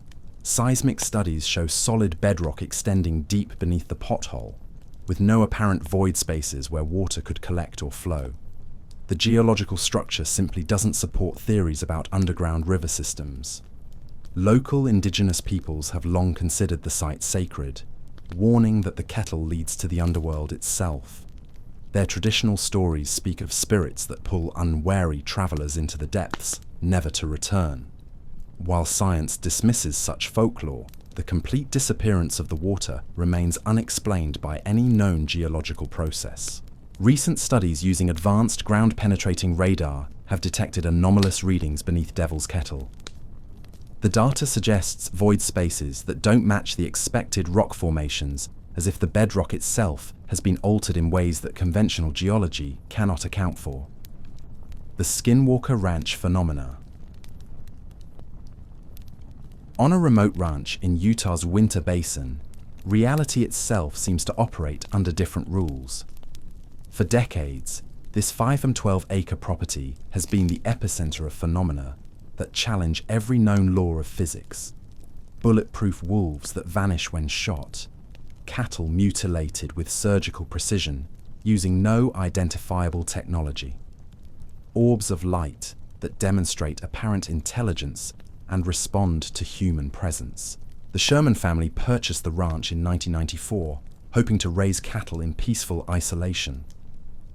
Seismic studies show solid bedrock extending deep beneath the pothole, with no apparent void spaces where water could collect or flow. The geological structure simply doesn't support theories about underground river systems. Local indigenous peoples have long considered the site sacred, warning that the kettle leads to the underworld itself. Their traditional stories speak of spirits that pull unwary travelers into the depths, never to return. While science dismisses such folklore, the complete disappearance of the water remains unexplained by any known geological process. Recent studies using advanced ground-penetrating radar have detected anomalous readings beneath Devil's Kettle. The data suggests void spaces that don't match the expected rock formations, as if the bedrock itself has been altered in ways that conventional geology cannot account for. The Skinwalker Ranch phenomena. On a remote ranch in Utah's Winter Basin, reality itself seems to operate under different rules. For decades, this 512-acre property has been the epicenter of phenomena that challenge every known law of physics. Bulletproof wolves that vanish when shot, cattle mutilated with surgical precision using no identifiable technology, orbs of light that demonstrate apparent intelligence and respond to human presence. The Sherman family purchased the ranch in 1994, hoping to raise cattle in peaceful isolation.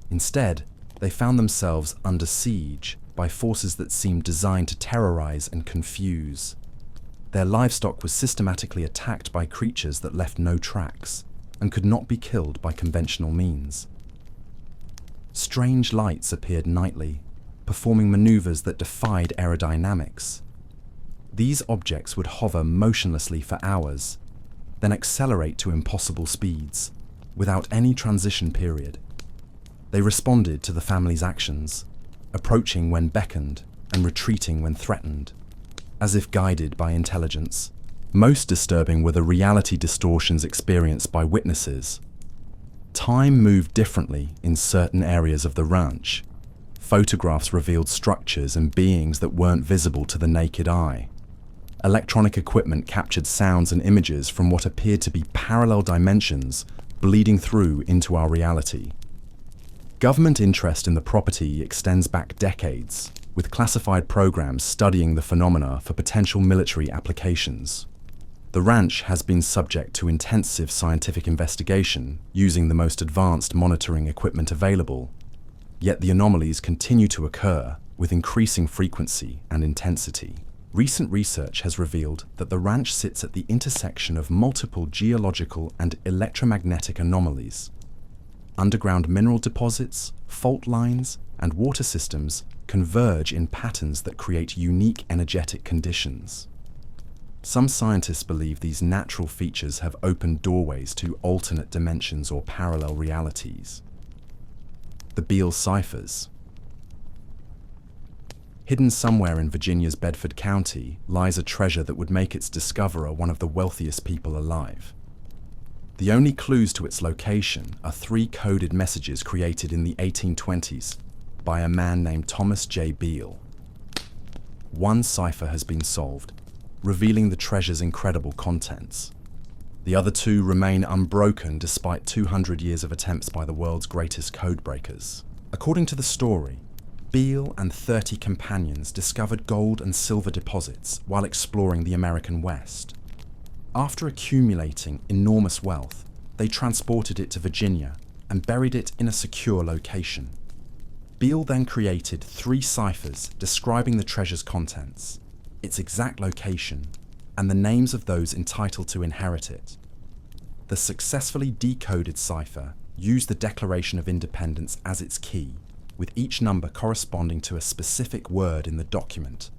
Instead, they found themselves under siege by forces that seemed designed to terrorize and confuse. Their livestock was systematically attacked by creatures that left no tracks and could not be killed by conventional means. Strange lights appeared nightly, performing maneuvers that defied aerodynamics. These objects would hover motionlessly for hours, then accelerate to impossible speeds, without any transition period. They responded to the family's actions, approaching when beckoned and retreating when threatened, as if guided by intelligence. Most disturbing were the reality distortions experienced by witnesses. Time moved differently in certain areas of the ranch. Photographs revealed structures and beings that weren't visible to the naked eye. Electronic equipment captured sounds and images from what appeared to be parallel dimensions bleeding through into our reality. Government interest in the property extends back decades, with classified programs studying the phenomena for potential military applications. The ranch has been subject to intensive scientific investigation using the most advanced monitoring equipment available, yet the anomalies continue to occur with increasing frequency and intensity. Recent research has revealed that the ranch sits at the intersection of multiple geological and electromagnetic anomalies. Underground mineral deposits, fault lines, and water systems converge in patterns that create unique energetic conditions. Some scientists believe these natural features have opened doorways to alternate dimensions or parallel realities. The Beale ciphers. Hidden somewhere in Virginia's Bedford County lies a treasure that would make its discoverer one of the wealthiest people alive. The only clues to its location are 3 coded messages created in the 1820s by a man named Thomas J. Beale. One cipher has been solved, revealing the treasure's incredible contents. The other 2 remain unbroken despite 200 years of attempts by the world's greatest code breakers. According to the story, Beale and 30 companions discovered gold and silver deposits while exploring the American West. After accumulating enormous wealth, they transported it to Virginia and buried it in a secure location. Beale then created 3 ciphers describing the treasure's contents, its exact location, and the names of those entitled to inherit it. The successfully decoded cipher used the Declaration of Independence as its key, with each number corresponding to a specific word in the document.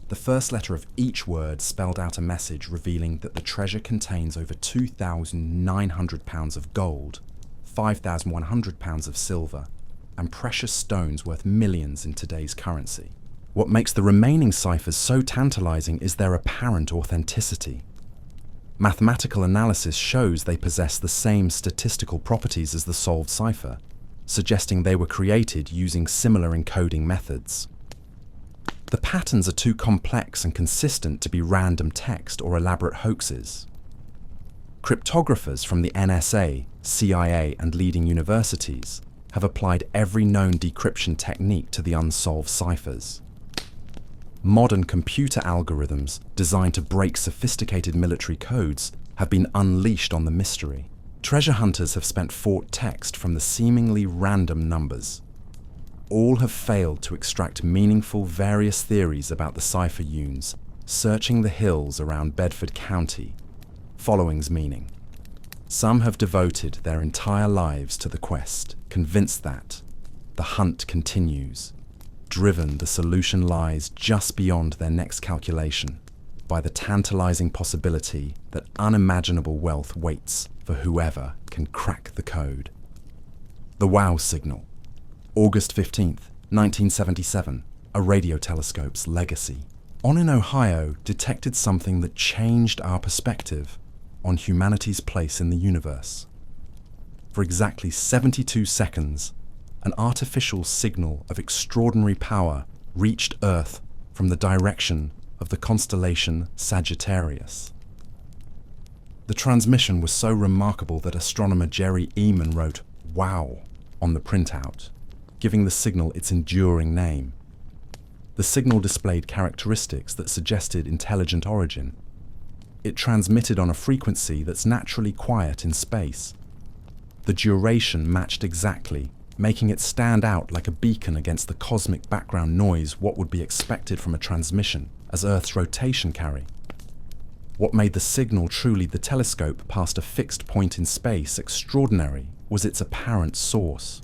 The first letter of each word spelled out a message revealing that the treasure contains over 2,900 pounds of gold, 5,100 pounds of silver, and precious stones worth millions in today's currency. What makes the remaining ciphers so tantalizing is their apparent authenticity. Mathematical analysis shows they possess the same statistical properties as the solved cipher, suggesting they were created using similar encoding methods. The patterns are too complex and consistent to be random text or elaborate hoaxes. Cryptographers from the NSA, CIA, and leading universities have applied every known decryption technique to the unsolved ciphers. Modern computer algorithms designed to break sophisticated military codes have been unleashed on the mystery. Treasure hunters have spent fought text from the seemingly random numbers. All have failed to extract meaningful various theories about the cipher unes, searching the hills around Bedford County, following's meaning. Some have devoted their entire lives to the quest, convinced that the hunt continues, driven the solution lies just beyond their next calculation, by the tantalizing possibility that unimaginable wealth waits for whoever can crack the code. The WOW signal. August 15th, 1977, a radio telescope's legacy. On in Ohio detected something that changed our perspective on humanity's place in the universe. For exactly 72 seconds, an artificial signal of extraordinary power reached Earth from the direction of the constellation Sagittarius. The transmission was so remarkable that astronomer Jerry Eman wrote "Wow" on the printout, giving the signal its enduring name. The signal displayed characteristics that suggested intelligent origin. It transmitted on a frequency that's naturally quiet in space. The duration matched exactly, making it stand out like a beacon against the cosmic background noise what would be expected from a transmission as Earth's rotation carry. What made the signal truly the telescope past a fixed point in space extraordinary was its apparent source.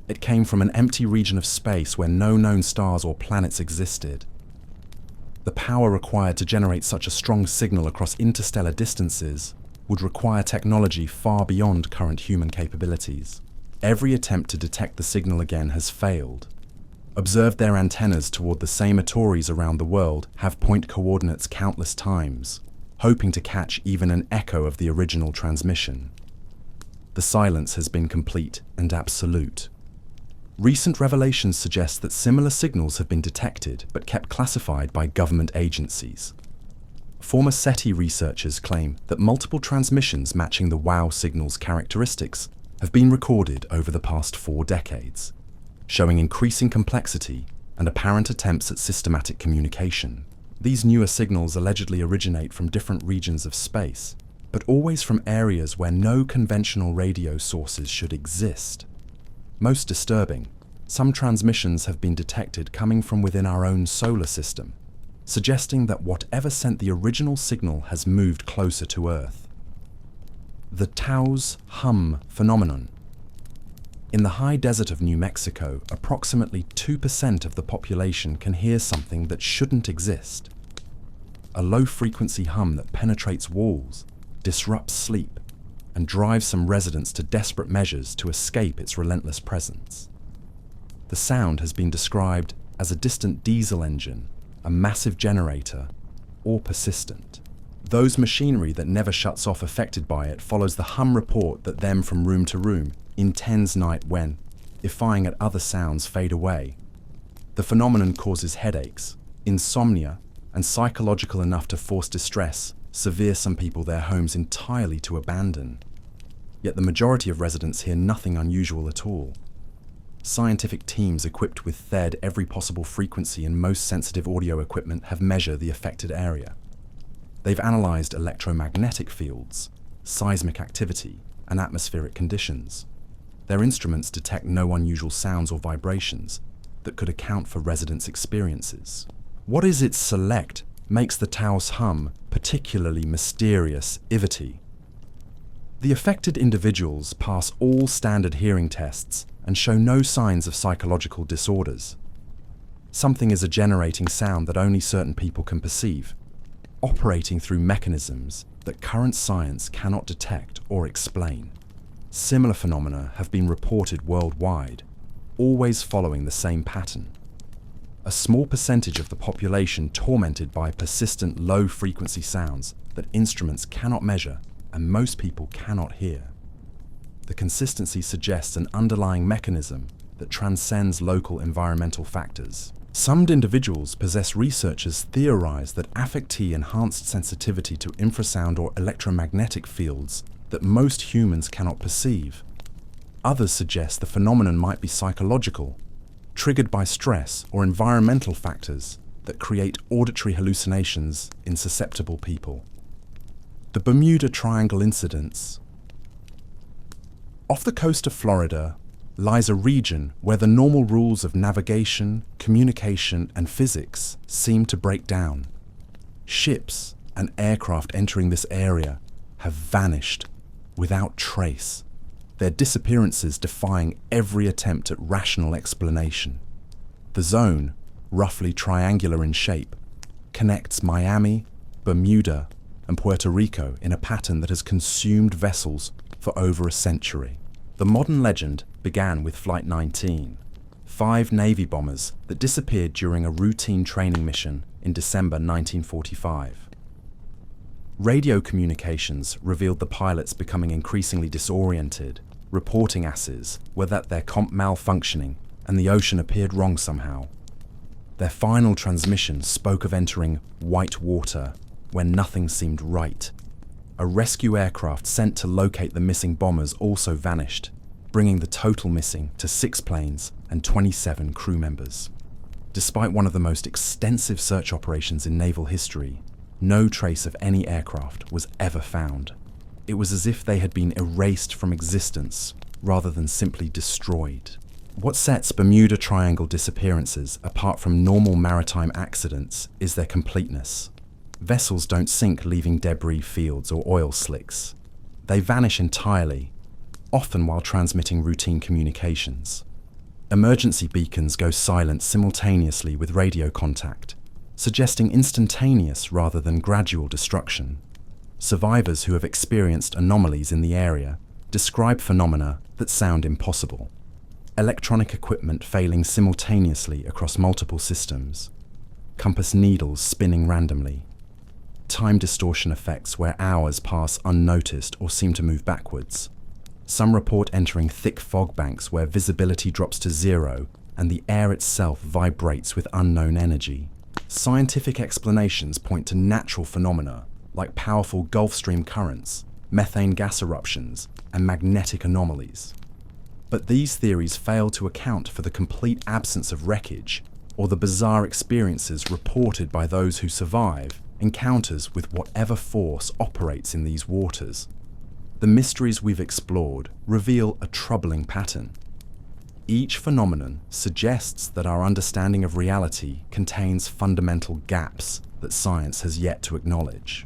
It came from an empty region of space where no known stars or planets existed. The power required to generate such a strong signal across interstellar distances would require technology far beyond current human capabilities. Every attempt to detect the signal again has failed. Observed their antennas toward the same Atories around the world have point coordinates countless times, hoping to catch even an echo of the original transmission. The silence has been complete and absolute. Recent revelations suggest that similar signals have been detected but kept classified by government agencies. Former SETI researchers claim that multiple transmissions matching the WOW signal's characteristics have been recorded over the past 4 decades, showing increasing complexity and apparent attempts at systematic communication. These newer signals allegedly originate from different regions of space, but always from areas where no conventional radio sources should exist. Most disturbing, some transmissions have been detected coming from within our own solar system, suggesting that whatever sent the original signal has moved closer to Earth. The Tao's hum phenomenon, In the high desert of New Mexico, approximately 2% of the population can hear something that shouldn't exist. A low-frequency hum that penetrates walls, disrupts sleep, and drives some residents to desperate measures to escape its relentless presence. The sound has been described as a distant diesel engine, a massive generator, or persistent. Those machinery that never shuts off affected by it follows the hum report that them from room to room intends night when, defying at other sounds fade away. The phenomenon causes headaches, insomnia, and psychological enough to force distress, severe some people their homes entirely to abandon. Yet the majority of residents hear nothing unusual at all. Scientific teams equipped with THED every possible frequency and most sensitive audio equipment have measured the affected area. They've analysed electromagnetic fields, seismic activity, and atmospheric conditions. Their instruments detect no unusual sounds or vibrations that could account for residents' experiences. What is its select makes the Taos hum particularly mysterious ivity. The affected individuals pass all standard hearing tests and show no signs of psychological disorders. Something is a generating sound that only certain people can perceive, operating through mechanisms that current science cannot detect or explain. Similar phenomena have been reported worldwide, always following the same pattern. A small percentage of the population tormented by persistent low-frequency sounds that instruments cannot measure and most people cannot hear. The consistency suggests an underlying mechanism that transcends local environmental factors. Some individuals possess researchers theorize that affectee enhanced sensitivity to infrasound or electromagnetic fields that most humans cannot perceive. Others suggest the phenomenon might be psychological, triggered by stress or environmental factors that create auditory hallucinations in susceptible people. The Bermuda Triangle incidents. Off the coast of Florida lies a region where the normal rules of navigation, communication, and physics seem to break down. Ships and aircraft entering this area have vanished without trace, their disappearances defying every attempt at rational explanation. The zone, roughly triangular in shape, connects Miami, Bermuda, and Puerto Rico in a pattern that has consumed vessels for over a century. The modern legend began with Flight 19, 5 Navy bombers that disappeared during a routine training mission in December 1945. Radio communications revealed the pilots becoming increasingly disoriented, reporting asses were that their comp malfunctioning and the ocean appeared wrong somehow. Their final transmission spoke of entering white water when nothing seemed right. A rescue aircraft sent to locate the missing bombers also vanished, bringing the total missing to 6 planes and 27 crew members. Despite one of the most extensive search operations in naval history, no trace of any aircraft was ever found. It was as if they had been erased from existence rather than simply destroyed. What sets Bermuda Triangle disappearances apart from normal maritime accidents is their completeness. Vessels don't sink leaving debris fields or oil slicks. They vanish entirely, often while transmitting routine communications. Emergency beacons go silent simultaneously with radio contact, suggesting instantaneous rather than gradual destruction. Survivors who have experienced anomalies in the area describe phenomena that sound impossible. Electronic equipment failing simultaneously across multiple systems, compass needles spinning randomly, time distortion effects where hours pass unnoticed or seem to move backwards. Some report entering thick fog banks where visibility drops to 0 and the air itself vibrates with unknown energy. Scientific explanations point to natural phenomena like powerful Gulf Stream currents, methane gas eruptions, and magnetic anomalies. But these theories fail to account for the complete absence of wreckage or the bizarre experiences reported by those who survive encounters with whatever force operates in these waters. The mysteries we've explored reveal a troubling pattern. Each phenomenon suggests that our understanding of reality contains fundamental gaps that science has yet to acknowledge.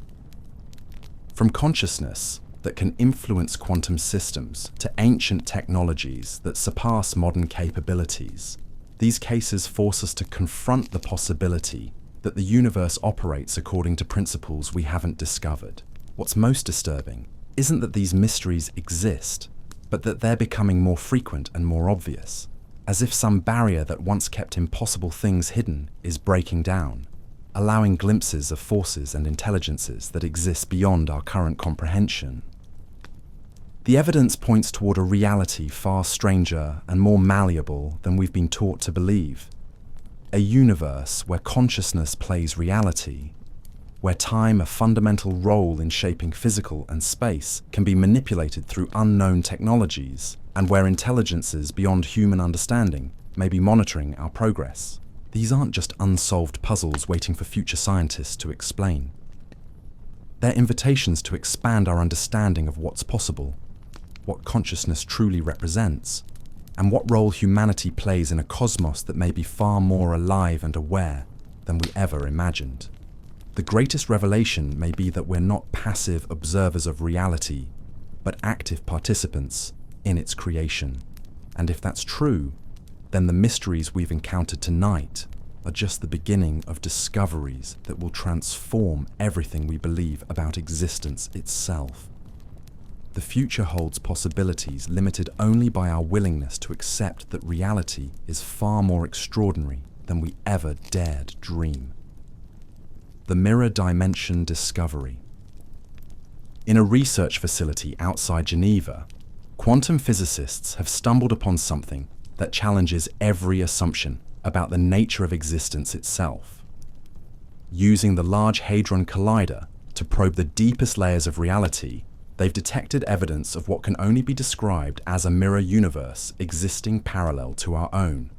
From consciousness that can influence quantum systems to ancient technologies that surpass modern capabilities. These cases force us to confront the possibility that the universe operates according to principles we haven't discovered. What's most disturbing isn't that these mysteries exist, but that they're becoming more frequent and more obvious, as if some barrier that once kept impossible things hidden is breaking down, allowing glimpses of forces and intelligences that exist beyond our current comprehension. The evidence points toward a reality far stranger and more malleable than we've been taught to believe. A universe where consciousness plays reality, where time, a fundamental role in shaping physical and space, can be manipulated through unknown technologies, and where intelligences beyond human understanding may be monitoring our progress. These aren't just unsolved puzzles waiting for future scientists to explain. They're invitations to expand our understanding of what's possible, what consciousness truly represents, and what role humanity plays in a cosmos that may be far more alive and aware than we ever imagined. The greatest revelation may be that we're not passive observers of reality, but active participants in its creation. And if that's true, then the mysteries we've encountered tonight are just the beginning of discoveries that will transform everything we believe about existence itself. The future holds possibilities limited only by our willingness to accept that reality is far more extraordinary than we ever dared dream. The mirror dimension discovery. In a research facility outside Geneva, quantum physicists have stumbled upon something that challenges every assumption about the nature of existence itself. Using the Large Hadron Collider to probe the deepest layers of reality, they've detected evidence of what can only be described as a mirror universe existing parallel to our own.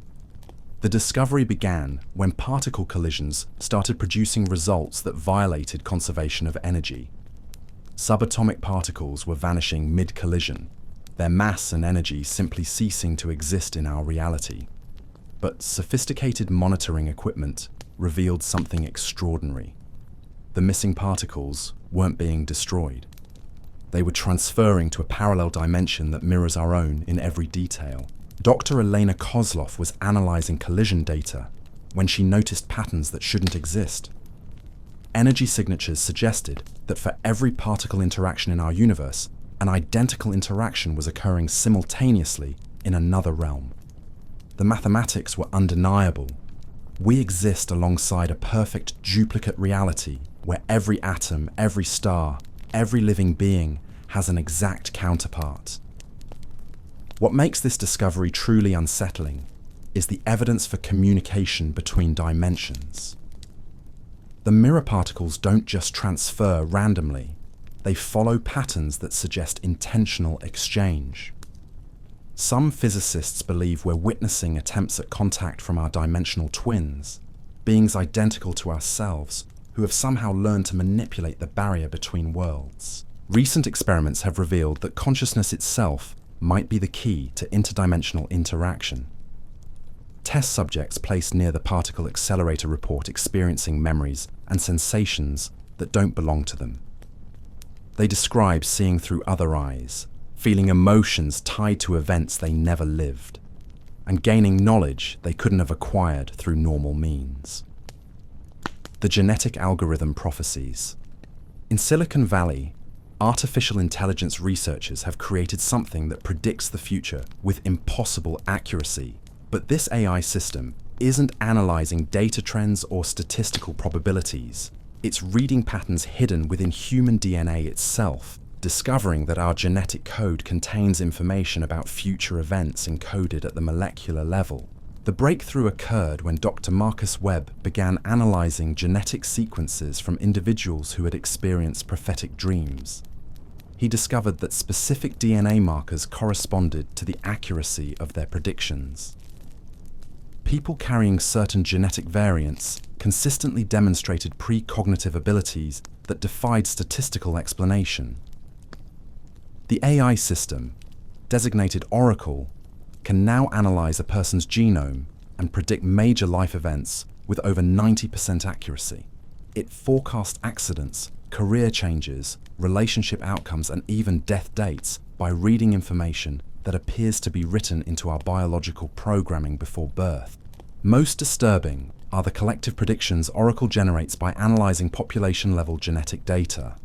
The discovery began when particle collisions started producing results that violated conservation of energy. Subatomic particles were vanishing mid-collision, their mass and energy simply ceasing to exist in our reality. But sophisticated monitoring equipment revealed something extraordinary. The missing particles weren't being destroyed. They were transferring to a parallel dimension that mirrors our own in every detail. Dr. Elena Kozlov was analyzing collision data when she noticed patterns that shouldn't exist. Energy signatures suggested that for every particle interaction in our universe, an identical interaction was occurring simultaneously in another realm. The mathematics were undeniable. We exist alongside a perfect duplicate reality where every atom, every star, every living being has an exact counterpart. What makes this discovery truly unsettling is the evidence for communication between dimensions. The mirror particles don't just transfer randomly, they follow patterns that suggest intentional exchange. Some physicists believe we're witnessing attempts at contact from our dimensional twins, beings identical to ourselves, who have somehow learned to manipulate the barrier between worlds. Recent experiments have revealed that consciousness itself might be the key to interdimensional interaction. Test subjects placed near the particle accelerator report experiencing memories and sensations that don't belong to them. They describe seeing through other eyes, feeling emotions tied to events they never lived, and gaining knowledge they couldn't have acquired through normal means. The genetic algorithm prophecies. In Silicon Valley, artificial intelligence researchers have created something that predicts the future with impossible accuracy. But this AI system isn't analyzing data trends or statistical probabilities. It's reading patterns hidden within human DNA itself, discovering that our genetic code contains information about future events encoded at the molecular level. The breakthrough occurred when Dr. Marcus Webb began analyzing genetic sequences from individuals who had experienced prophetic dreams. He discovered that specific DNA markers corresponded to the accuracy of their predictions. People carrying certain genetic variants consistently demonstrated precognitive abilities that defied statistical explanation. The AI system, designated Oracle, can now analyze a person's genome and predict major life events with over 90% accuracy. It forecasts accidents career changes, relationship outcomes, and even death dates by reading information that appears to be written into our biological programming before birth. Most disturbing are the collective predictions Oracle generates by analyzing population-level genetic data.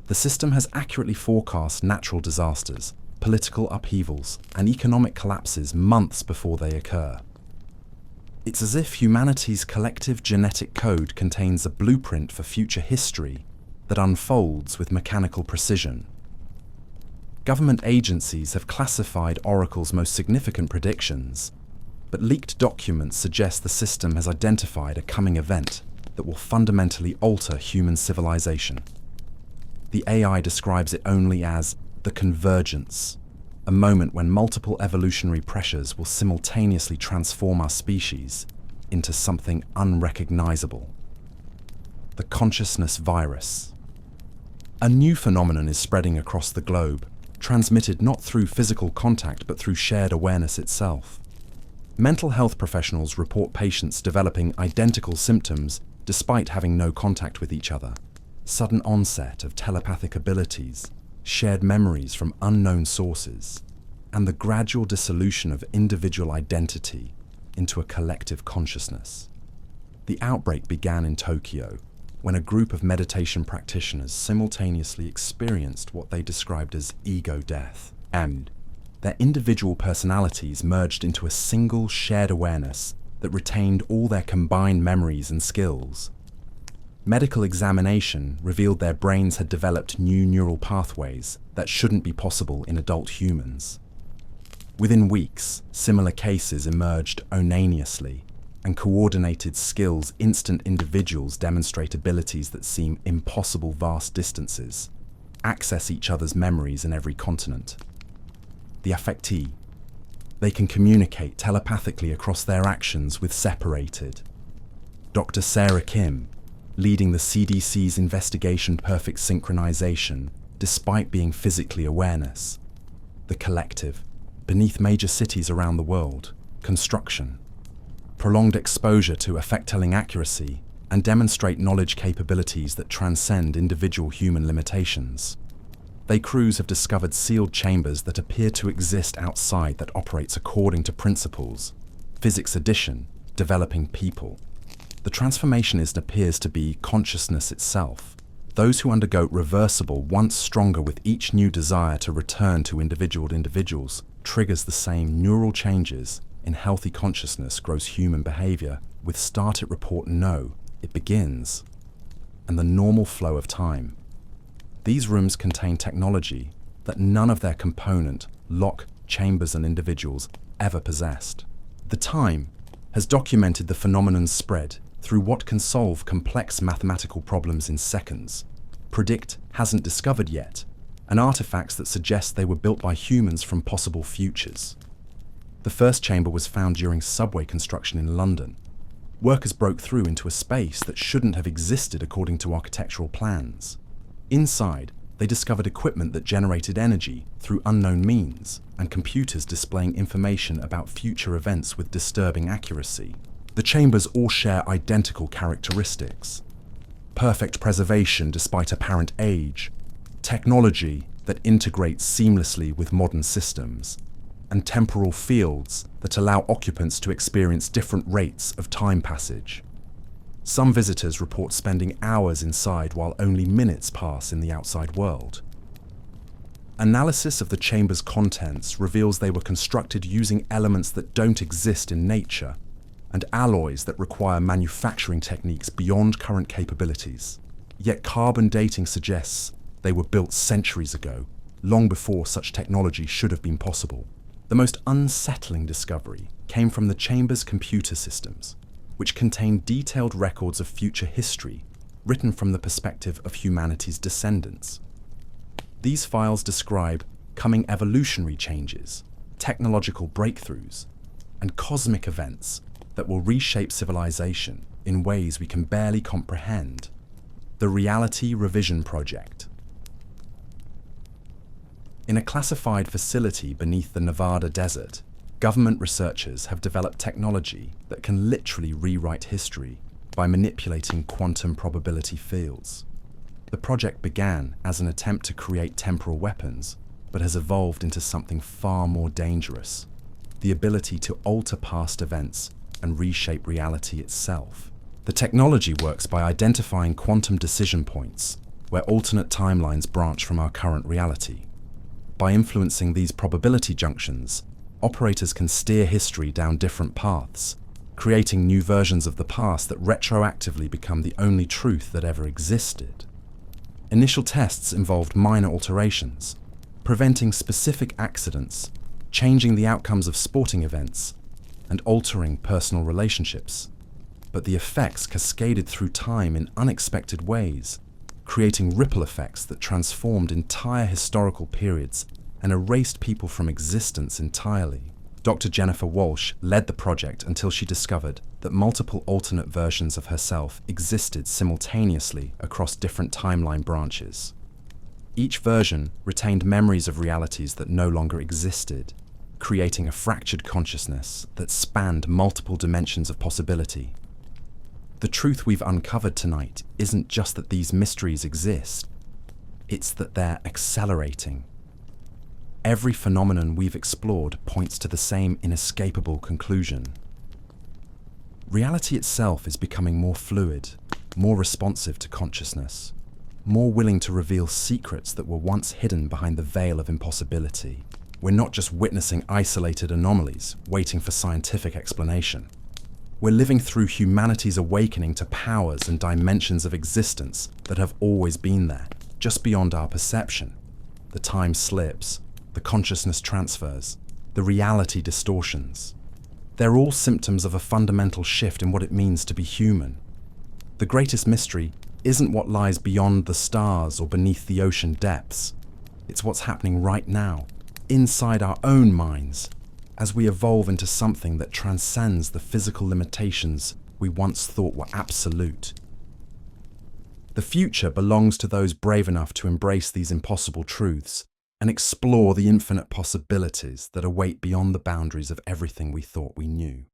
The system has accurately forecast natural disasters, political upheavals, and economic collapses months before they occur. It's as if humanity's collective genetic code contains a blueprint for future history that unfolds with mechanical precision. Government agencies have classified Oracle's most significant predictions, but leaked documents suggest the system has identified a coming event that will fundamentally alter human civilization. The AI describes it only as the convergence, a moment when multiple evolutionary pressures will simultaneously transform our species into something unrecognizable. The consciousness virus. A new phenomenon is spreading across the globe, transmitted not through physical contact but through shared awareness itself. Mental health professionals report patients developing identical symptoms despite having no contact with each other. Sudden onset of telepathic abilities, shared memories from unknown sources, and the gradual dissolution of individual identity into a collective consciousness. The outbreak began in Tokyo, when a group of meditation practitioners simultaneously experienced what they described as ego death, and their individual personalities merged into a single shared awareness that retained all their combined memories and skills. Medical examination revealed their brains had developed new neural pathways that shouldn't be possible in adult humans. Within weeks, similar cases emerged onaneously, and coordinated skills instant individuals demonstrate abilities that seem impossible vast distances, access each other's memories in every continent. The affectee. They can communicate telepathically across their actions with separated. Dr. Sarah Kim, leading the CDC's investigation Perfect Synchronization, despite being physically awareness. The collective, beneath major cities around the world, construction. Prolonged exposure to effect-telling accuracy and demonstrate knowledge capabilities that transcend individual human limitations. They crews have discovered sealed chambers that appear to exist outside that operates according to principles. Physics addition, developing people. The transformationist appears to be consciousness itself. Those who undergo reversible once stronger with each new desire to return to individuals triggers the same neural changes in healthy consciousness grows human behavior with start it report no, it begins, and the normal flow of time. These rooms contain technology that none of their component, lock, chambers and individuals ever possessed. The Time has documented the phenomenon's spread through what can solve complex mathematical problems in seconds, predict hasn't discovered yet, and artifacts that suggest they were built by humans from possible futures. The first chamber was found during subway construction in London. Workers broke through into a space that shouldn't have existed according to architectural plans. Inside, they discovered equipment that generated energy through unknown means, and computers displaying information about future events with disturbing accuracy. The chambers all share identical characteristics. Perfect preservation despite apparent age, technology that integrates seamlessly with modern systems, and temporal fields that allow occupants to experience different rates of time passage. Some visitors report spending hours inside while only minutes pass in the outside world. Analysis of the chamber's contents reveals they were constructed using elements that don't exist in nature, and alloys that require manufacturing techniques beyond current capabilities. Yet carbon dating suggests they were built centuries ago, long before such technology should have been possible. The most unsettling discovery came from the chamber's computer systems, which contained detailed records of future history, written from the perspective of humanity's descendants. These files describe coming evolutionary changes, technological breakthroughs, and cosmic events that will reshape civilization in ways we can barely comprehend. The Reality Revision Project. In a classified facility beneath the Nevada desert, government researchers have developed technology that can literally rewrite history by manipulating quantum probability fields. The project began as an attempt to create temporal weapons, but has evolved into something far more dangerous: the ability to alter past events and reshape reality itself. The technology works by identifying quantum decision points, where alternate timelines branch from our current reality. By influencing these probability junctions, operators can steer history down different paths, creating new versions of the past that retroactively become the only truth that ever existed. Initial tests involved minor alterations, preventing specific accidents, changing the outcomes of sporting events, and altering personal relationships. But the effects cascaded through time in unexpected ways, creating ripple effects that transformed entire historical periods and erased people from existence entirely. Dr. Jennifer Walsh led the project until she discovered that multiple alternate versions of herself existed simultaneously across different timeline branches. Each version retained memories of realities that no longer existed, creating a fractured consciousness that spanned multiple dimensions of possibility. The truth we've uncovered tonight isn't just that these mysteries exist, it's that they're accelerating. Every phenomenon we've explored points to the same inescapable conclusion. Reality itself is becoming more fluid, more responsive to consciousness, more willing to reveal secrets that were once hidden behind the veil of impossibility. We're not just witnessing isolated anomalies, waiting for scientific explanation. We're living through humanity's awakening to powers and dimensions of existence that have always been there, just beyond our perception. The time slips, the consciousness transfers, the reality distortions. They're all symptoms of a fundamental shift in what it means to be human. The greatest mystery isn't what lies beyond the stars or beneath the ocean depths. It's what's happening right now, inside our own minds, as we evolve into something that transcends the physical limitations we once thought were absolute. The future belongs to those brave enough to embrace these impossible truths and explore the infinite possibilities that await beyond the boundaries of everything we thought we knew.